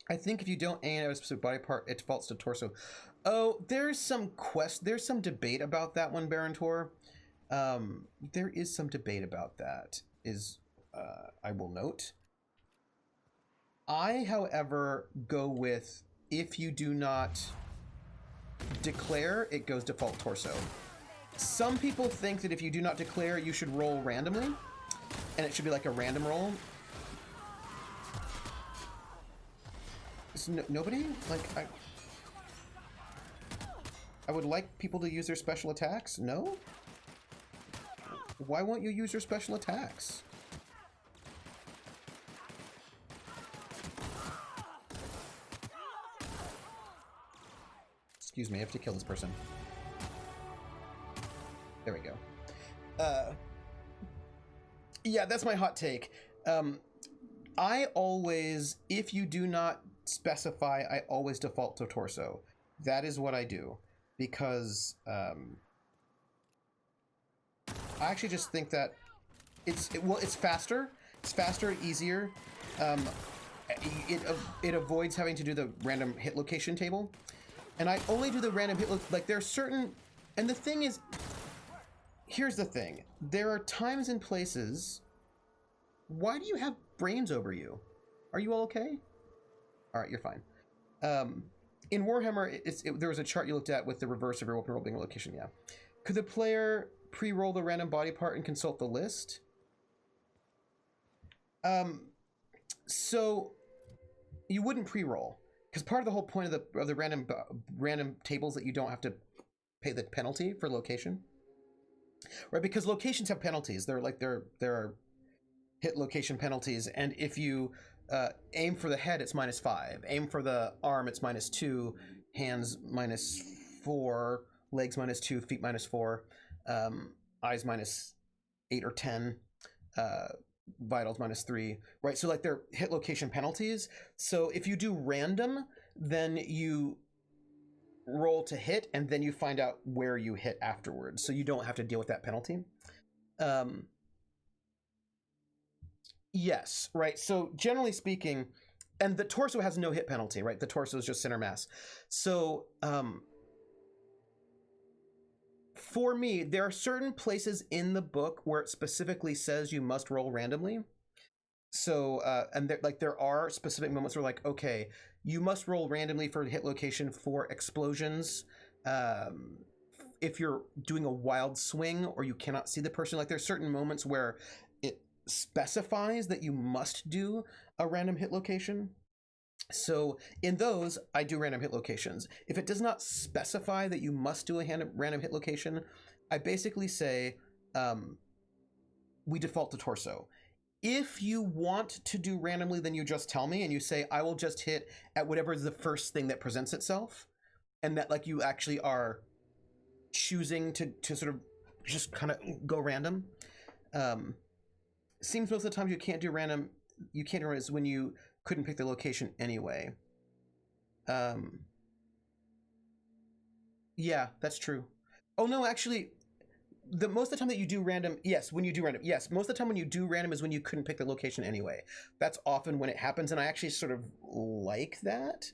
[SPEAKER 1] I think if you don't aim at a specific body part, it defaults to torso. Oh, there's some debate about that one, Baron Tor. There is some debate about that, I will note. I, however, go with if you do not declare, it goes default torso. Some people think that if you do not declare, you should roll randomly, and it should be like a random roll. Nobody? Like, I would like people to use their special attacks. No? Why won't you use your special attacks? Excuse me, I have to kill this person. There we go. Yeah, that's my hot take. I always, if you do not specify, I always default to torso. That is what I do, because I actually just think that it's faster. It's faster, easier. It avoids having to do the random hit location table, and I only do the random hit like there are certain. And the thing is, here's the thing: there are times and places. Why do you have brains over you? Are you all okay? All right, you're fine. In Warhammer, there was a chart you looked at with the reverse of your weapon roll being a location. Yeah. Could the player pre-roll the random body part and consult the list? So you wouldn't pre-roll, because part of the whole point of the random tables that you don't have to pay the penalty for location, right? Because locations have penalties. There are hit location penalties, and if you aim for the head, it's -5. Aim for the arm, it's -2. Hands -4. Legs -2. Feet -4. Eyes -8 or 10. Vitals -3, right? So like they're hit location penalties. So if you do random, then you roll to hit, and then you find out where you hit afterwards, so you don't have to deal with that penalty. Yes, right. So generally speaking, and the torso has no hit penalty, right? The torso is just center mass. So for me, there are certain places in the book where it specifically says you must roll randomly. So, and there are specific moments where like, okay, you must roll randomly for hit location for explosions. If you're doing a wild swing or you cannot see the person, like there's certain moments where it specifies that you must do a random hit location. So in those, I do random hit locations. If it does not specify that you must do a random hit location, I basically say we default to torso. If you want to do randomly, then you just tell me and you say, I will just hit at whatever is the first thing that presents itself. And that like you actually are choosing to sort of just kind of go random. Seems most of the time you can't do random is when you couldn't pick the location anyway. Yeah, that's true. Oh no, actually, most of the time that you do random, yes, when you do random, yes, most of the time when you do random is when you couldn't pick the location anyway. That's often when it happens, and I actually sort of like that.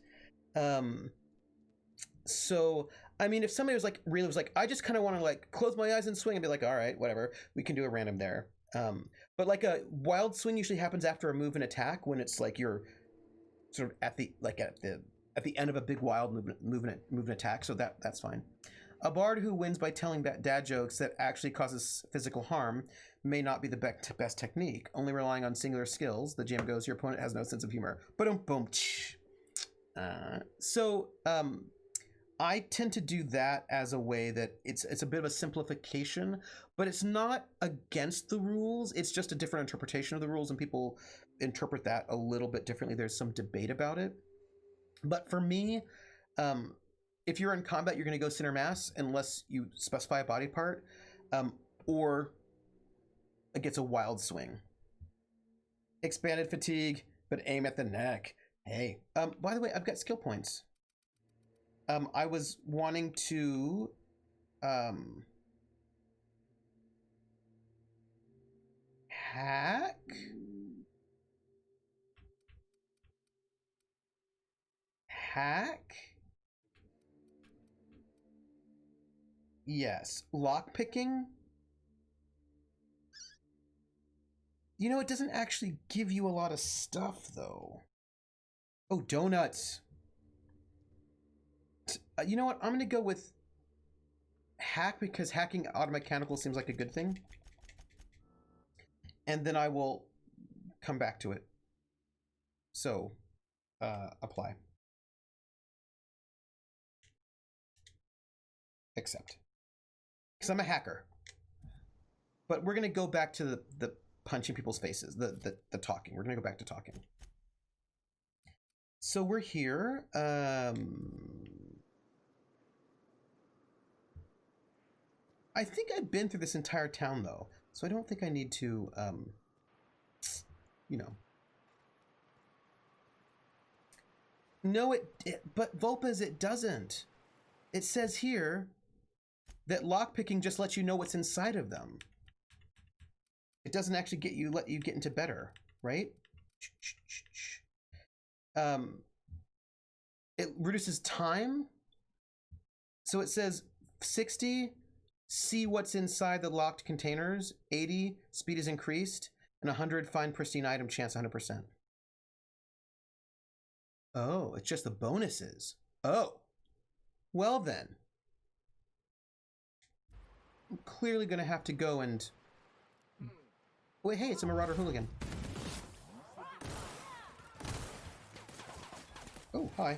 [SPEAKER 1] So, I mean, if somebody was like, really was like, I just kind of want to like close my eyes and swing, and be like, all right, whatever, we can do a random there. But like a wild swing usually happens after a move and attack, when it's like you're sort of at the end of a big wild movement attack. So that's fine. A bard who wins by telling dad jokes that actually causes physical harm may not be the best technique. Only relying on singular skills, the GM goes, your opponent has no sense of humor. Boom. I tend to do that as a way that it's a bit of a simplification, but it's not against the rules. It's just a different interpretation of the rules, and people interpret that a little bit differently. There's some debate about it. But for me, if you're in combat, you're going to go center mass unless you specify a body part, or it gets a wild swing. Expanded fatigue, but aim at the neck. Hey, by the way, I've got skill points. I was wanting to hack. Yes. Lockpicking. You know, it doesn't actually give you a lot of stuff, though. Oh, donuts. You know what? I'm going to go with hack, because hacking automechanical seems like a good thing. And then I will come back to it. So, apply. Accept. Because I'm a hacker. But we're going to go back to the punching people's faces, the talking. We're going to go back to talking. So we're here. I think I've been through this entire town, though. So I don't think I need to, you know. No, but Volpes, it doesn't. It says here that lockpicking just lets you know what's inside of them. It doesn't actually let you get into better, right? It reduces time. So it says 60, see what's inside the locked containers. 80, speed is increased. And 100, find pristine item chance 100%. Oh, it's just the bonuses. Oh, well then. I'm clearly going to have to go and... Wait, hey, it's a Marauder Hooligan. Oh, hi.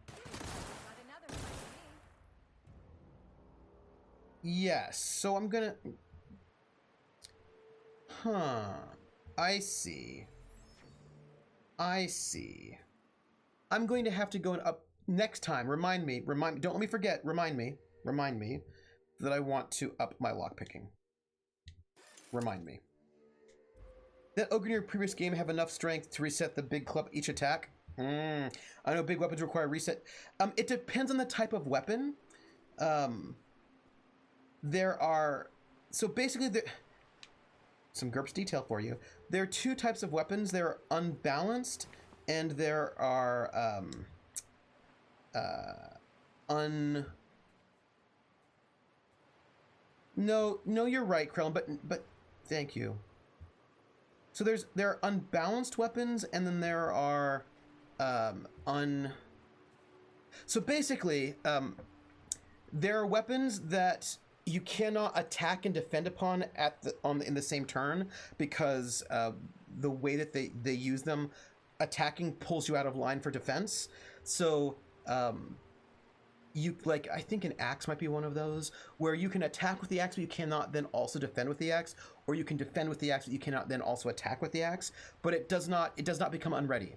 [SPEAKER 4] Got another one for me.
[SPEAKER 1] Yes, so I'm gonna... Huh. I see. I see. I'm going to have to go and up next time. Remind me. Don't let me forget. Remind me that I want to up my lockpicking. Remind me. That ogre in your previous game have enough strength to reset the big club each attack? I know big weapons require reset. It depends on the type of weapon. There are... So basically, some GURPS detail for you. There are two types of weapons. There are unbalanced, and there are No, you're right, Krellin, but thank you. So there are unbalanced weapons, and then there are So basically, there are weapons that you cannot attack and defend upon in the same turn because the way that they use them, attacking pulls you out of line for defense. So I think an axe might be one of those where you can attack with the axe but you cannot then also defend with the axe, or you can defend with the axe but you cannot then also attack with the axe, but it does not become unready.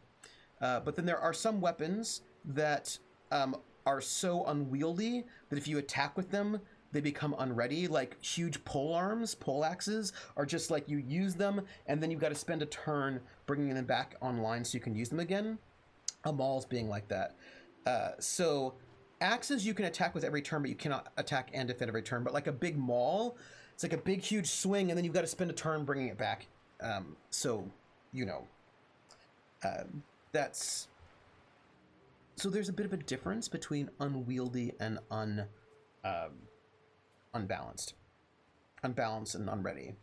[SPEAKER 1] But then there are some weapons that are so unwieldy that if you attack with them, they become unready. Like huge pole axes are just like you use them and then you've got to spend a turn bringing them back online so you can use them again. A maul's being like that. So axes you can attack with every turn, but you cannot attack and defend every turn. But like a big maul, it's like a big huge swing and then you've got to spend a turn bringing it back. So there's a bit of a difference between unwieldy and unbalanced and unready.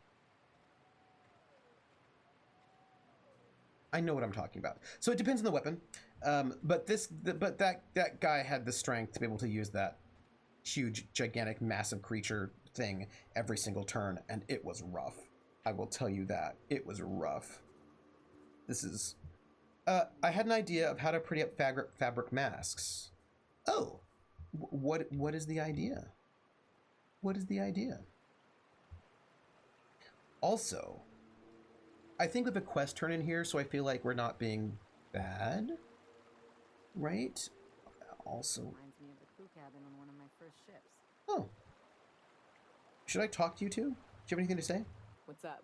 [SPEAKER 1] I know what I'm talking about. So it depends on the weapon, but that guy had the strength to be able to use that huge, gigantic, massive creature thing every single turn, and it was rough. I will tell you that it was rough. This is. I had an idea of how to pretty up fabric masks. Oh, what is the idea? What is the idea? Also, I think we have a quest turn in here, so I feel like we're not being bad, right? Also,
[SPEAKER 4] Reminds me of the crew cabin on one of my first ships.
[SPEAKER 1] oh, should I talk to you two? Do you have anything to say?
[SPEAKER 3] What's up?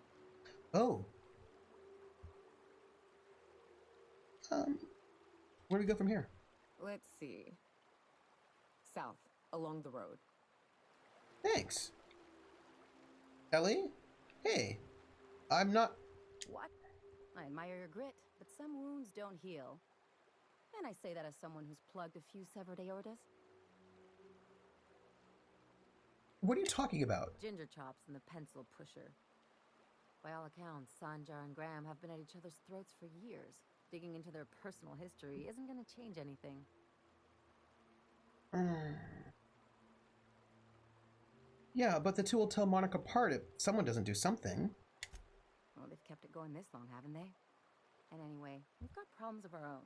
[SPEAKER 1] Oh. Where do we go from here?
[SPEAKER 3] Let's see. South, along the road.
[SPEAKER 1] Thanks. Ellie? Hey. I'm not...
[SPEAKER 4] What? I admire your grit, but some wounds don't heal. And I say that as someone who's plugged a few severed aortas.
[SPEAKER 1] What are you talking about?
[SPEAKER 4] Ginger chops and the pencil pusher. By all accounts, Sanjar and Graham have been at each other's throats for years. Digging into their personal history isn't going to change anything.
[SPEAKER 1] Yeah, but the two will tell Monica apart if someone doesn't do something.
[SPEAKER 4] Well, they've kept it going this long, haven't they? And anyway, we've got problems of our own.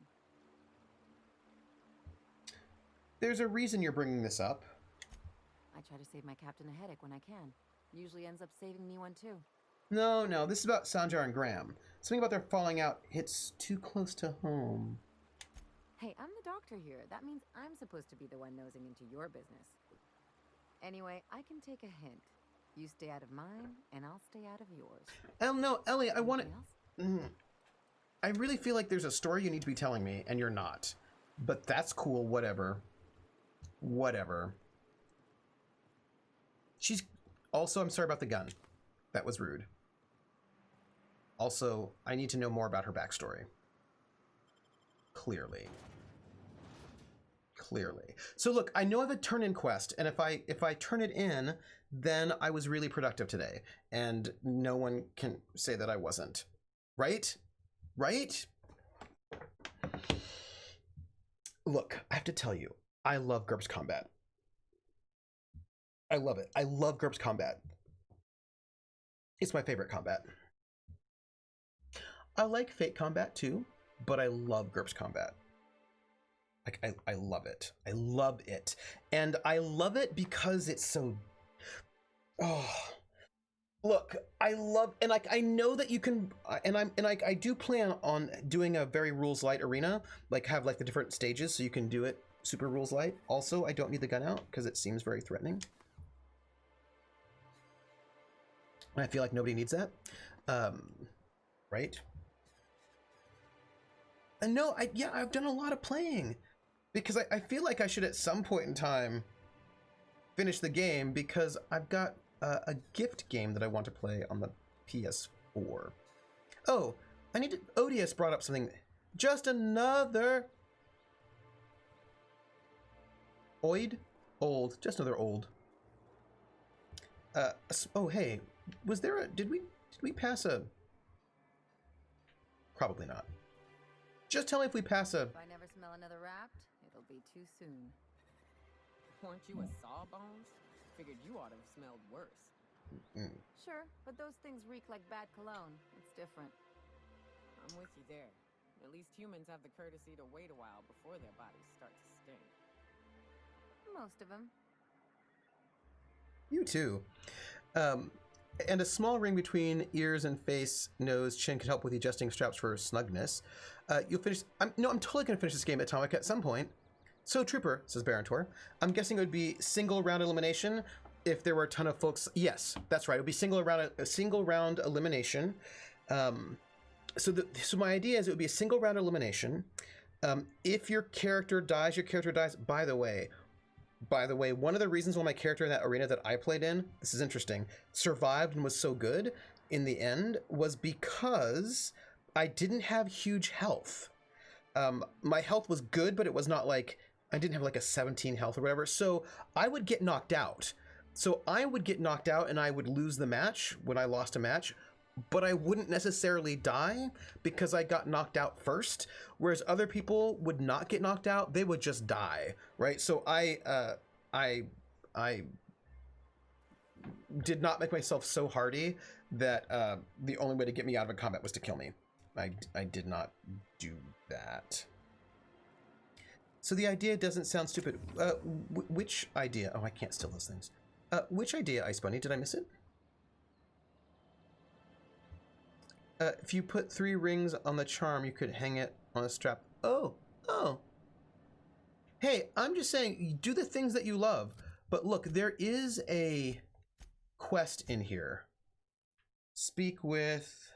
[SPEAKER 1] There's a reason you're bringing this up.
[SPEAKER 4] I try to save my captain a headache when I can. Usually ends up saving me one too.
[SPEAKER 1] No, this is about Sanjar and Graham. Something about their falling out hits too close to home.
[SPEAKER 4] Hey, I'm the doctor here. That means I'm supposed to be the one nosing into your business. Anyway, I can take a hint. You stay out of mine, and I'll stay out of yours.
[SPEAKER 1] No, Ellie, I want
[SPEAKER 4] Anything
[SPEAKER 1] to...
[SPEAKER 4] else?
[SPEAKER 1] I really feel like there's a story you need to be telling me, and you're not. But that's cool, whatever. Whatever. She's... Also, I'm sorry about the gun. That was rude. Also, I need to know more about her backstory. Clearly. So look, I know I have a turn-in quest, and if I turn it in, then I was really productive today, and no one can say that I wasn't. Right? Look, I have to tell you, I love GURPS combat. I love it. I love GURPS combat. It's my favorite combat. I like Fate combat too, but I love GURPS combat. Like I love it. I love it. And I love it because it's so oh look, I love and like I know that you can I do plan on doing a very rules light arena, like have like the different stages so you can do it super rules light. Also, I don't need the gun out because it seems very threatening. And I feel like nobody needs that. Right? And no, I've done a lot of playing because I feel like I should at some point in time finish the game because I've got a gift game that I want to play on the PS4. Oh, Odious brought up something. Just another just another old. Oh, hey, was there did we pass a? Probably not. Just tell me if we pass a.
[SPEAKER 4] If I never smell another Wrapped, it'll be too soon.
[SPEAKER 3] Weren't you a sawbones? Figured you ought to have smelled worse.
[SPEAKER 4] Sure, but those things reek like bad cologne. It's different.
[SPEAKER 3] I'm with you there. At least humans have the courtesy to wait a while before their bodies start to stink.
[SPEAKER 4] Most of them.
[SPEAKER 1] You too. And a small ring between ears and face, nose, chin can help with adjusting straps for snugness. You'll finish. I'm totally gonna finish this game at Atomic at some point. So Trooper, says Barantor, I'm guessing it would be single round elimination if there were a ton of folks. Yes, that's right. It would be single round elimination. So my idea is it would be a single round elimination. If your character dies, By the way, one of the reasons why my character in that arena that I played in, this is interesting, survived and was so good in the end was because I didn't have huge health. My health was good, but it was not like, I didn't have like a 17 health or whatever. So I would get knocked out. And I would lose the match when I lost a match, but I wouldn't necessarily die because I got knocked out first. Whereas other people would not get knocked out; they would just die, right? So I did not make myself so hardy that the only way to get me out of a combat was to kill me. I did not do that. So the idea doesn't sound stupid. Which idea? Oh, I can't steal those things. Which idea, Ice Bunny? Did I miss it? If you put 3 rings on the charm, you could hang it on a strap. Oh. Hey, I'm just saying, do the things that you love. But look, there is a quest in here. Speak with...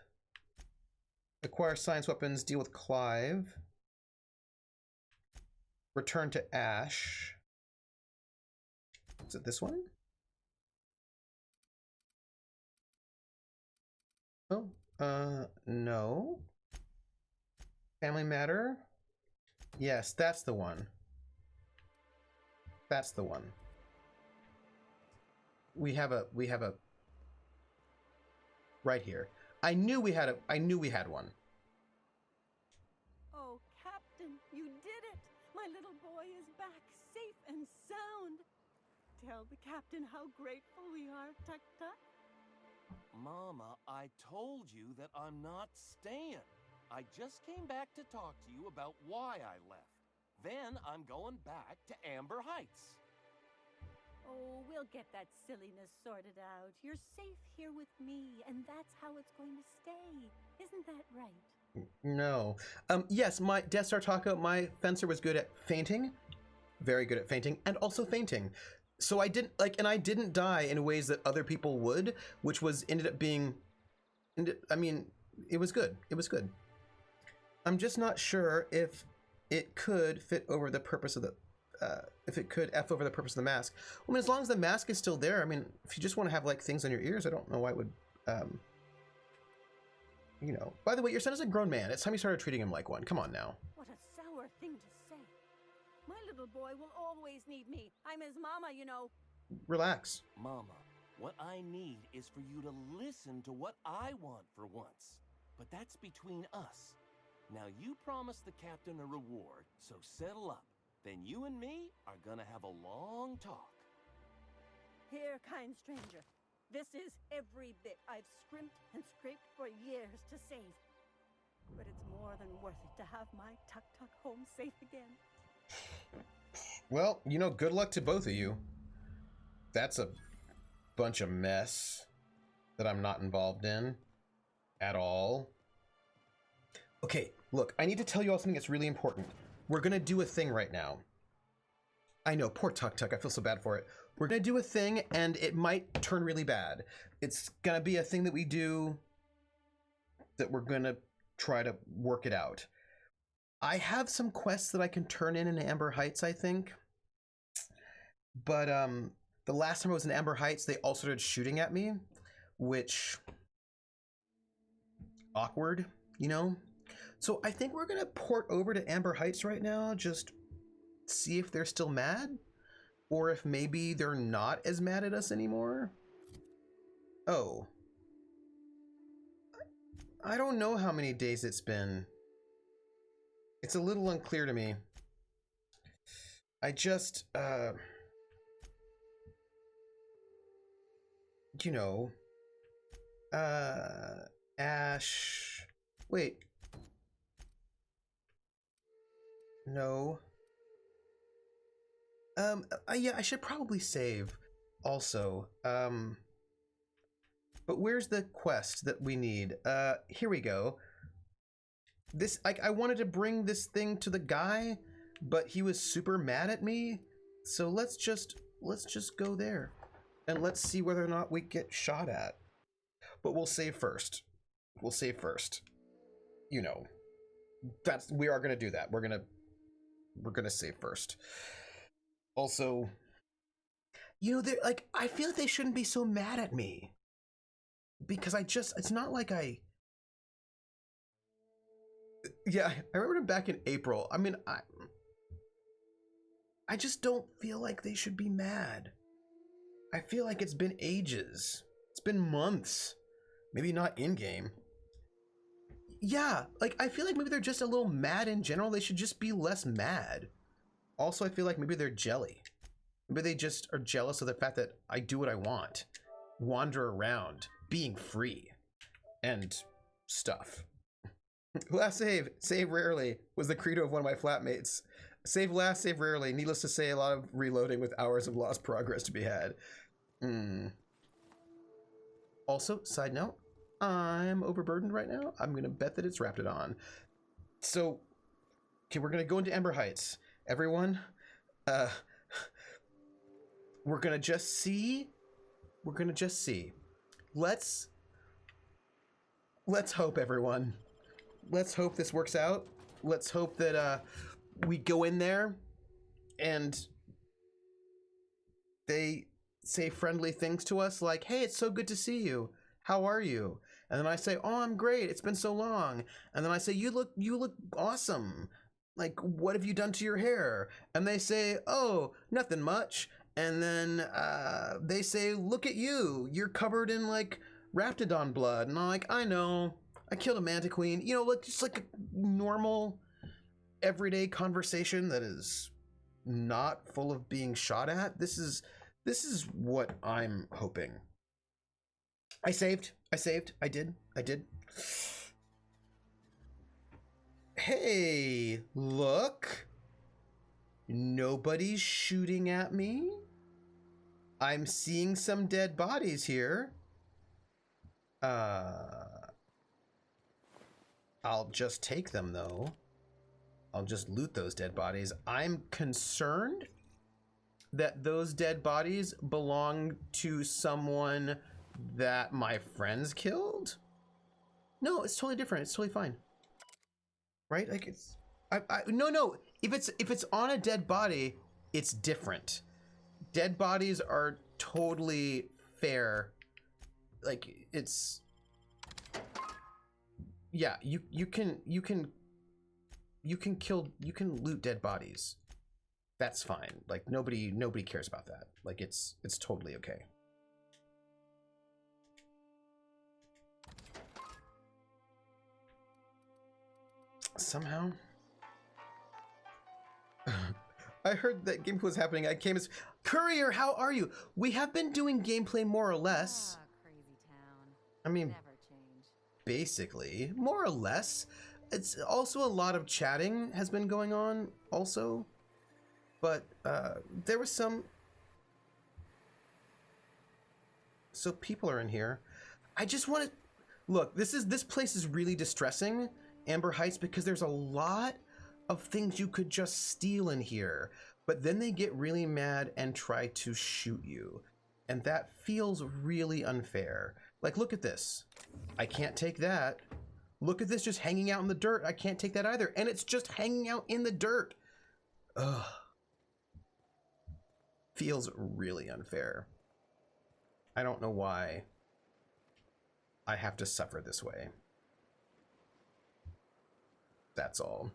[SPEAKER 1] Acquire science weapons, deal with Clive. Return to Ash. Is it this one? Oh, no. Family Matter? Yes, that's the one. That's the one. We have a right here. I knew we had one.
[SPEAKER 5] Oh, Captain, you did it! My little boy is back, safe and sound. Tell the captain how grateful we are, Tuk-Tuk.
[SPEAKER 6] Mama, I told you that I'm not staying. I just came back to talk to you about why I left. Then I'm going back to Amber Heights.
[SPEAKER 5] Oh, we'll get that silliness sorted out. You're safe here with me, and that's how it's going to stay. Isn't that right?
[SPEAKER 1] No. Yes, my Death Star Taco, my fencer was good at fainting. Very good at fainting, and also fainting. So I didn't die in ways that other people would, which ended up being, I mean, it was good. It was good. I'm just not sure if it could fit over the purpose of the, if it could F over the purpose of the mask. I mean, as long as the mask is still there, I mean, if you just want to have like things on your ears, I don't know why it would, you know. By the way, your son is a grown man. It's time you started treating him like one. Come on now.
[SPEAKER 5] What a sour thing to say. My little boy will always need me. I'm his mama, you know.
[SPEAKER 1] Relax.
[SPEAKER 6] Mama, what I need is for you to listen to what I want for once. But that's between us. Now you promised the captain a reward, so settle up. Then you and me are gonna have a long talk.
[SPEAKER 5] Here, kind stranger. This is every bit I've scrimped and scraped for years to save. But it's more than worth it to have my Tuk-Tuk home safe again.
[SPEAKER 1] Well, you know, good luck to both of you. That's a bunch of mess that I'm not involved in at all. Okay, look, I need to tell you all something that's really important. We're gonna do a thing right now. I know, poor Tuk Tuk, I feel so bad for it. We're gonna do a thing and it might turn really bad. It's gonna be a thing that we do that we're gonna try to work it out. I have some quests that I can turn in Amber Heights, I think. But the last time I was in Amber Heights, they all started shooting at me, which awkward, you know? So I think we're gonna port over to Amber Heights right now, just see if they're still mad, or if maybe they're not as mad at us anymore. Oh. I don't know how many days it's been. It's a little unclear to me. I just, you know, Ash, wait, no, yeah, I should probably save also, but where's the quest that we need? Here we go. This, I wanted to bring this thing to the guy, but he was super mad at me, so let's just go there. And let's see whether or not we get shot at. But we'll save first. We'll save first. You know, we are gonna do that. We're gonna save first. Also, you know, they're like, I feel like they shouldn't be so mad at me. Because it's not like yeah, I remember back in April. I mean, I just don't feel like they should be mad. I feel like it's been ages. It's been months. Maybe not in-game. Yeah, like, I feel like maybe they're just a little mad in general. They should just be less mad. Also, I feel like maybe they're jelly. Maybe they just are jealous of the fact that I do what I want. Wander around, being free, and stuff. Last save rarely, was the credo of one of my flatmates. Save last, save rarely. Needless to say, a lot of reloading with hours of lost progress to be had. Also, side note, I'm overburdened right now. I'm gonna bet that it's Raptidon. So, okay, we're gonna go into Ember Heights. Everyone, we're gonna just see. We're gonna just see. Let's hope, everyone. Let's hope this works out. Let's hope that we go in there and they say friendly things to us like, hey, it's so good to see you. How are you? And then I say, oh, I'm great. It's been so long. And then I say, you look awesome. Like, what have you done to your hair? And they say, oh, nothing much. And then they say, look at you. You're covered in like Raptidon blood. And I'm like, I know. I killed a Mantiqueen. You know, like just like a normal everyday conversation that is not full of being shot at. This is what I'm hoping. I saved. I did. Hey, look. Nobody's shooting at me. I'm seeing some dead bodies here. I'll just take them though. I'll just loot those dead bodies. I'm concerned that those dead bodies belong to someone that my friends killed. No, it's totally different. It's totally fine. Right? Like it's, no. If it's on a dead body, it's different. Dead bodies are totally fair. Like it's, yeah, you can loot dead bodies. That's fine. Like nobody cares about that. Like it's totally okay. Somehow I heard that gameplay was happening. I came as Courier, how are you? We have been doing gameplay more or less.
[SPEAKER 4] Crazy town.
[SPEAKER 1] I mean,
[SPEAKER 4] Never change.
[SPEAKER 1] basically, more or less. It's also a lot of chatting has been going on also. but there was some. So people are in here. I just want to look. This place is really distressing, Amber Heights, because there's a lot of things you could just steal in here, but then they get really mad and try to shoot you, and that feels really unfair. Like, look at this. I can't take that. Look at this just hanging out in the dirt. I can't take that either, and it's just hanging out in the dirt. Ugh. Feels really unfair. I don't know why I have to suffer this way. That's all.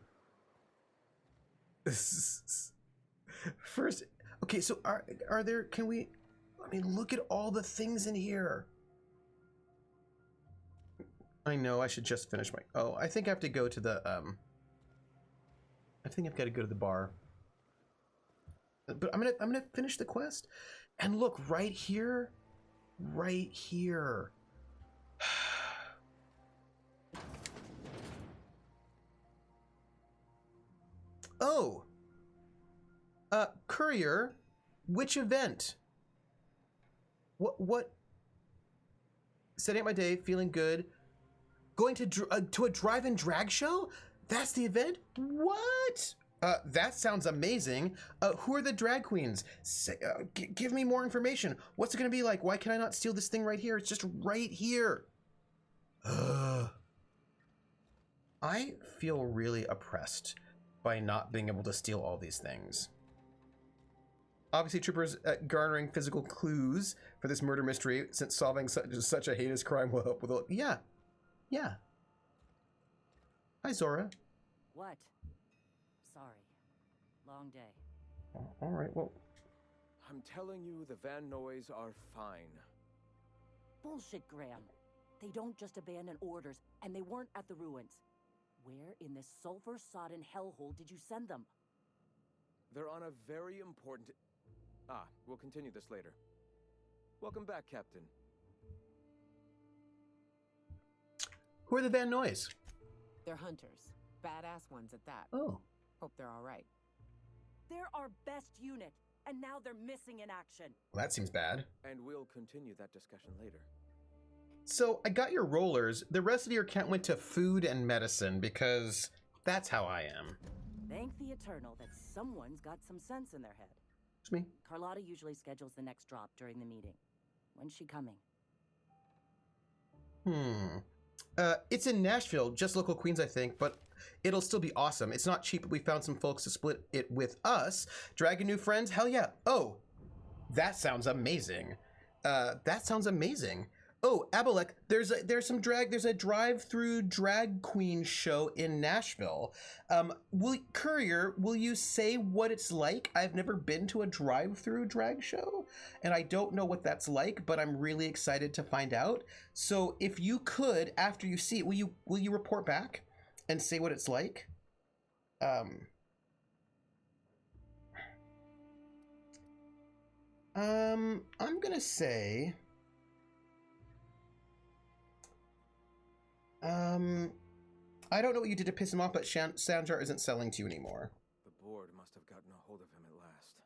[SPEAKER 1] First, okay, so are there, can we, I mean, look at all the things in here. I know I should just finish my, oh, I think I have to go to the, I think I've got to go to the bar. But I'm gonna finish the quest. And look, right here, right here. Oh, courier, which event? What? Setting up my day, feeling good. Going to a drive-in drag show? That's the event? What? That sounds amazing. Who are the drag queens? Give me more information. What's it gonna be like? Why can I not steal this thing right here? It's just right here. I feel really oppressed by not being able to steal all these things. Obviously, troopers garnering physical clues for this murder mystery, since solving such a heinous crime will help with it. Yeah. Hi, Zora.
[SPEAKER 7] What? Sorry. Long day.
[SPEAKER 1] Oh, all right, well.
[SPEAKER 8] I'm telling you, the Van Noys are fine.
[SPEAKER 7] Bullshit, Graham. They don't just abandon orders, and they weren't at the ruins. Where in this sulfur-sodden hellhole did you send them?
[SPEAKER 8] They're on a very important... we'll continue this later. Welcome back, Captain.
[SPEAKER 1] Who are the Van Noys?
[SPEAKER 3] They're hunters. Badass ones at that.
[SPEAKER 1] Oh.
[SPEAKER 3] Hope they're all right.
[SPEAKER 7] They're our best unit, and now they're missing in action.
[SPEAKER 1] Well, that seems bad.
[SPEAKER 8] And we'll continue that discussion later.
[SPEAKER 1] So, I got your rollers. The rest of your account went to food and medicine, because that's how I am.
[SPEAKER 7] Thank the Eternal that someone's got some sense in their head.
[SPEAKER 1] It's me.
[SPEAKER 7] Carlotta usually schedules the next drop during the meeting. When's she coming?
[SPEAKER 1] It's in Nashville, just local Queens, I think, but it'll still be awesome. It's not cheap, but we found some folks to split it with us. Dragging new friends? Hell yeah. Oh, that sounds amazing. Oh, Abalek, there's a drive-through drag queen show in Nashville. Courier, will you say what it's like? I've never been to a drive-through drag show, and I don't know what that's like, but I'm really excited to find out. So if you could, after you see it, will you report back and say what it's like? I'm gonna say... I don't know what you did to piss him off, but Sanjar isn't selling to you anymore.
[SPEAKER 8] The board must have gotten a hold of him at last.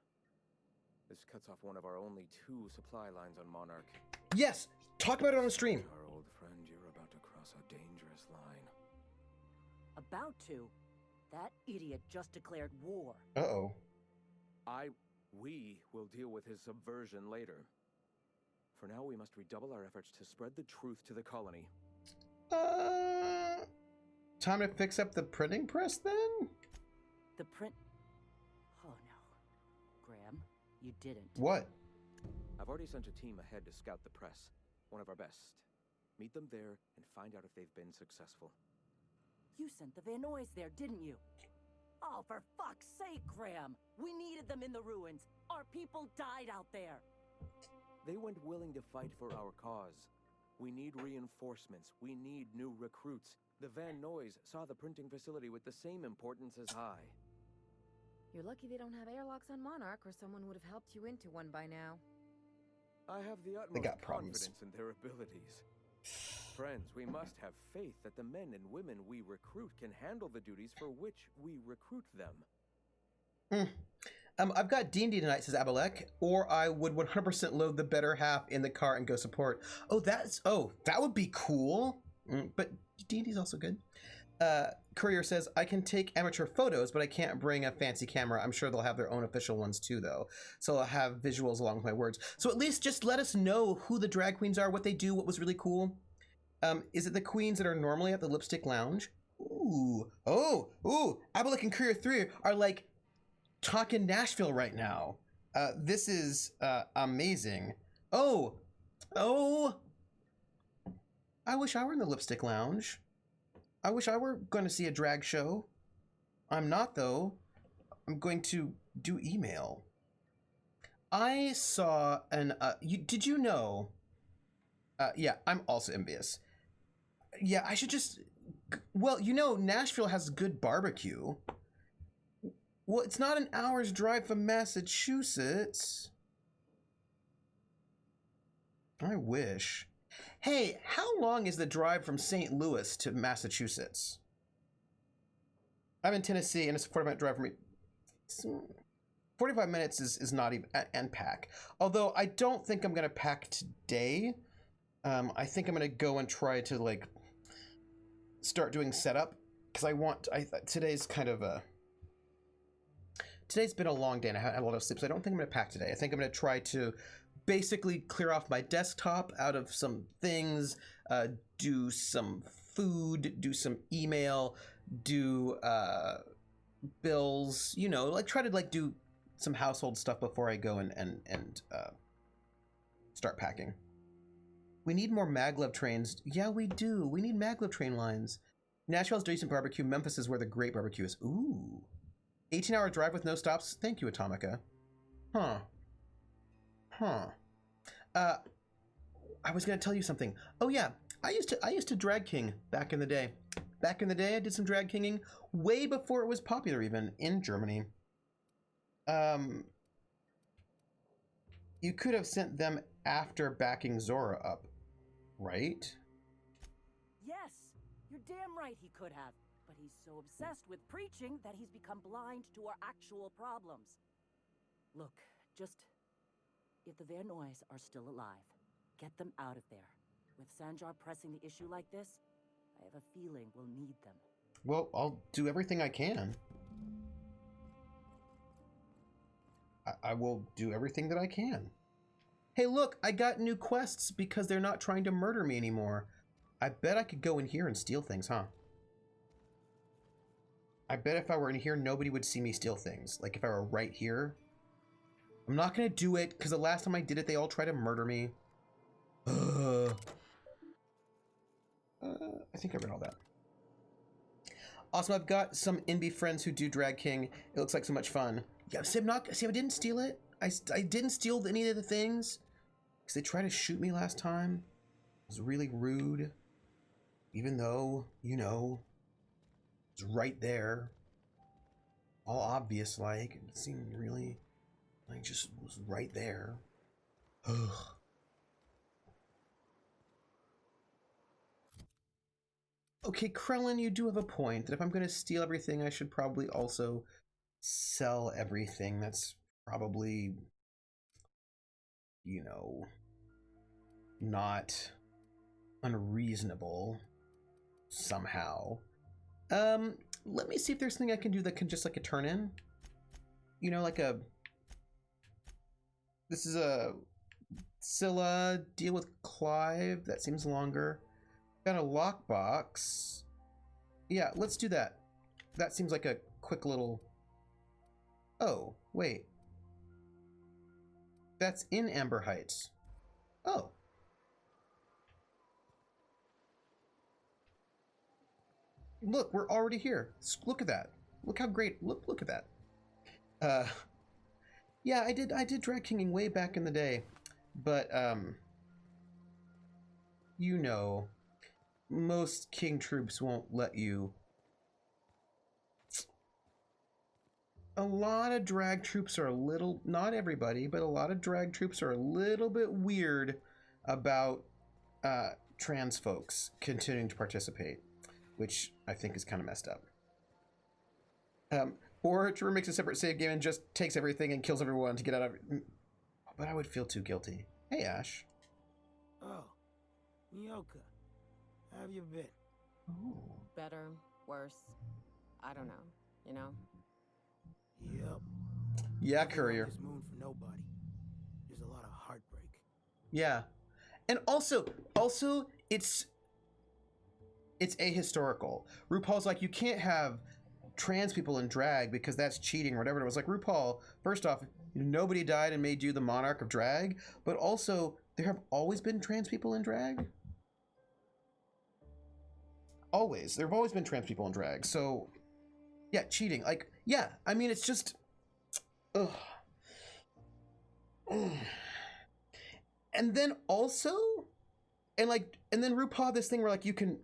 [SPEAKER 8] This cuts off one of our only 2 supply lines on Monarch.
[SPEAKER 1] Yes! Talk about it on the stream!
[SPEAKER 8] Our old friend, you're about to cross a dangerous line.
[SPEAKER 7] About to? That idiot just declared war.
[SPEAKER 1] Uh-oh.
[SPEAKER 8] We will deal with his subversion later. For now, we must redouble our efforts to spread the truth to the colony.
[SPEAKER 1] Time to fix up the printing press then?
[SPEAKER 7] The print... Oh no. Graham, you didn't.
[SPEAKER 1] What?
[SPEAKER 8] I've already sent a team ahead to scout the press. One of our best. Meet them there and find out if they've been successful.
[SPEAKER 7] You sent the Van Noys there, didn't you? Oh, for fuck's sake, Graham! We needed them in the ruins! Our people died out there!
[SPEAKER 8] They went willing to fight for our cause. We need reinforcements. We need new recruits. The Van Noys saw the printing facility with the same importance as I.
[SPEAKER 4] You're lucky they don't have airlocks on Monarch, or someone would have helped you into one by now.
[SPEAKER 8] I have the utmost confidence in their abilities. Friends, we must have faith that the men and women we recruit can handle the duties for which we recruit them.
[SPEAKER 1] I've got D&D tonight, says Abalek, or I would 100% load the better half in the car and go support. That would be cool. But D&D's also good. Courier says, I can take amateur photos, but I can't bring a fancy camera. I'm sure they'll have their own official ones too, though. So I'll have visuals along with my words. So at least just let us know who the drag queens are, what they do, what was really cool. Is it the queens that are normally at the Lipstick Lounge? Ooh. Abalek and Courier 3 are like talking Nashville right now. This is amazing. Oh. I wish I were in the Lipstick Lounge. I wish I were going to see a drag show. I'm not, though. I'm going to do email. I saw an... did you know... yeah, I'm also envious. Yeah, I should just... Well, you know, Nashville has good barbecue. Well, it's not an hour's drive from Massachusetts. I wish... Hey, how long is the drive from St. Louis to Massachusetts? I'm in Tennessee, and it's a 45-minute drive for me. 45 minutes is not even... And pack. Although, I don't think I'm going to pack today. I think I'm going to go and try to, like, start doing setup. Because today's kind of a... Today's been a long day, and I had a lot of sleep, so I don't think I'm going to pack today. I think I'm going to try to... basically clear off my desktop out of some things, do some food, do some email, do bills, you know, like try to like do some household stuff before I go and start packing. We need more maglev trains. Yeah, we do. We need maglev train lines. Nashville's decent barbecue. Memphis is where the great barbecue is. Ooh. 18-hour drive with no stops. Thank you, Atomica. Huh. I was gonna tell you something. Oh yeah, I used to drag king back in the day. Back in the day, I did some drag kinging way before it was popular, even in Germany. You could have sent them after backing Zora up, right?
[SPEAKER 7] Yes, you're damn right he could have. But he's so obsessed with preaching that he's become blind to our actual problems. Look, just... if the Vernoys are still alive, get them out of there. With Sanjar pressing the issue like this, I have a feeling we'll need them.
[SPEAKER 1] Well, I'll do everything I can. I will do everything that I can. Hey, look, I got new quests because they're not trying to murder me anymore. I bet I could go in here and steal things, huh? I bet if I were in here, nobody would see me steal things. Like if I were right here. I'm not gonna do it, because the last time I did it, they all tried to murder me. I think I read all that. Awesome, I've got some NB friends who do Drag King. It looks like so much fun. Yeah, see, I didn't steal it. I didn't steal any of the things. Because they tried to shoot me last time. It was really rude. Even though, you know, it's right there. All obvious, like. It seemed really... I just was right there. Ugh. Okay, Krellin, you do have a point that if I'm going to steal everything, I should probably also sell everything. That's probably, you know, not unreasonable somehow. Let me see if there's something I can do that can just like a turn in. You know, like a... This is a Scylla deal with Clive. That seems longer. Got a lockbox. Yeah, let's do that. That seems like a quick little... Oh, wait. That's in Amber Heights. Oh. Look, we're already here. Look at that. Look how great. Look at that. Yeah, I did drag kinging way back in the day, but you know, most king troops won't let you. A lot of drag troops are a little, not everybody, but a lot of drag troops are a little bit weird about trans folks continuing to participate, which I think is kind of messed up. Or Trevor makes a separate save game and just takes everything and kills everyone to get out of it. But I would feel too guilty. Hey, Ash.
[SPEAKER 9] Oh, Nyoka, how have you been?
[SPEAKER 1] Oh.
[SPEAKER 3] Better, worse. I don't know. You know?
[SPEAKER 9] Yep.
[SPEAKER 1] Yeah,
[SPEAKER 9] Nothing on
[SPEAKER 1] Courier.
[SPEAKER 9] This moon for nobody. There's a lot of heartbreak.
[SPEAKER 1] Yeah. And also, it's ahistorical. RuPaul's like, you can't have trans people in drag because that's cheating or whatever. It was like, RuPaul, first off, nobody died and made you the monarch of drag, but also there have always been trans people in drag. Always. There have always been trans people in drag. So yeah, cheating. Like, yeah, I mean, it's just, ugh. And then also, and then RuPaul, this thing where like you can,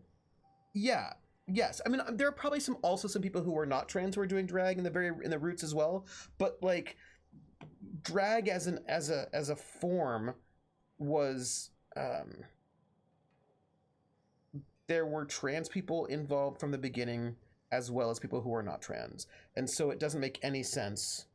[SPEAKER 1] yeah, yes. I mean, there are probably some people who are not trans who are doing drag in the roots as well. But like, drag as a form was, there were trans people involved from the beginning as well as people who are not trans, and so it doesn't make any sense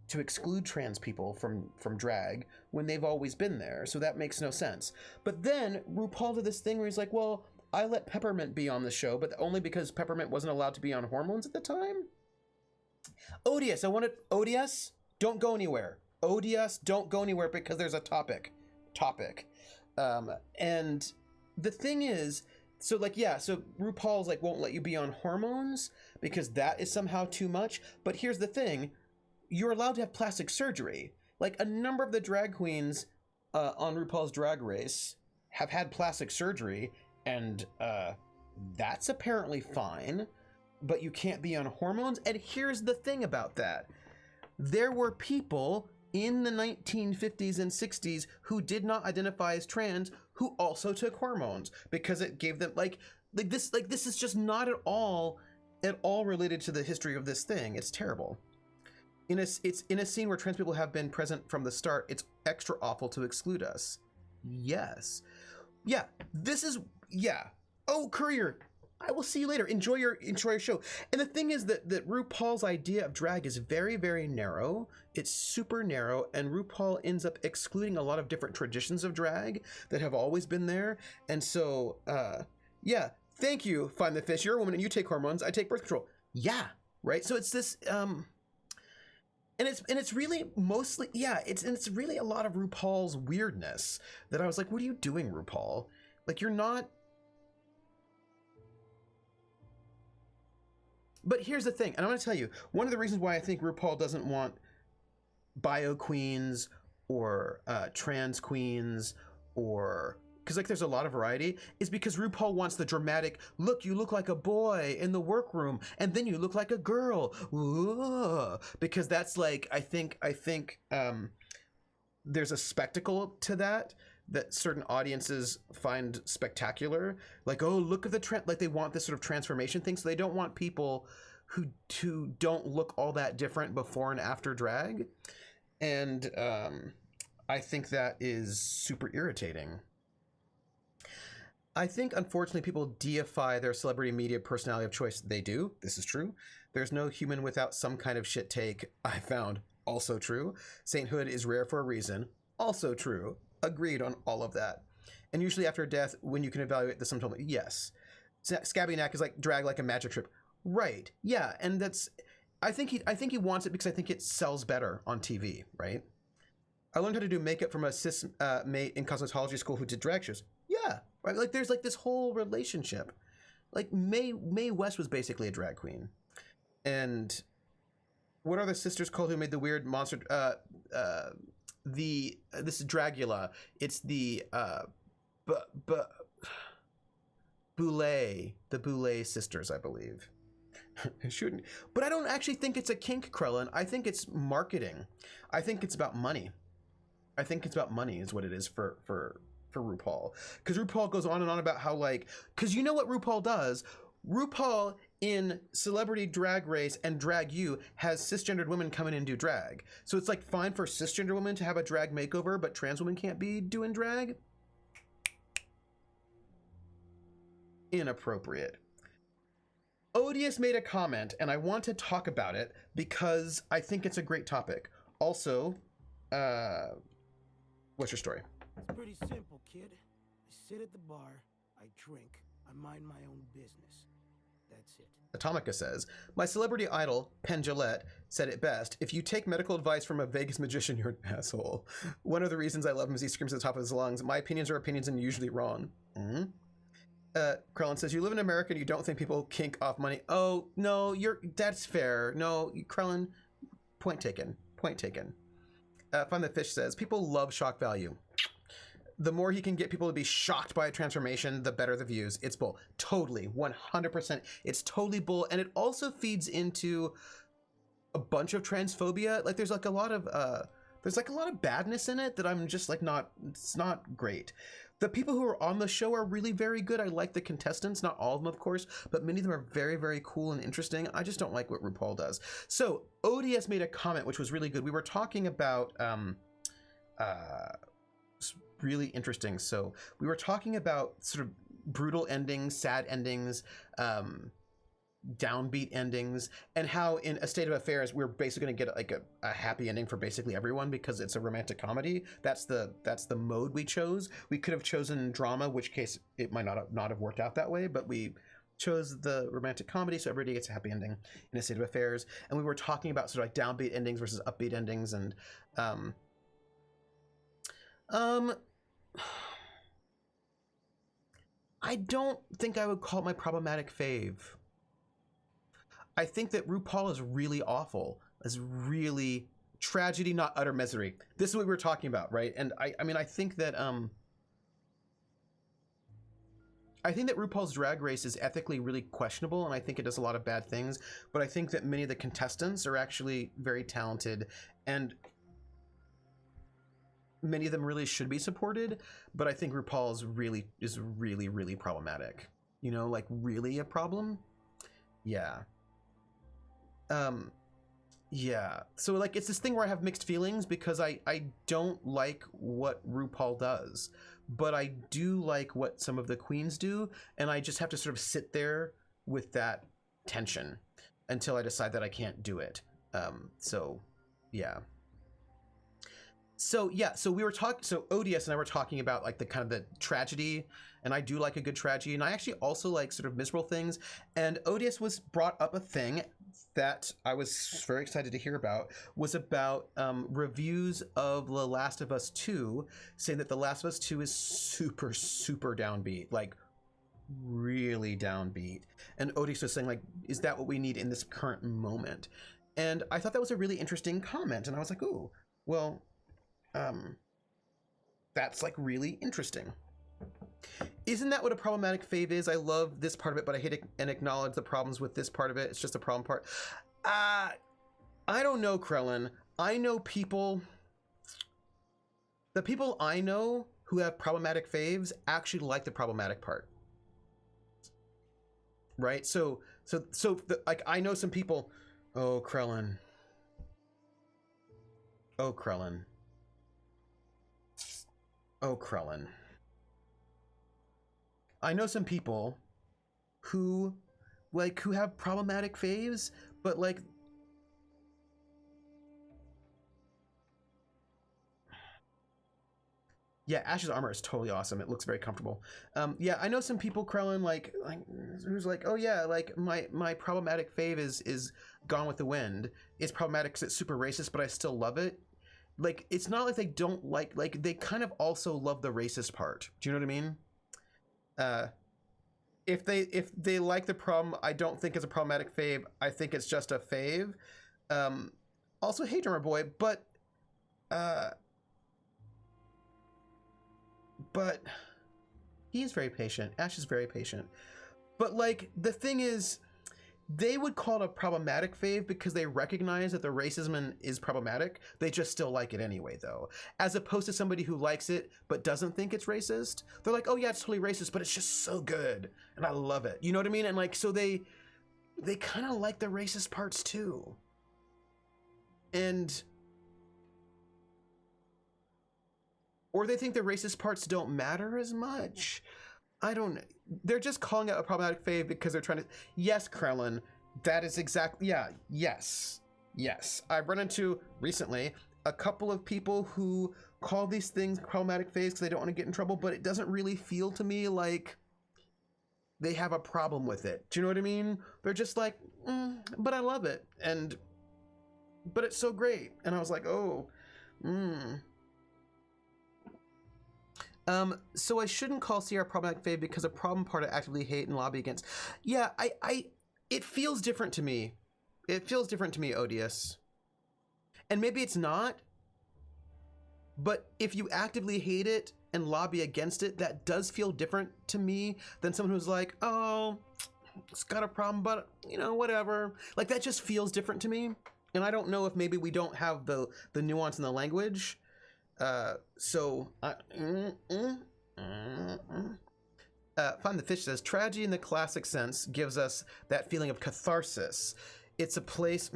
[SPEAKER 1] to exclude trans people from drag when they've always been there. So that makes no sense. But then RuPaul did this thing where he's like, well, I let Peppermint be on the show, but only because Peppermint wasn't allowed to be on hormones at the time. ODS, ODS, don't go anywhere. ODS, don't go anywhere because there's a topic. And the thing is, so like, yeah, so RuPaul's like, won't let you be on hormones because that is somehow too much. But here's the thing, you're allowed to have plastic surgery. Like, a number of the drag queens on RuPaul's Drag Race have had plastic surgery, and that's apparently fine, but you can't be on hormones. And here's the thing about that. There were people in the 1950s and 60s who did not identify as trans who also took hormones because it gave them this is just not at all related to the history of this thing. It's terrible. It's in a scene where trans people have been present from the start. It's extra awful to exclude us. Yes. Yeah. This is, yeah. Oh, Courier, I will see you later. Enjoy your show. And the thing is that RuPaul's idea of drag is very, very narrow. It's super narrow, and RuPaul ends up excluding a lot of different traditions of drag that have always been there. And so, yeah. Thank you, Find the Fish. You're a woman and you take hormones. I take birth control. Yeah. Right. So it's this, and it's really mostly, yeah, it's really a lot of RuPaul's weirdness that I was like, what are you doing, RuPaul? Like, you're not. But here's the thing, and I'm going to tell you, one of the reasons why I think RuPaul doesn't want bio queens or trans queens, or because like there's a lot of variety, is because RuPaul wants the dramatic, look, you look like a boy in the workroom and then you look like a girl. Ooh, because that's like, I think there's a spectacle to that certain audiences find spectacular. Like, oh, look at the trend. Like, they want this sort of transformation thing. So they don't want people who don't look all that different before and after drag. And I think that is super irritating. I think, unfortunately, people deify their celebrity media personality of choice. They do. This is true. There's no human without some kind of shit take, I found. Also true. Sainthood is rare for a reason. Also true. Agreed on all of that. And usually after death, when you can evaluate the sum total, yes. Scabby Knack is like drag like a magic trick. Right. Yeah. And that's, I think he wants it because I think it sells better on TV, right? I learned how to do makeup from a cis mate in cosmetology school who did drag shows. Yeah. Right. Like, there's like this whole relationship. Like, Mae West was basically a drag queen. And what are the sisters called who made the weird monster, this is Dragula. It's the Boulay, the Boulay sisters, I believe. Shouldn't, but I don't actually think it's a kink, Krellin. I think it's marketing. I think it's about money. I think it's about money is what it is for RuPaul. Because RuPaul goes on and on about how, like, because you know what RuPaul does? RuPaul in Celebrity Drag Race and Drag U has cisgendered women come in and do drag. So it's like fine for cisgender women to have a drag makeover, but trans women can't be doing drag. Inappropriate. Odious made a comment, and I want to talk about it because I think it's a great topic. Also, what's your story?
[SPEAKER 9] It's pretty simple, kid. I sit at the bar, I drink, I mind my own business. That's it.
[SPEAKER 1] Atomica says, my celebrity idol, Penn Jillette, said it best. If you take medical advice from a Vegas magician, you're an asshole. One of the reasons I love him is he screams at the top of his lungs, my opinions are opinions and usually wrong. Krellin says, you live in America and you don't think people kink off money. Oh, no, that's fair. No, Krellin, point taken. Point taken. Find the Fish says, people love shock value. The more he can get people to be shocked by a transformation, the better the views. It's bull. Totally. 100%. It's totally bull. And it also feeds into a bunch of transphobia. Like there's a lot of badness in it that I'm just like it's not great. The people who are on the show are really very good. I like the contestants, not all of them, of course, but many of them are very, very cool and interesting. I just don't like what RuPaul does. So ODS made a comment, which was really good. We were talking about, really interesting. So we were talking about sort of brutal endings, sad endings, downbeat endings, and how in A State of Affairs we're basically going to get like a happy ending for basically everyone because it's a romantic comedy. That's the mode we chose. We could have chosen drama, which case it might not have worked out that way, but we chose the romantic comedy, so everybody gets a happy ending in A State of Affairs. And we were talking about sort of like downbeat endings versus upbeat endings, and I don't think I would call it my problematic fave. I think that RuPaul is really awful. Is really tragedy, not utter misery. This is what we were talking about, right? And I mean, I think that RuPaul's Drag Race is ethically really questionable, and I think it does a lot of bad things. But I think that many of the contestants are actually very talented, and many of them really should be supported. But I think RuPaul is really problematic. You know, like really a problem. Yeah. Yeah. So like it's this thing where I have mixed feelings because I don't like what RuPaul does, but I do like what some of the queens do, and I just have to sort of sit there with that tension until I decide that I can't do it. So yeah. So yeah, so we were talking, so ODS and I were talking about like the kind of the tragedy, and I do like a good tragedy, and I actually also like sort of miserable things. And ODS was brought up a thing that I was very excited to hear about, was about reviews of The Last of Us 2, saying that The Last of Us 2 is super downbeat, like really downbeat. And ODS was saying like, is that what we need in this current moment? And I thought that was a really interesting comment, and I was like, ooh, well, that's like really interesting. Isn't that what a problematic fave is? I love this part of it, but I hate it and acknowledge the problems with this part of it. It's just a problem part. I don't know, Krellin. I know people, the people I know who have problematic faves actually like the problematic part. Right? So like I know some people, oh, Krellin. Oh, Krellin. Oh, Krellin. I know some people who have problematic faves, but like yeah, Ash's armor is totally awesome. It looks very comfortable. Yeah, I know some people, Krellin, like who's like, oh yeah, like my problematic fave is Gone with the Wind. It's problematic because it's super racist, but I still love it. Like, it's not like they don't like they kind of also love the racist part. Do you know what I mean? If they like the problem, I don't think it's a problematic fave. I think it's just a fave. Also, hey, Drummer Boy, but he's very patient. Ash is very patient. But like, the thing is, they would call it a problematic fave because they recognize that the racism is problematic. They just still like it anyway, though. As opposed to somebody who likes it but doesn't think it's racist. They're like, oh yeah, it's totally racist, but it's just so good. And I love it. You know what I mean? And like, so they kind of like the racist parts too. And... or they think the racist parts don't matter as much. I don't... they're just calling it a problematic fave because they're trying to... yes, Krellin, that is exactly... yeah, yes. Yes, I've run into recently a couple of people who call these things problematic faves because they don't want to get in trouble, but it doesn't really feel to me like they have a problem with it. Do you know what I mean? They're just like, but I love it, but it's so great. And I was like, so I shouldn't call CR problematic fave because a problem part I actively hate and lobby against. Yeah, it feels different to me. It feels different to me, Odious. And maybe it's not, but if you actively hate it and lobby against it, that does feel different to me than someone who's like, oh, it's got a problem, but whatever. Like, that just feels different to me. And I don't know if maybe we don't have the nuance in the language. Find the Fish says, tragedy in the classic sense gives us that feeling of catharsis. It's a place,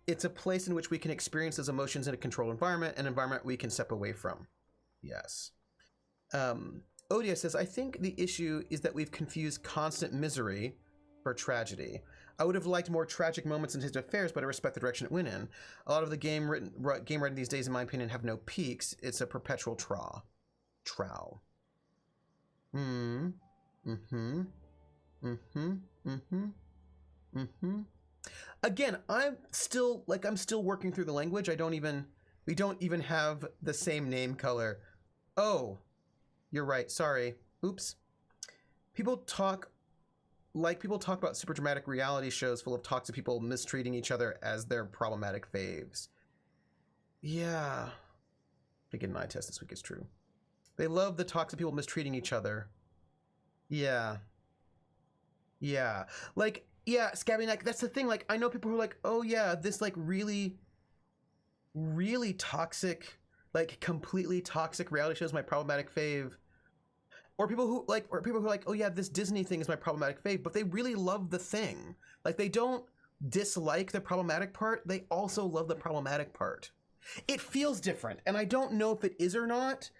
[SPEAKER 1] It's a place in which we can experience those emotions in a controlled environment, an environment we can step away from. Yes. Odia says, I think the issue is that we've confused constant misery for tragedy. I would have liked more tragic moments in his affairs, but I respect the direction it went in. A lot of the game writing these days, in my opinion, have no peaks. It's a perpetual trow. Again, I'm still working through the language. We don't even have the same name color. Oh, you're right. Sorry. Oops. People talk about super dramatic reality shows full of toxic people mistreating each other as their problematic faves. Yeah. I get an eye test this week. It's true. They love the toxic people mistreating each other. Yeah. Yeah. Like, yeah, Scabby, like, that's the thing. Like, I know people who are like, oh yeah, this like really, really toxic, like completely toxic reality show is my problematic fave. Or people who are like, oh yeah, this Disney thing is my problematic fave, but they really love the thing. Like, they don't dislike the problematic part, they also love the problematic part. It feels different, and I don't know if it is or not,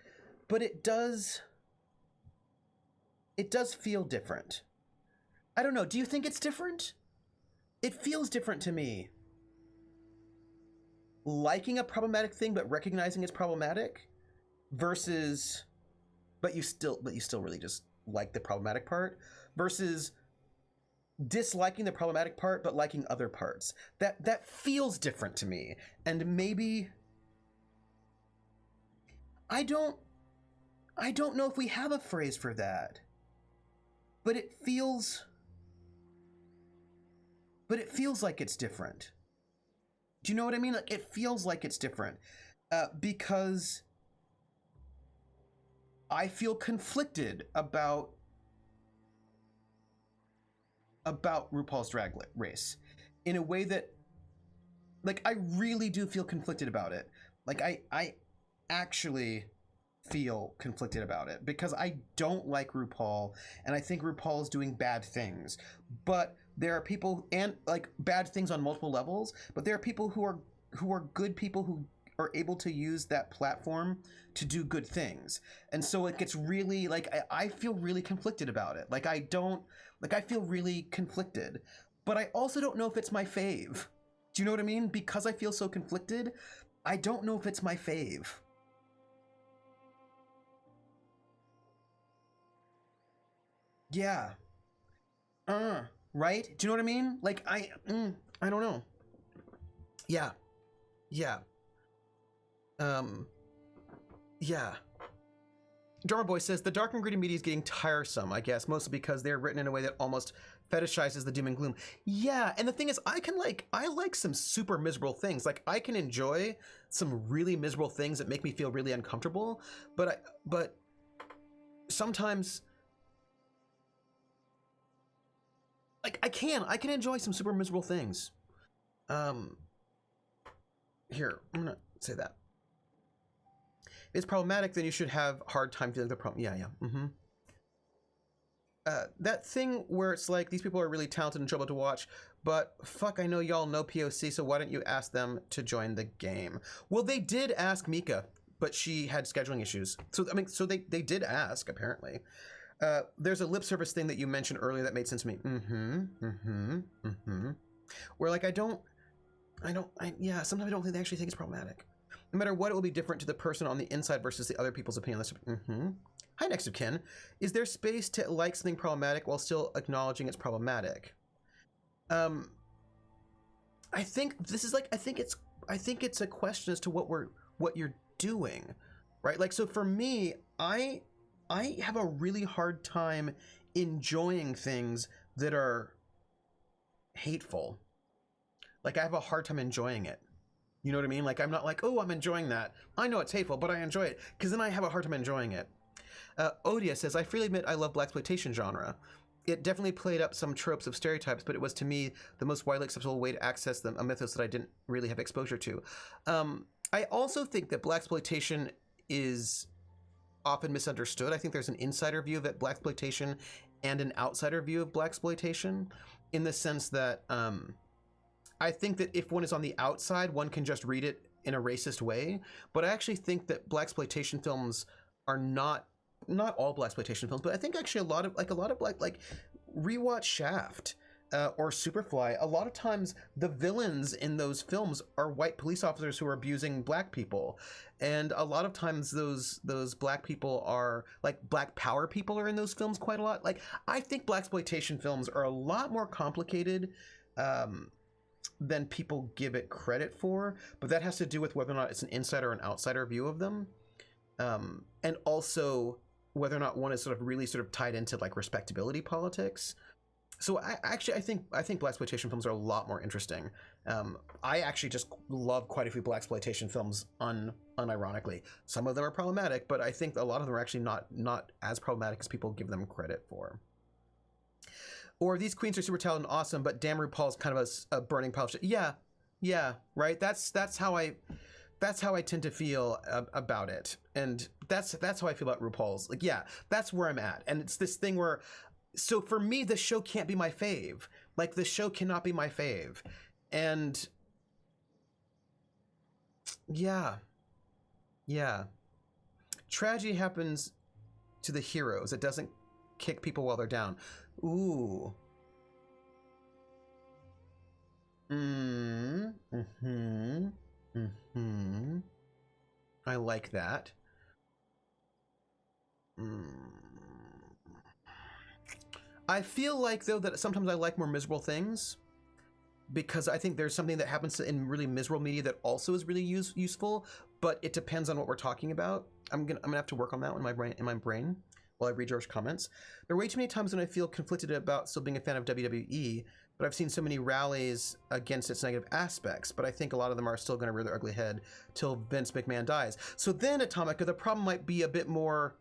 [SPEAKER 1] but it does feel different. I don't know, do you think it's different? It feels different to me. Liking a problematic thing but recognizing it's problematic versus but you still really just like the problematic part, versus disliking the problematic part but liking other parts. That feels different to me. And maybe I don't know if we have a phrase for that. But it feels like it's different. Do you know what I mean? Like, it feels like it's different. Because I feel conflicted about RuPaul's Drag Race in a way that, like, I really do feel conflicted about it. Like, I actually feel conflicted about it because I don't like RuPaul and I think RuPaul is doing bad things. But there are people, and like bad things on multiple levels, but there are people who are good people who are able to use that platform to do good things. And so it gets really, like, I feel really conflicted about it. Like, I feel really conflicted, but I also don't know if it's my fave. Do you know what I mean? Because I feel so conflicted, I don't know if it's my fave. Yeah. Right? Do you know what I mean? Like, I don't know. Yeah. Yeah. Yeah. Drummer Boy says, the dark and gritty media is getting tiresome, I guess, mostly because they're written in a way that almost fetishizes the doom and gloom. Yeah, and the thing is, I like some super miserable things. Like, I can enjoy some really miserable things that make me feel really uncomfortable, but sometimes, like, I can enjoy some super miserable things. Here, I'm gonna say that. If it's problematic, then you should have a hard time dealing with the problem. Yeah. That thing where it's like, these people are really talented and enjoyable to watch, but fuck, I know y'all know POC, so why don't you ask them to join the game? Well, they did ask Mika, but she had scheduling issues. So, I mean, so they did ask, apparently. There's a lip service thing that you mentioned earlier that made sense to me. Where, like, I don't Yeah, sometimes I don't think they actually think it's problematic. No matter what, it will be different to the person on the inside versus the other people's opinion. Hi, next of kin. Is there space to like something problematic while still acknowledging it's problematic? I think this is like, I think it's a question as to what you're doing, right? Like, so for me, I have a really hard time enjoying things that are hateful. Like, I have a hard time enjoying it. You know what I mean? Like, I'm not like, oh, I'm enjoying that. I know it's hateful, but I enjoy it. Because then I have a hard time enjoying it. Odia says, I freely admit I love blaxploitation genre. It definitely played up some tropes of stereotypes, but it was, to me, the most widely acceptable way to access a mythos that I didn't really have exposure to. I also think that blaxploitation is often misunderstood. I think there's an insider view of it, blaxploitation, and an outsider view of blaxploitation, in the sense that I think that if one is on the outside, one can just read it in a racist way. But I actually think that blaxploitation films are not all blaxploitation films, but I think actually a lot of like rewatch Shaft or Superfly. A lot of times the villains in those films are white police officers who are abusing black people, and a lot of times those black people are like black power people are in those films quite a lot. Like, I think blaxploitation films are a lot more complicated than people give it credit for, but that has to do with whether or not it's an insider or an outsider view of them, and also whether or not one is sort of really sort of tied into like respectability politics. So I think blaxploitation films are a lot more interesting. I actually just love quite a few blaxploitation films unironically. Some of them are problematic, but I think a lot of them are actually not as problematic as people give them credit for. Or these queens are super talented and awesome, but damn, RuPaul's kind of a burning pile of shit. Yeah, right. That's how I tend to feel about it, and that's how I feel about RuPaul's. Like, yeah, that's where I'm at, and it's this thing where, so for me, the show can't be my fave. Like, the show cannot be my fave, and yeah, tragedy happens to the heroes. It doesn't kick people while they're down. Ooh. I like that. I feel like, though, that sometimes I like more miserable things, because I think there's something that happens in really miserable media that also is really useful, but it depends on what we're talking about. I'm gonna have to work on that one in my brain while I read George's comments. There are way too many times when I feel conflicted about still being a fan of WWE, but I've seen so many rallies against its negative aspects, but I think a lot of them are still going to rear their ugly head till Vince McMahon dies. So then, Atomica, the problem might be a bit more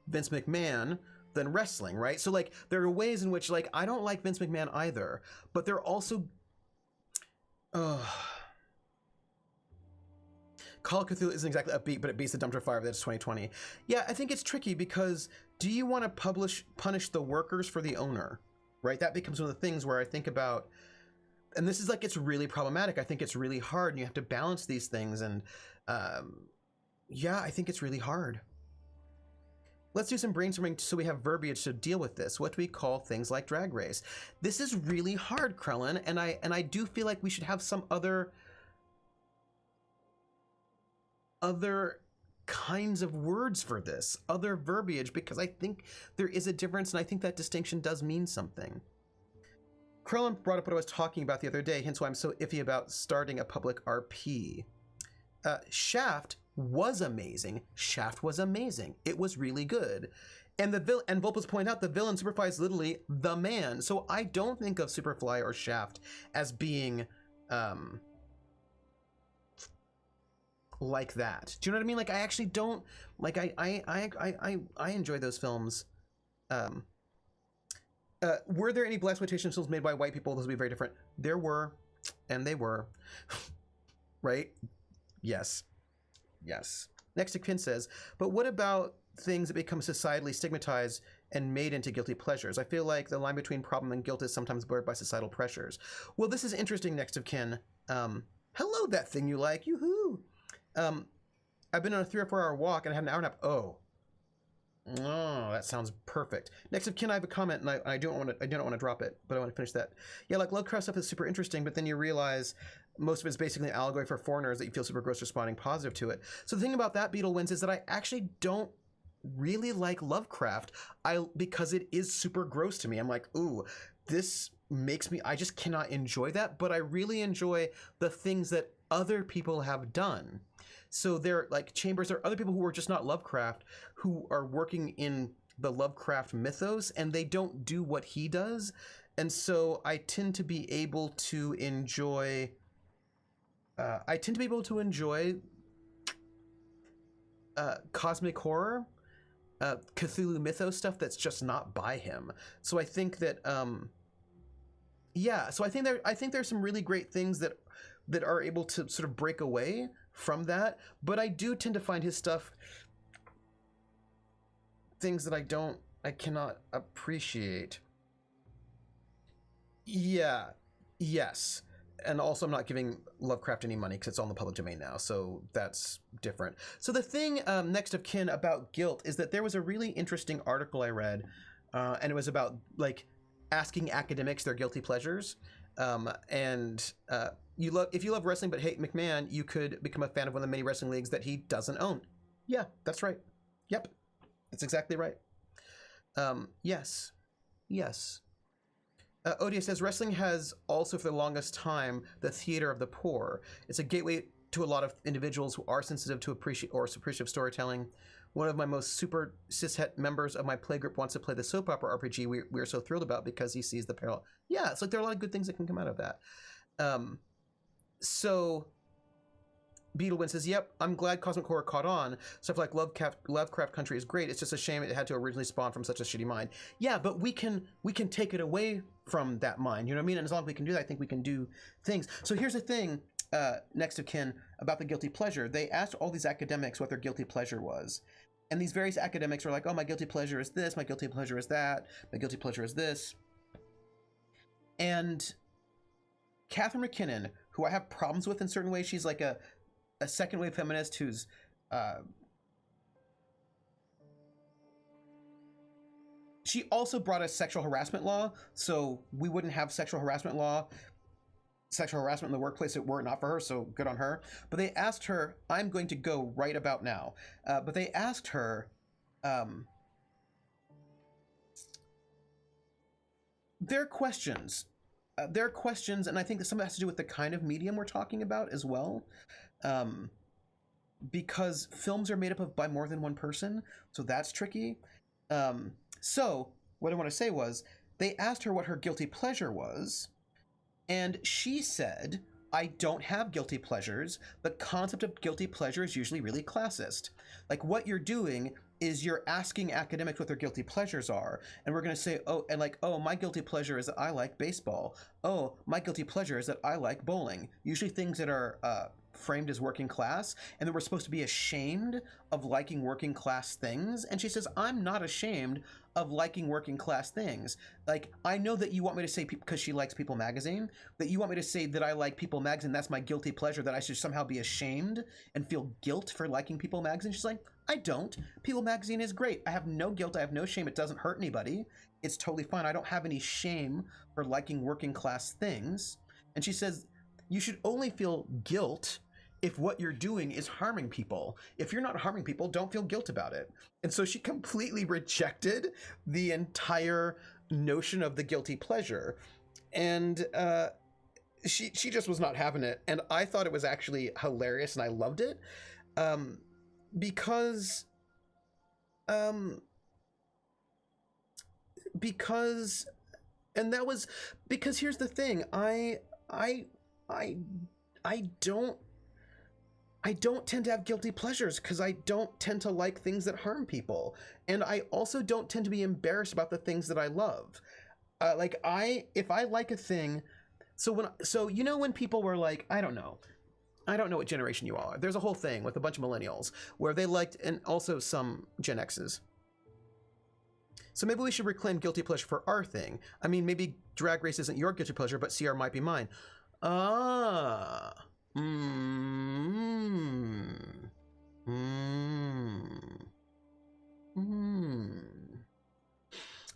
[SPEAKER 1] Vince McMahon than wrestling, right? So, like, there are ways in which, like, I don't like Vince McMahon either, but there are also... Call of Cthulhu isn't exactly upbeat, but it beats the dumpster fire that's 2020. Yeah, I think it's tricky because do you want to punish the workers for the owner, right? That becomes one of the things where I think about, and this is like, it's really problematic. I think it's really hard, and you have to balance these things, and yeah, I think it's really hard. Let's do some brainstorming so we have verbiage to deal with this. What do we call things like Drag Race? This is really hard, Krellin, and I do feel like we should have some other kinds of words for this, other verbiage, because I think there is a difference, and I think that distinction does mean something. Krellin brought up what I was talking about the other day, hence why I'm so iffy about starting a public RP. Shaft was amazing. It was really good. And and Volpus pointed out the villain Superfly is literally the man. So I don't think of Superfly or Shaft as being like that. Do you know what I mean? Like, I actually don't like. I enjoy those films. Were there any blaxploitation films made by white people? Those would be very different. There were, and they were. Right? Yes. Next to Quinn says, but what about things that become societally stigmatized and made into guilty pleasures? I feel like the line between problem and guilt is sometimes blurred by societal pressures. Well, this is interesting, next of kin. Hello, that thing you like. Yoo-hoo. I've been on a 3 or 4 hour walk and I had an hour nap. Oh, that sounds perfect. Next of kin, I have a comment, and I don't want to drop it, but I want to finish that. Yeah, like low crowd stuff is super interesting, but then you realize most of it's basically an allegory for foreigners that you feel super gross responding positive to it. So the thing about that, Beetle Wins, is that I actually don't really like Lovecraft because it is super gross to me. I'm like, ooh, this makes me, I just cannot enjoy that, but I really enjoy the things that other people have done. So there, like Chambers, there are other people who are just not Lovecraft who are working in the Lovecraft mythos, and they don't do what he does. And so I tend to be able to enjoy cosmic horror, Cthulhu mythos stuff that's just not by him. So I think that so I think there's some really great things that are able to sort of break away from that, but I do tend to find his stuff things that I cannot appreciate. Yeah, yes. And also I'm not giving Lovecraft any money because it's on the public domain now, so that's different. So the thing next of kin about guilt is that there was a really interesting article I read, and it was about like asking academics their guilty pleasures. If you love wrestling but hate McMahon, you could become a fan of one of the many wrestling leagues that he doesn't own. Yeah, that's right. Yep, that's exactly right. Yes. Odia says, wrestling has also for the longest time the theater of the poor. It's a gateway to a lot of individuals who are sensitive to appreciative storytelling. One of my most super cishet members of my playgroup wants to play the soap opera RPG we're so thrilled about because he sees the parallel. Yeah, it's like there are a lot of good things that can come out of that. So Beetlewind says, yep, I'm glad Cosmic Horror caught on. Stuff like Lovecraft Country is great. It's just a shame it had to originally spawn from such a shitty mind. Yeah, but we can take it away from that mind. You know what I mean? And as long as we can do that, I think we can do things. So here's the thing, next of kin, about the guilty pleasure. They asked all these academics what their guilty pleasure was. And these various academics were like, oh, my guilty pleasure is this, my guilty pleasure is that, my guilty pleasure is this. And Catherine McKinnon, who I have problems with in certain ways, she's like a second wave feminist who's she also brought a sexual harassment law, so we wouldn't have sexual harassment in the workplace if it were not for her, so good on her. But they asked her, I'm going to go right about now, but they asked her their questions, and I think that some of it has to do with the kind of medium we're talking about as well. Because films are made up by more than one person, so that's tricky. So what I want to say was, they asked her what her guilty pleasure was, and she said, I don't have guilty pleasures. The concept of guilty pleasure is usually really classist. Like, what you're doing is you're asking academics what their guilty pleasures are, and we're going to say, oh, my guilty pleasure is that I like baseball. Oh, my guilty pleasure is that I like bowling. Usually things that are framed as working class, and that we're supposed to be ashamed of liking working class things. And she says, I'm not ashamed of liking working class things. Like, I know that you want me to say, because she likes People Magazine, that you want me to say that I like People Magazine, that's my guilty pleasure, that I should somehow be ashamed and feel guilt for liking People Magazine. She's like, I don't. People Magazine is great. I have no guilt. I have no shame. It doesn't hurt anybody. It's totally fine. I don't have any shame for liking working class things. And she says, you should only feel guilt if what you're doing is harming people. If you're not harming people, don't feel guilt about it. And so she completely rejected the entire notion of the guilty pleasure. And she just was not having it. And I thought it was actually hilarious, and I loved it. Because and that was because here's the thing, I don't tend to have guilty pleasures because I don't tend to like things that harm people, and I also don't tend to be embarrassed about the things that I love. If I like a thing, so you know when people were like, I don't know what generation you all are. There's a whole thing with a bunch of millennials where they liked, and also some Gen X's. So maybe we should reclaim guilty pleasure for our thing. I mean, maybe Drag Race isn't your guilty pleasure, but CR might be mine. I'm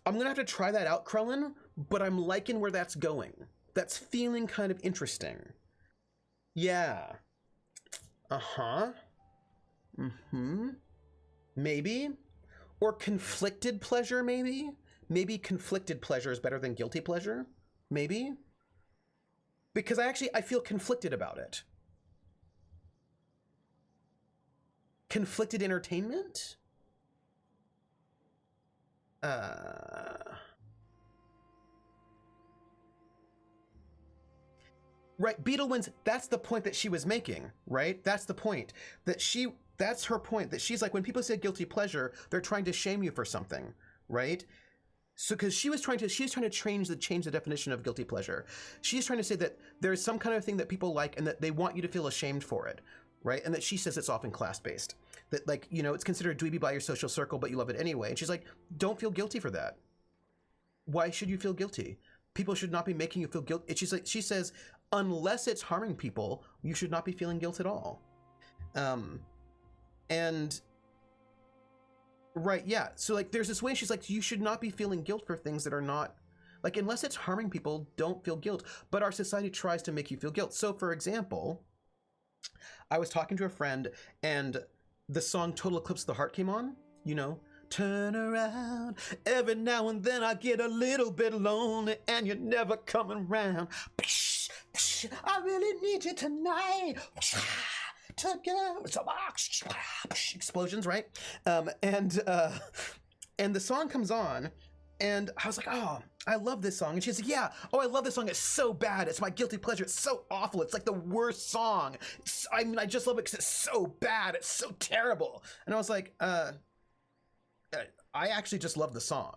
[SPEAKER 1] gonna have to try that out, Krellin, but I'm liking where that's going. That's feeling kind of interesting. Yeah. Uh-huh. Mm-hmm. Maybe. Or conflicted pleasure, maybe? Maybe conflicted pleasure is better than guilty pleasure? Maybe? Because I feel conflicted about it. Conflicted entertainment? Right, Beetle wins. That's the point that she was making, right? That's the point. That's her point. That she's like, when people say guilty pleasure, they're trying to shame you for something, right? So, because she's trying to change the definition of guilty pleasure. She's trying to say that there's some kind of thing that people like and that they want you to feel ashamed for it, right? And that she says it's often class-based. That, like, you know, it's considered dweeby by your social circle, but you love it anyway. And she's like, don't feel guilty for that. Why should you feel guilty? People should not be making you feel guilty. She says, unless it's harming people, you should not be feeling guilt at all. And right, yeah. So like, there's this way she's like, you should not be feeling guilt for things that are not, like, unless it's harming people, don't feel guilt. But our society tries to make you feel guilt. So for example, I was talking to a friend and the song Total Eclipse of the Heart came on, you know, turn around, every now and then I get a little bit lonely and you're never coming round. I really need you tonight. Explosions, right? And the song comes on and I was like, oh, I love this song. And she's like, yeah, oh, I love this song. It's so bad. It's my guilty pleasure. It's so awful. It's like the worst song. I just love it because it's so bad. It's so terrible. And I was like, I actually just love the song.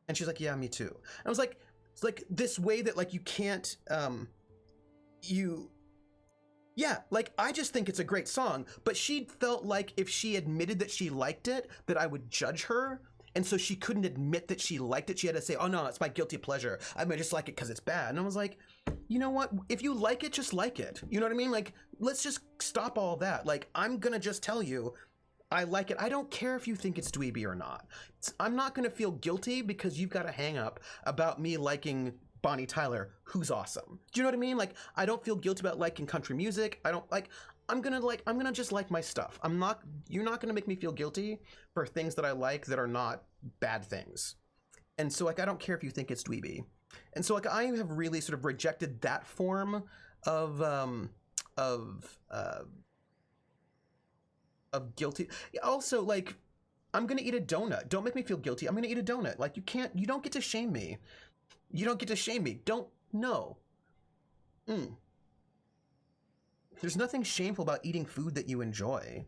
[SPEAKER 1] And she's like, yeah, me too. And I was like, it's like this way that like you can't, yeah, like I just think it's a great song, but she felt like if she admitted that she liked it, that I would judge her. And so she couldn't admit that she liked it. She had to say, oh no, it's my guilty pleasure. I mean, I just like it because it's bad. And I was like, you know what? If you like it, just like it. You know what I mean? Like, let's just stop all that. Like, I'm going to just tell you, I like it. I don't care if you think it's dweeby or not. I'm not going to feel guilty because you've got a hang up about me liking Bonnie Tyler, who's awesome. Do you know what I mean? Like, I don't feel guilty about liking country music. I don't like, I'm gonna just like my stuff. You're not gonna make me feel guilty for things that I like that are not bad things. And so like, I don't care if you think it's dweeby. And so like, I have really sort of rejected that form of guilty. Also, like, I'm gonna eat a donut. Don't make me feel guilty. I'm gonna eat a donut. Like, you don't get to shame me. You don't get to shame me. Don't, no. There's nothing shameful about eating food that you enjoy.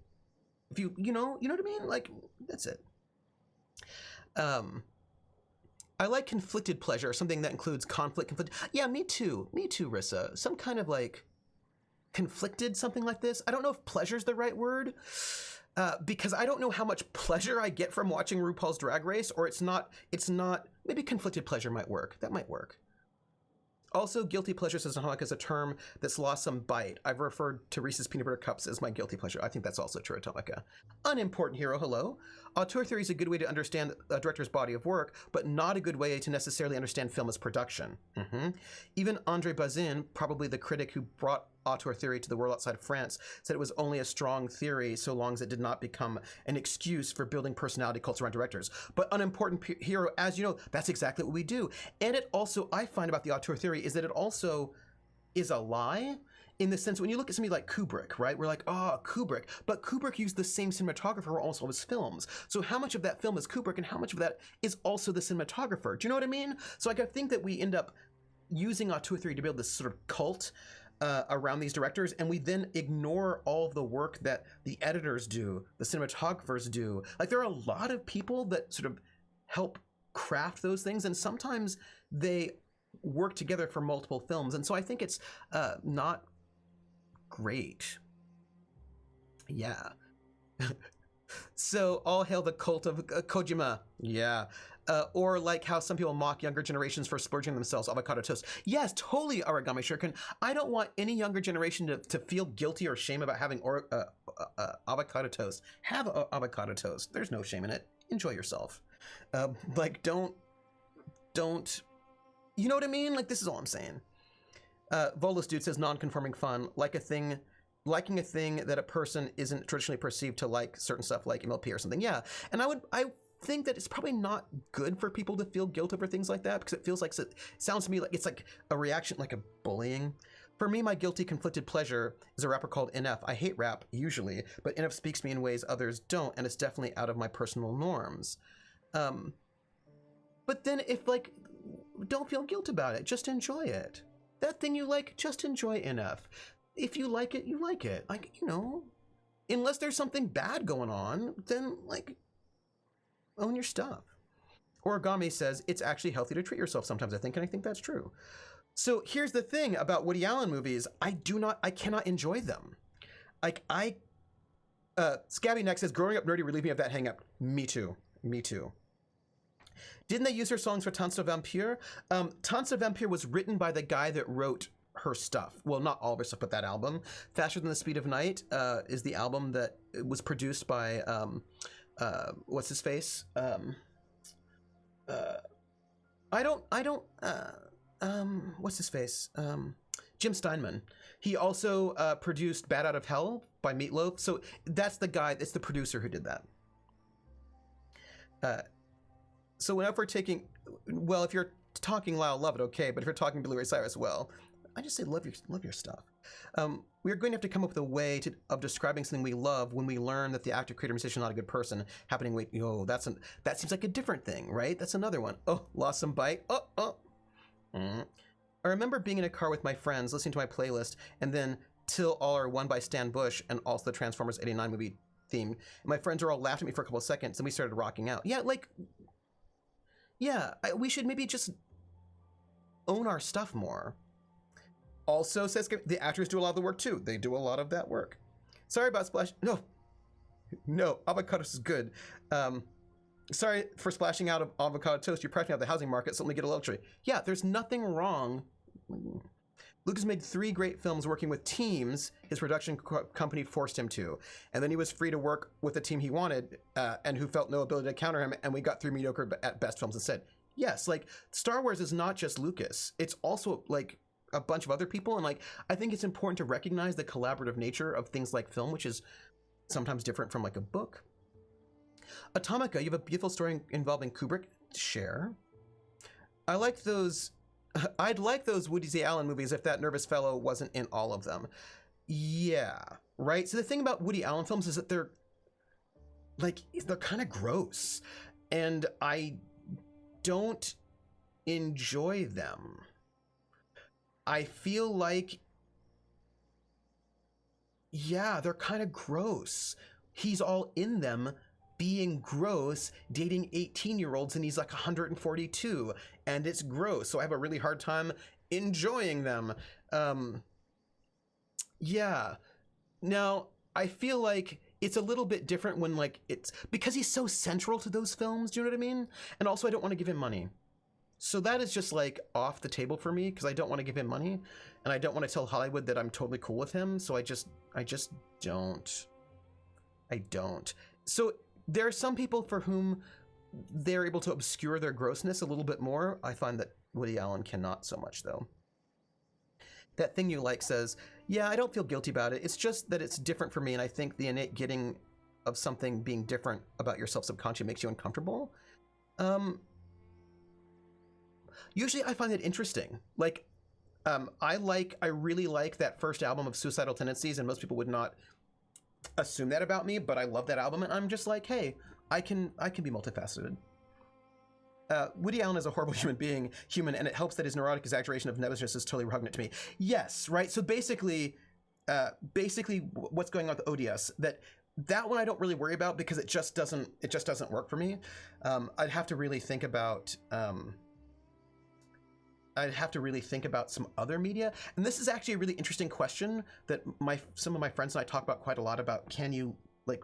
[SPEAKER 1] If you know what I mean? Like, that's it. I like conflicted pleasure, something that includes conflict. Yeah, me too, Rissa. Some kind of like conflicted something like this. I don't know if pleasure's the right word, because I don't know how much pleasure I get from watching RuPaul's Drag Race, or it's not, maybe conflicted pleasure might work. That might work. Also, guilty pleasure says Atomica is a term that's lost some bite. I've referred to Reese's Peanut Butter Cups as my guilty pleasure. I think that's also true, Atomica. Unimportant hero, hello. Auteur theory is a good way to understand a director's body of work, but not a good way to necessarily understand film as production. Even Andre Bazin, probably the critic who brought auteur theory to the world outside of France, said it was only a strong theory so long as it did not become an excuse for building personality cults around directors. But unimportant hero, as you know, that's exactly what we do. And it also, I find about the auteur theory is that it also is a lie, in the sense when you look at somebody like Kubrick, right? We're like, oh, Kubrick. But Kubrick used the same cinematographer for also his films. So how much of that film is Kubrick and how much of that is also the cinematographer? Do you know what I mean? So like, I think that we end up using auteur theory to build this sort of cult around these directors, and we then ignore all of the work that the editors do, the cinematographers do. Like, there are a lot of people that sort of help craft those things, and sometimes they work together for multiple films. And so I think it's not great. Yeah. So all hail the cult of Kojima. Yeah. Or like how some people mock younger generations for splurging themselves avocado toast. Yes, totally, Origami Shuriken. I don't want any younger generation to feel guilty or shame about having avocado toast. Have avocado toast. There's no shame in it. Enjoy yourself. Like, don't, you know what I mean? Like, this is all I'm saying. Volus Dude says non-conforming fun, liking a thing that a person isn't traditionally perceived to like certain stuff like MLP or something. Yeah, and I think that it's probably not good for people to feel guilt over things like that, because it feels like, it sounds to me like it's like a reaction, like a bullying. For me, my guilty conflicted pleasure is a rapper called NF. I hate rap usually, but NF speaks to me in ways others don't, and it's definitely out of my personal norms. But then if like, don't feel guilt about it, just enjoy it. That thing you like, just enjoy NF. If you like it, you like it. Like, you know, unless there's something bad going on, then like, own your stuff. Origami says it's actually healthy to treat yourself sometimes, I think, and I think that's true. So here's the thing about Woody Allen movies. I cannot enjoy them. Like Scabby Neck says, growing up nerdy relieved me of that hang up. Me too. Didn't they use her songs for Tanz der Vampire? Tanz der Vampire was written by the guy that wrote her stuff. Well, not all of her stuff, but that album. Faster Than the Speed of Night is the album that was produced by, what's his face? What's his face? Jim Steinman. He also produced Bad Out of Hell by Meatloaf. So that's the guy, it's the producer who did that. So whenever we're taking, well, if you're talking Lyle Lovett, okay, but if you're talking Billy Ray Cyrus, well, I just say love your stuff. We're going to have to come up with a way of describing something we love when we learn that the actor, creator, musician is not a good person. Happening, wait, that seems like a different thing, right? That's another one. Oh, lost some bite. I remember being in a car with my friends, listening to my playlist, and then Till All Are One by Stan Bush, and also the Transformers '89 movie theme. And my friends were all laughing at me for a couple of seconds, and we started rocking out. We should maybe just own our stuff more. Also, says the actors do a lot of the work too. They do a lot of that work. Sorry about splash. No, avocado is good. Sorry for splashing out of avocado toast. You're pricing out the housing market, so let me get a luxury. Yeah, there's nothing wrong. Lucas made 3 great films working with teams his production company forced him to. And then he was free to work with the team he wanted and who felt no ability to counter him. And we got 3 mediocre at best films instead. Yes, like Star Wars is not just Lucas. It's also like a bunch of other people. And like, I think it's important to recognize the collaborative nature of things like film, which is sometimes different from like a book. Atomica, you have a beautiful story involving Kubrick. Share. I'd like those Woody Allen movies if that nervous fellow wasn't in all of them. Yeah, right? So the thing about Woody Allen films is that they're kind of gross. And I don't enjoy them. I feel like, yeah, they're kind of gross. He's all in them being gross, dating 18-year-olds, and he's like 142, and it's gross. So I have a really hard time enjoying them. Yeah. Now, I feel like it's a little bit different when like it's because he's so central to those films. Do you know what I mean? And also, I don't want to give him money. So that is just like off the table for me because I don't want to give him money, and I don't want to tell Hollywood that I'm totally cool with him. So I just don't. I don't. So there are some people for whom they're able to obscure their grossness a little bit more. I find that Woody Allen cannot so much, though. That Thing You Like says, yeah, I don't feel guilty about it. It's just that it's different for me, and I think the innate getting of something being different about yourself subconsciously makes you uncomfortable. Usually I find it interesting. Like, I really like that first album of Suicidal Tendencies, and most people would not assume that about me, but I love that album, and I'm just like, hey, I can be multifaceted. Woody Allen is a horrible human, and it helps that his neurotic exaggeration of nervousness is totally repugnant to me. Yes, right. So basically, what's going on with ODS? That one I don't really worry about because it just doesn't work for me. I'd have to really think about. I'd have to really think about some other media. And this is actually a really interesting question that some of my friends and I talk about quite a lot about. Can you like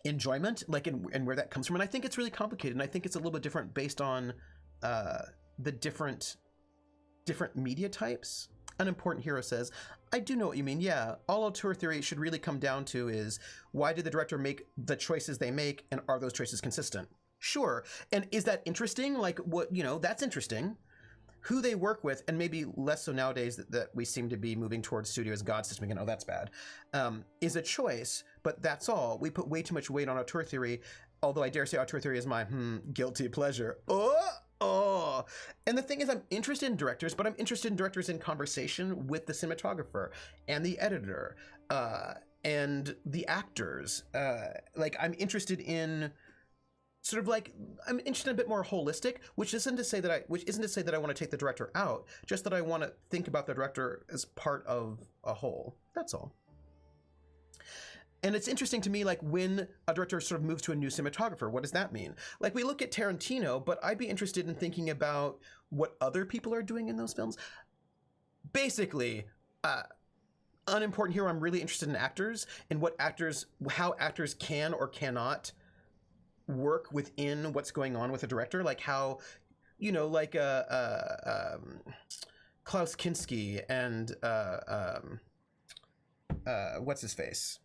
[SPEAKER 1] enjoyment, like, and where that comes from? And I think it's really complicated. And I think it's a little bit different based on the different media types. Unimportant Hero says, I do know what you mean. Yeah, all auteur theory should really come down to is why did the director make the choices they make, and are those choices consistent? Sure. And is that interesting? Like, what, that's interesting. who they work with, and maybe less so nowadays that we seem to be moving towards studio as God system again. Oh, that's bad. Is a choice, but that's all. We put way too much weight on auteur theory, although I dare say auteur theory is my guilty pleasure. Oh. And the thing is, I'm interested in directors, but I'm interested in directors in conversation with the cinematographer and the editor and the actors. Like, I'm interested in sort of like, I'm interested in a bit more holistic, which isn't to say that I want to take the director out, just that I want to think about the director as part of a whole. That's all. And it's interesting to me, like, when a director sort of moves to a new cinematographer, what does that mean? Like, we look at Tarantino, but I'd be interested in thinking about what other people are doing in those films. Basically, unimportant here, I'm really interested in actors and how actors can or cannot work within what's going on with a director. Like how, like Klaus Kinski and what's his face?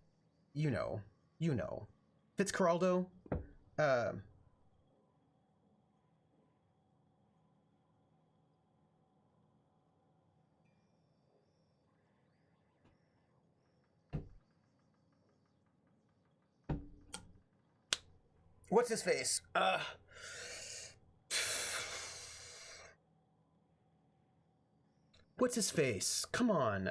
[SPEAKER 1] Fitzcarraldo. What's his face? What's his face? Come on.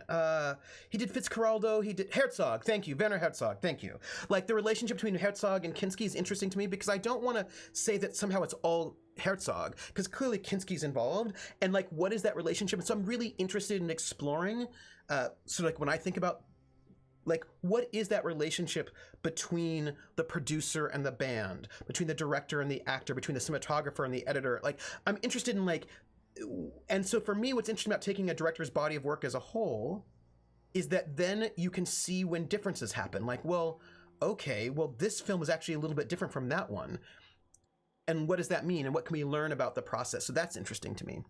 [SPEAKER 1] He did Fitzcarraldo. He did Herzog. Thank you. Werner Herzog. Thank you. Like, the relationship between Herzog and Kinski is interesting to me because I don't want to say that somehow it's all Herzog, because clearly Kinski's involved. And like, what is that relationship? And so I'm really interested in exploring, so like when I think about, like, what is that relationship between the producer and the band, between the director and the actor, between the cinematographer and the editor? Like, I'm interested in like, and so for me, what's interesting about taking a director's body of work as a whole is that then you can see when differences happen. Like, well, okay, well, this film is actually a little bit different from that one. And what does that mean? And what can we learn about the process? So that's interesting to me.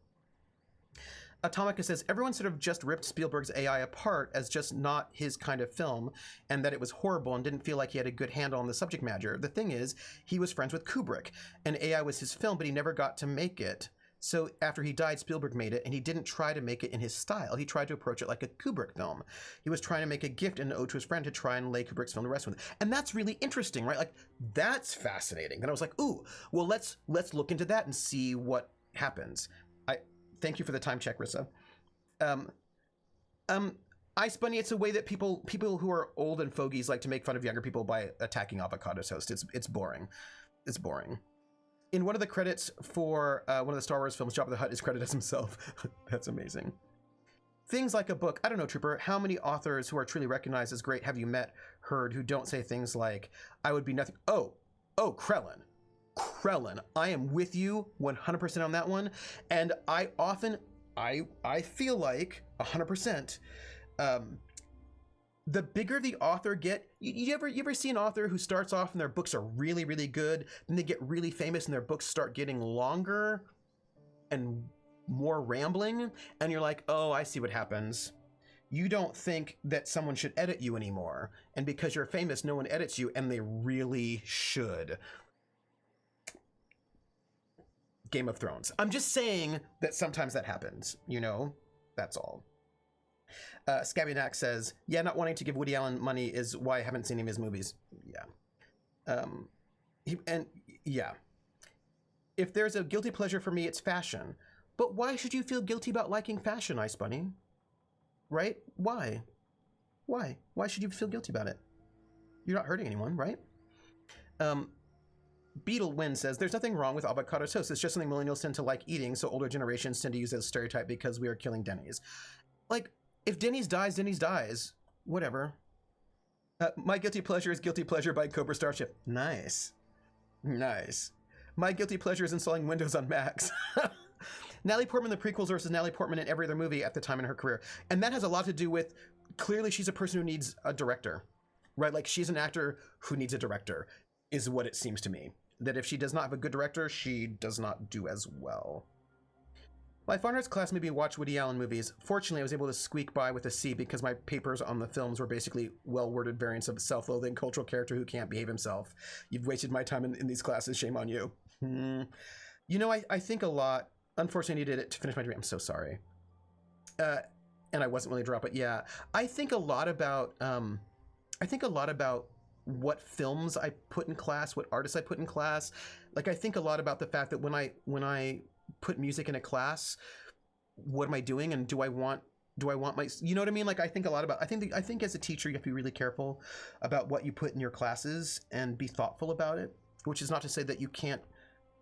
[SPEAKER 1] Atomica says, everyone sort of just ripped Spielberg's AI apart as just not his kind of film, and that it was horrible and didn't feel like he had a good handle on the subject matter. The thing is, he was friends with Kubrick, and AI was his film, but he never got to make it. So after he died, Spielberg made it, and he didn't try to make it in his style. He tried to approach it like a Kubrick film. He was trying to make a gift and an ode to his friend to try and lay Kubrick's film to rest with. And that's really interesting, right? Like, that's fascinating. And I was like, ooh, well, let's look into that and see what happens. Thank you for the time check, Rissa. Ice Bunny, it's a way that people who are old and fogies like to make fun of younger people by attacking Avocado Toast. It's boring. It's boring. In one of the credits for one of the Star Wars films, Jabba the Hutt is credited as himself. That's amazing. Things like a book. I don't know, Trooper, how many authors who are truly recognized as great have you met, heard, who don't say things like, I would be nothing. Oh, Krellin. I am with you 100% on that one. And I often, I feel like 100%, the bigger the author get, you ever see an author who starts off and their books are really, really good, then they get really famous and their books start getting longer and more rambling, and you're like, oh, I see what happens. You don't think that someone should edit you anymore, and because you're famous, no one edits you, and they really should. Game of Thrones. I'm just saying that sometimes that happens, that's all. Scabbynack says, yeah, not wanting to give Woody Allen money is why I haven't seen any of his movies. Yeah. Yeah. If there's a guilty pleasure for me, it's fashion. But why should you feel guilty about liking fashion, Ice Bunny? Right? Why? Why should you feel guilty about it? You're not hurting anyone, right? Beetle Win says, there's nothing wrong with avocado toast. It's just something millennials tend to like eating, so older generations tend to use it as a stereotype because we are killing Denny's. Like, if Denny's dies, Denny's dies. Whatever. My guilty pleasure is Guilty Pleasure by Cobra Starship. Nice. My guilty pleasure is installing Windows on Macs. Natalie Portman, the prequels versus Natalie Portman in every other movie at the time in her career. And that has a lot to do with, clearly she's a person who needs a director, right? Like, she's an actor who needs a director, is what it seems to me. That if she does not have a good director, she does not do as well. My fine arts class made me watch Woody Allen movies. Fortunately, I was able to squeak by with a C because my papers on the films were basically well-worded variants of self-loathing cultural character who can't behave himself. You've wasted my time in these classes, shame on you. I think a lot unfortunately, I needed it to finish my degree. I'm so sorry. And I wasn't willing to drop it. Yeah, I think a lot about what films I put in class, what artists I put in class. Like, I think a lot about the fact that when I put music in a class, what am I doing, and do I want my, you know what I mean? Like, I think a lot about, I think as a teacher, you have to be really careful about what you put in your classes and be thoughtful about it, which is not to say that you can't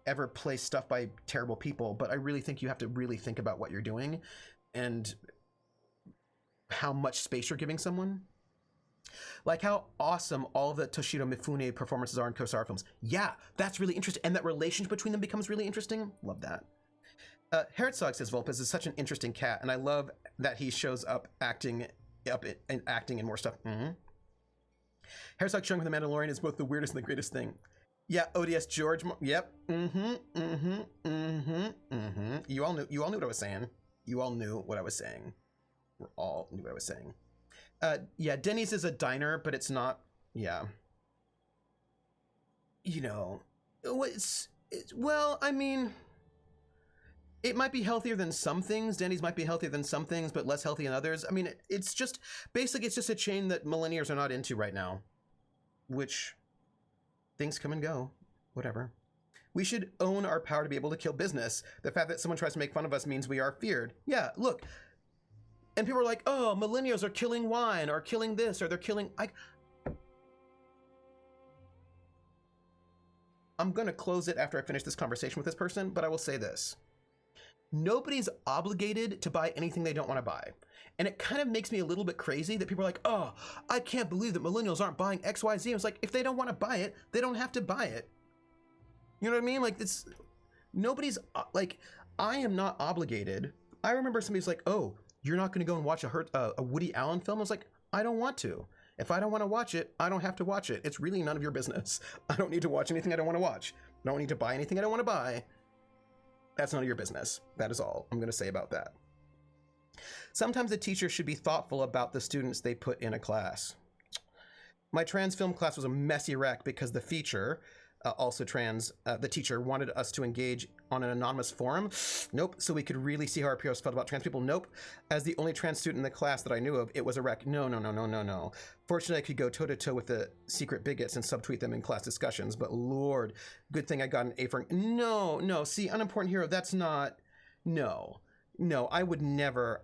[SPEAKER 1] ever play stuff by terrible people, but I really think you have to really think about what you're doing and how much space you're giving someone. Like how awesome all the Toshiro Mifune performances are in Kurosawa films. Yeah, that's really interesting. And that relationship between them becomes really interesting. Love that. Herzog says Vulpes is such an interesting cat, and I love that he shows up acting in more stuff. Herzog showing with the Mandalorian is both the weirdest and the greatest thing. Yeah, ODS George. Yep. You all knew what I was saying. You all knew what I was saying. We all knew what I was saying. Yeah, Denny's is a diner, but it's not. Yeah. You know, well, I mean, it might be healthier than some things. Denny's might be healthier than some things, but less healthy than others. I mean, it's just a chain that millennials are not into right now, which things come and go, whatever. We should own our power to be able to kill business. The fact that someone tries to make fun of us means we are feared. Yeah, look. And people are like, oh, millennials are killing wine or killing this or they're killing... I'm going to close it after I finish this conversation with this person, but I will say this. Nobody's obligated to buy anything they don't want to buy. And it kind of makes me a little bit crazy that people are like, oh, I can't believe that millennials aren't buying XYZ. I was like, if they don't want to buy it, they don't have to buy it. You know what I mean? Like, this, nobody's, like, I am not obligated. I remember somebody's like, oh, you're not going to go and watch a Woody Allen film? I was like, I don't want to. If I don't want to watch it, I don't have to watch it. It's really none of your business. I don't need to watch anything I don't want to watch. I don't need to buy anything I don't want to buy. That's none of your business. That is all I'm going to say about that. Sometimes a teacher should be thoughtful about the students they put in a class. My trans film class was a messy wreck because the feature, also trans, the teacher wanted us to engage on an anonymous forum. Nope. So we could really see how our peers felt about trans people. Nope. As the only trans student in the class that I knew of, it was a wreck. No. Fortunately, I could go toe-to-toe with the secret bigots and subtweet them in class discussions. But Lord, good thing I got an A for... No. See, unimportant hero, that's not... No, I would never...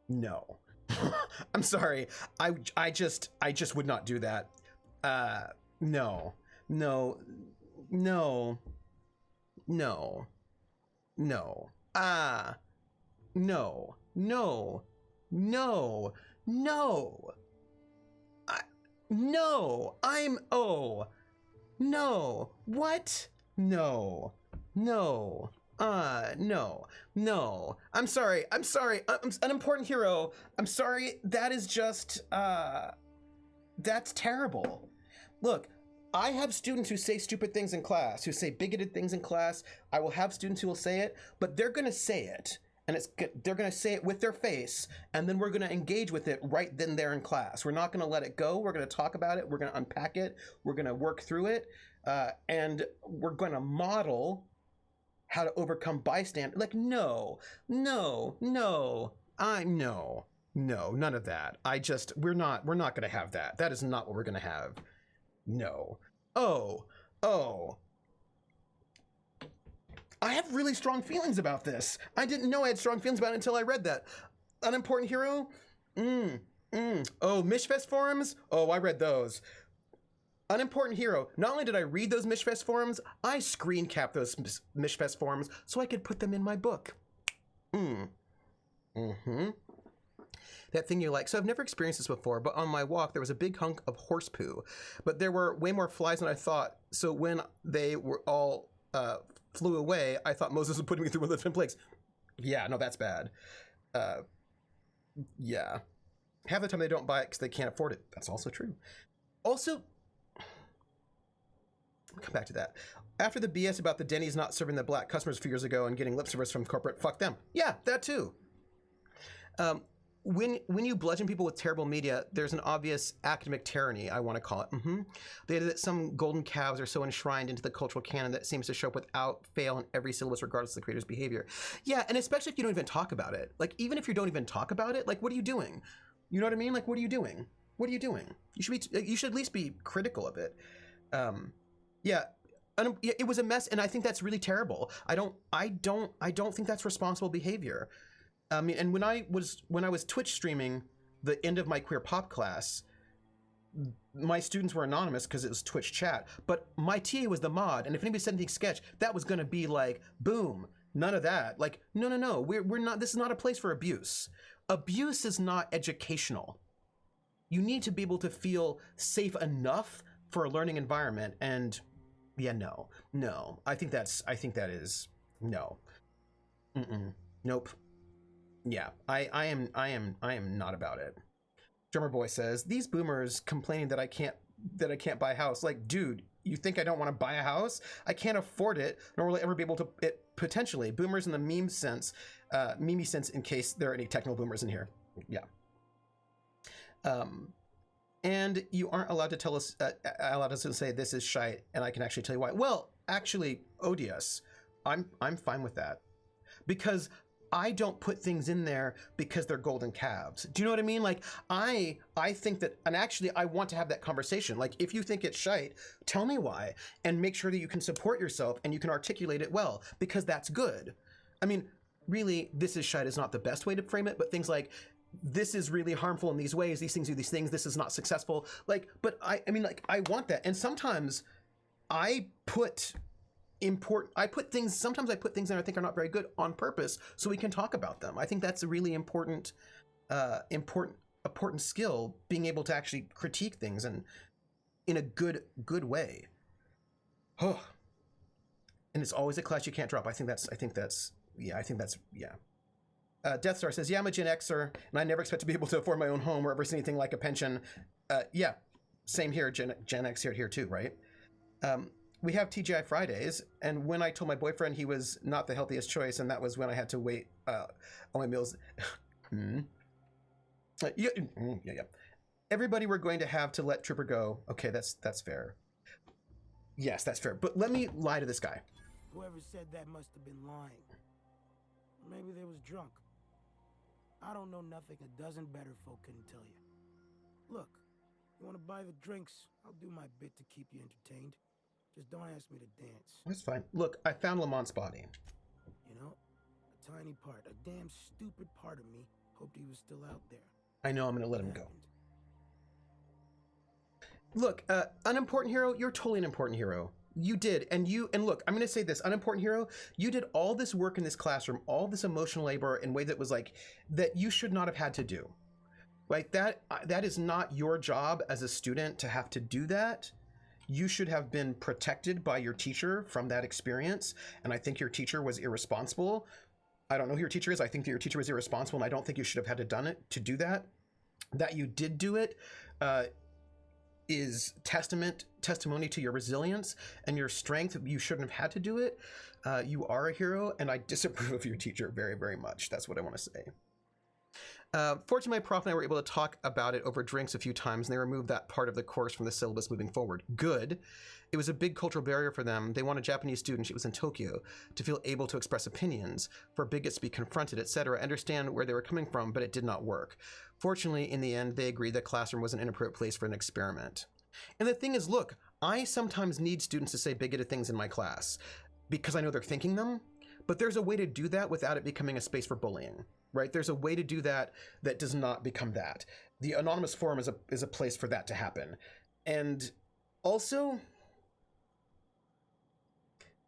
[SPEAKER 1] No. I'm sorry. I just would not do that. No. What? No. I'm sorry. Unimportant hero. I'm sorry. That is just, that's terrible. Look, I have students who say stupid things in class, who say bigoted things in class. I will have students who will say it, but they're going to say it. And they're going to say it with their face, and then we're going to engage with it right then there in class. We're not going to let it go. We're going to talk about it. We're going to unpack it. We're going to work through it. And we're going to model how to overcome bystander. Like, no, none of that. We're not going to have that. That is not what we're going to have. No. Oh. I have really strong feelings about this. I didn't know I had strong feelings about it until I read that. Unimportant hero? Oh, Mishfest forums? Oh, I read those. Unimportant hero. Not only did I read those Mishfest forums, I screen capped those Mishfest forums so I could put them in my book. That thing you like. So I've never experienced this before, but on my walk, there was a big hunk of horse poo. But there were way more flies than I thought. So when they were all flew away, I thought Moses was putting me through one of the 10 plagues. Yeah, no, that's bad. Yeah. Half the time they don't buy it because they can't afford it. That's also true. Also, I'll come back to that. After the BS about the Denny's not serving the black customers a few years ago and getting lip service from corporate, fuck them. Yeah, that too. when you bludgeon people with terrible media, there's an obvious academic tyranny, I want to call it. That some golden calves are so enshrined into the cultural canon that seems to show up without fail in every syllabus, regardless of the creator's behavior. Yeah, and especially if you don't even talk about it. Like, even if you don't even talk about it, like, what are you doing? You know what I mean? Like, what are you doing? What are you doing? You should at least be critical of it. Yeah. It was a mess, and I think that's really terrible. I don't think that's responsible behavior. I mean, and when I was Twitch streaming the end of my queer pop class, my students were anonymous because it was Twitch chat, but my TA was the mod, and if anybody said anything sketch, that was gonna be like, boom, none of that. Like, no, we're not. This is not a place for abuse. Abuse is not educational. You need to be able to feel safe enough for a learning environment, and yeah, no. I think that is no. Nope. Yeah, I am not about it. Drummer Boy says, these boomers complaining that I can't buy a house. Like, dude, you think I don't want to buy a house? I can't afford it, nor will I ever be able to potentially. Boomers in the meme sense in case there are any technical boomers in here. Yeah. And you aren't allowed to tell us, allowed us to say this is shite, and I can actually tell you why. Well, actually, ODS, I'm fine with that, because I don't put things in there because they're golden calves. Do you know what I mean? Like, I think that, and actually I want to have that conversation. Like, if you think it's shite, tell me why, and make sure that you can support yourself and you can articulate it well, because that's good. I mean, really, this is shite is not the best way to frame it, but things like, this is really harmful in these ways, these things do these things, this is not successful. Like, but I mean, like, I want that. And sometimes I put things sometimes I put things that I think are not very good on purpose so we can talk about them. I think that's a really important skill, being able to actually critique things and in a good way. Oh. And it's always a class you can't drop. I think that's Death Star says, yeah, I'm a Gen Xer, and I never expect to be able to afford my own home or ever see anything like a pension. Yeah, same here, Gen X here too, right? We have TGI Fridays, and when I told my boyfriend he was not the healthiest choice, and that was when I had to wait on my meals. Yeah. Everybody we're going to have to let Trooper go. Okay, that's fair. Yes, that's fair. But let me lie to this guy.
[SPEAKER 9] Whoever said that must have been lying. Maybe they was drunk. I don't know nothing a dozen better folk couldn't tell you. Look, you want to buy the drinks, I'll do my bit to keep you entertained. Just don't ask me to dance.
[SPEAKER 1] That's fine. Look, I found Lamont's body.
[SPEAKER 9] You know, a tiny part, a damn stupid part of me hoped he was still out there.
[SPEAKER 1] I know I'm going to let him go. Look, unimportant hero, you're totally an important hero. You did, and look, I'm going to say this, unimportant hero, you did all this work in this classroom, all this emotional labor in a way that was like, that you should not have had to do. Like, that is not your job as a student to have to do that. You should have been protected by your teacher from that experience, and I think your teacher was irresponsible. I don't know who your teacher is. I think that your teacher was irresponsible, and I don't think you should have had to done it to do that. That you did do it is testimony to your resilience and your strength. You shouldn't have had to do it. You are a hero, and I disapprove of your teacher very, very much. That's what I want to say. Fortunately, my prof and I were able to talk about it over drinks a few times, and they removed that part of the course from the syllabus moving forward. Good. It was a big cultural barrier for them. They want a Japanese student, she was in Tokyo, to feel able to express opinions, for bigots to be confronted, etc., understand where they were coming from, but it did not work. Fortunately, in the end, they agreed that classroom was an inappropriate place for an experiment. And the thing is, look, I sometimes need students to say bigoted things in my class because I know they're thinking them, but there's a way to do that without it becoming a space for bullying, right? There's a way to do that that does not become that. The anonymous forum is a place for that to happen. And also,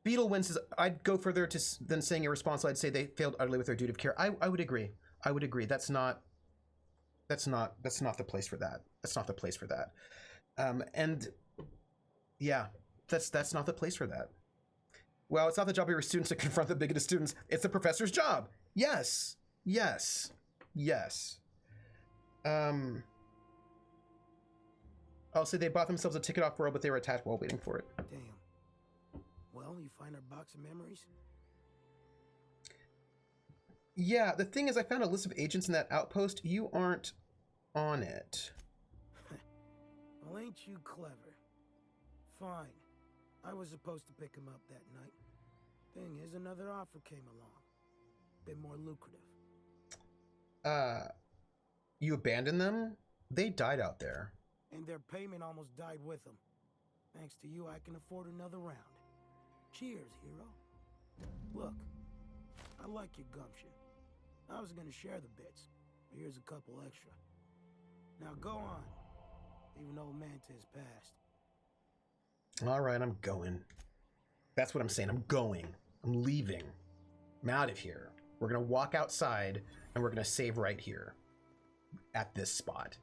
[SPEAKER 1] Beetlewin says, I'd go further than saying irresponsible. I'd say they failed utterly with their duty of care. I would agree. I would agree. That's not the place for that. That's not the place for that. And yeah, that's not the place for that. Well, it's not the job of your students to confront the bigoted students. It's the professor's job. Yes. Yes. Yes. I'll say they bought themselves a ticket off world, but they were attacked while waiting for it.
[SPEAKER 9] Damn. Well, you find our box of memories?
[SPEAKER 1] Yeah, the thing is, I found a list of agents in that outpost. You aren't on it.
[SPEAKER 9] Well, ain't you clever? Fine. I was supposed to pick him up that night. Thing is, another offer came along. Bit more lucrative.
[SPEAKER 1] You abandoned them? They died out there.
[SPEAKER 9] And their payment almost died with them. Thanks to you, I can afford another round. Cheers, hero. Look, I like your gumption. I was gonna share the bits. Here's a couple extra. Now go on. Even old Mantis passed.
[SPEAKER 1] All right, I'm going. That's what I'm saying. I'm going. I'm leaving. I'm out of here. We're going to walk outside and we're going to save right here at this spot.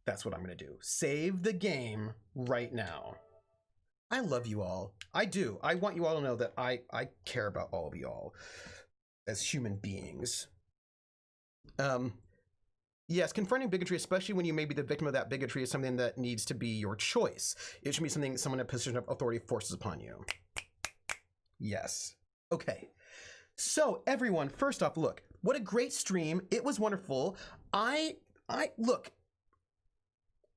[SPEAKER 1] That's what I'm going to do. Save the game right now. I love you all. I do. I want you all to know that I care about all of you all as human beings. Yes, confronting bigotry, especially when you may be the victim of that bigotry, is something that needs to be your choice. It should be something someone in a position of authority forces upon you. Yes. Okay. So, everyone, first off, look, what a great stream. It was wonderful. Look,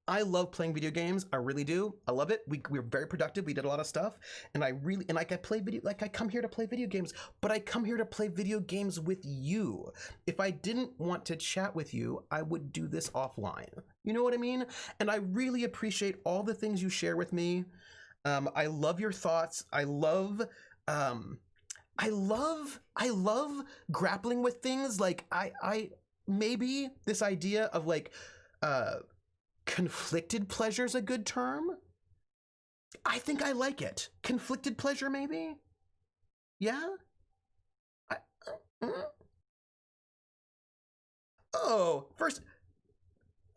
[SPEAKER 1] I love playing video games. I really do. I love it. We were very productive. We did a lot of stuff, and I come here to play video games, but I come here to play video games with you. If I didn't want to chat with you, I would do this offline. You know what I mean? And I really appreciate all the things you share with me. I love your thoughts. I love grappling with things. Like I maybe this idea of like conflicted pleasure is a good term. I think I like it. Conflicted pleasure, maybe? Yeah? Oh, first,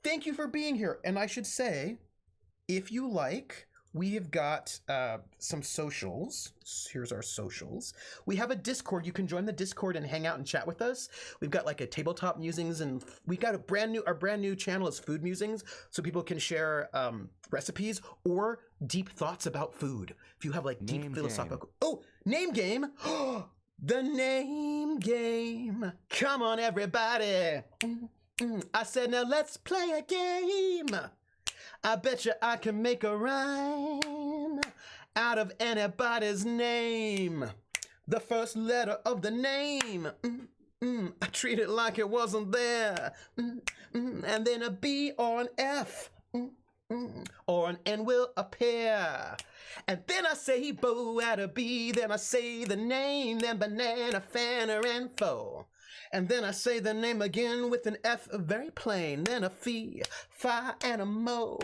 [SPEAKER 1] thank you for being here. And I should say, if you like, we have got some socials. Here's our socials. We have a Discord. You can join the Discord and hang out and chat with us. We've got like a tabletop musings, and we got our brand new channel is food musings, so people can share recipes or deep thoughts about food. If you have like deep
[SPEAKER 2] Name
[SPEAKER 1] philosophical.
[SPEAKER 2] game.
[SPEAKER 1] Oh, name game. The name game. Come on, everybody. I said, now let's play a game. I bet you I can make a rhyme out of anybody's name. The first letter of the name. I treat it like it wasn't there. And then a B or an F. Or an N will appear. And then I say bo at a B. Then I say the name. Then banana, fanner, and foe. And then I say the name again with an F, very plain. Then a fee, fi, and a mo.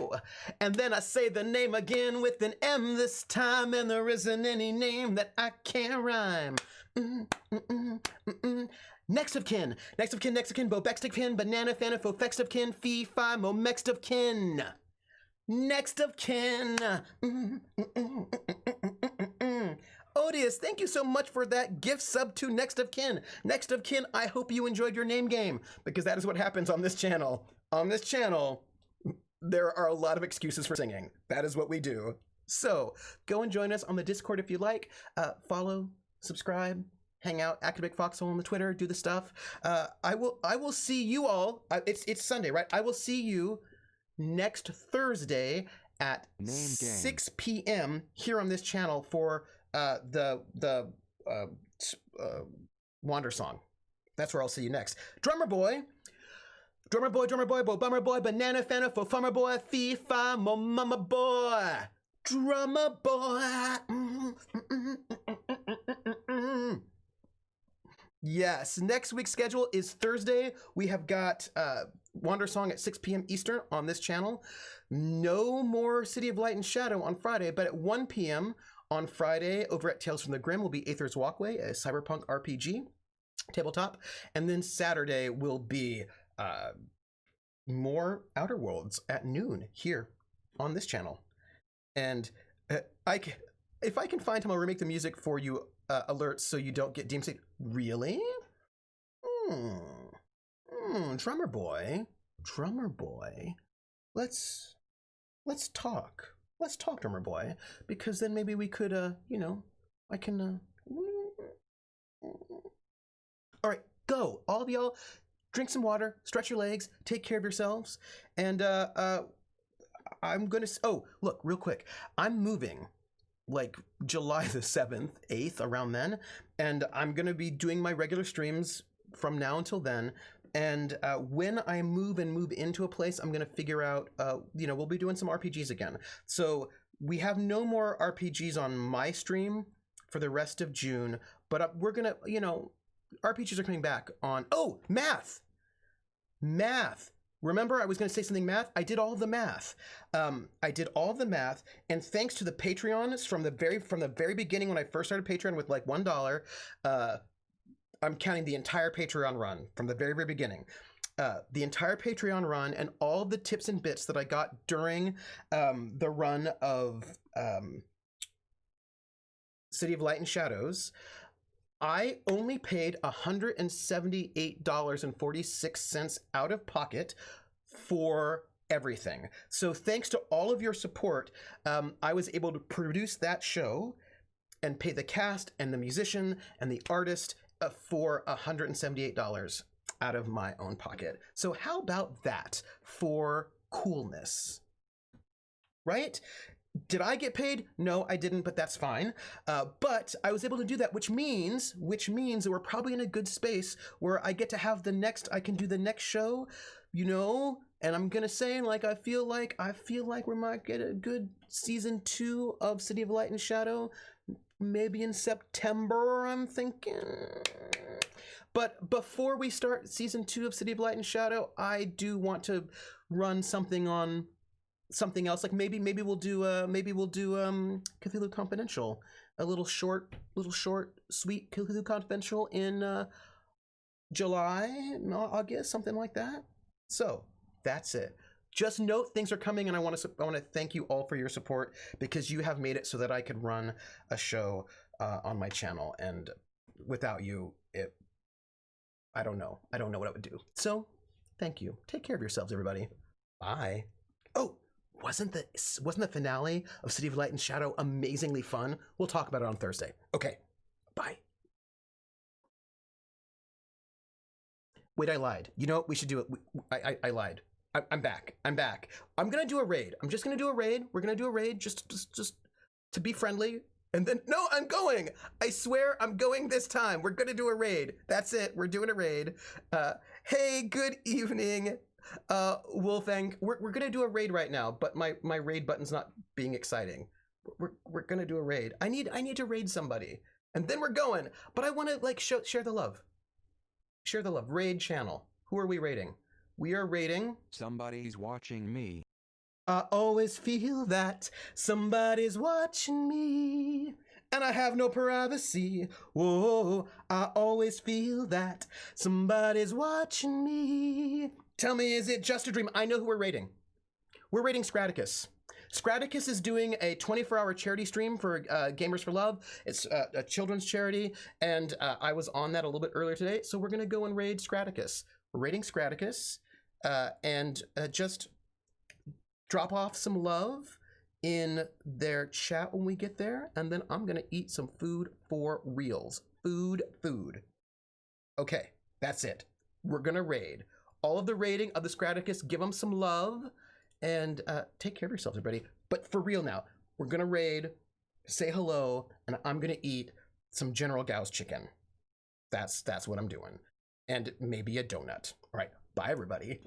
[SPEAKER 1] And then I say the name again with an M this time. And there isn't any name that I can't rhyme. Next of kin, next of kin, next of kin, bo, bext of kin, banana, fanna, fo, fext of kin, fee, fi, mo, next of kin. Next of kin. Odious, thank you so much for that gift sub to Next of Kin. Next of Kin, I hope you enjoyed your name game, because that is what happens on this channel. On this channel, there are a lot of excuses for singing. That is what we do. So, go and join us on the Discord if you like. Follow, subscribe, hang out, Academic Foxhole on the Twitter, do the stuff. I will see you all. It's Sunday, right? I will see you next Thursday at 6 p.m. here on this channel for the Wander song. That's where I'll see you next. Drummer boy, bo bummer boy, banana fanna for farmer boy, fee fi mo mama boy, drummer boy. Yes, next week's schedule is Thursday. We have got Wander Song at 6 p.m. Eastern on this channel. No more City of Light and Shadow on Friday, but at 1 p.m. on Friday over at Tales from the Grim will be Aether's Walkway, a cyberpunk RPG tabletop. And then Saturday will be more Outer Worlds at noon here on this channel. And if I can find time, I'll remake the music for you alerts so you don't get deemed safe. Really? Drummer boy. Let's talk. Let's talk, drummer boy, because then maybe we could, I can, All right, go. All of y'all, drink some water, stretch your legs, take care of yourselves, and I'm gonna. Oh, look, real quick. I'm moving, like July the 7th, 8th, around then, and I'm gonna be doing my regular streams from now until then. And when I move into a place, I'm gonna figure out. We'll be doing some RPGs again. So we have no more RPGs on my stream for the rest of June, but we're gonna, RPGs are coming back on. Oh, math. Remember, I was going to say something math. I did all the math. And thanks to the Patreons from the very beginning when I first started Patreon with like $1, I'm counting the entire Patreon run from the very, very beginning. The entire Patreon run and all the tips and bits that I got during the run of City of Light and Shadows, I only paid $178.46 out of pocket for everything. So thanks to all of your support, I was able to produce that show and pay the cast and the musician and the artist for $178 out of my own pocket. So how about that for coolness? Right? Did I get paid? No, I didn't, but that's fine. But I was able to do that, which means that we're probably in a good space where I get to have I can do the next show, and I'm gonna say, like, I feel like we might get a good season 2 of City of Light and Shadow, maybe in September, I'm thinking. But before we start season 2 of City of Light and Shadow, I do want to run something on something else. Like maybe we'll do Cthulhu Confidential, a little short, sweet Cthulhu Confidential in July, August, something like that. So that's it. Just note things are coming, and I want to thank you all for your support, because you have made it so that I could run a show on my channel, and without you, I don't know what I would do. So thank you. Take care of yourselves, everybody. Bye. Oh, wasn't the finale of City of Light and Shadow amazingly fun? We'll talk about it on Thursday. Okay, bye. Wait, I lied. You know what? We should do it. I lied. I'm back. I'm gonna do a raid. I'm just gonna do a raid. We're gonna do a raid just to be friendly. And then, no, I'm going. I swear I'm going this time. We're gonna do a raid. That's it. We're doing a raid. Hey, good evening. Wolfang, we're gonna do a raid right now, but my raid button's not being exciting. We're gonna do a raid. I need to raid somebody, and then we're going. But I want to share the love. Share the love. Raid channel. Who are we raiding? We are raiding.
[SPEAKER 2] Somebody's watching me.
[SPEAKER 1] I always feel that somebody's watching me, and I have no privacy. Whoa, I always feel that somebody's watching me. Tell me, is it just a dream? I know who we're raiding. We're raiding Scraticus. Scraticus is doing a 24-hour charity stream for Gamers for Love. It's a children's charity, and I was on that a little bit earlier today, so we're going to go and raid Scraticus. We're raiding Scraticus, and just drop off some love in their chat when we get there, and then I'm going to eat some food for reals. Food. Okay, that's it. We're going to raid. All of the raiding of the Scraticus, give them some love, and take care of yourselves, everybody. But for real now, we're going to raid, say hello, and I'm going to eat some General Gao's chicken. That's what I'm doing. And maybe a donut. All right, bye, everybody.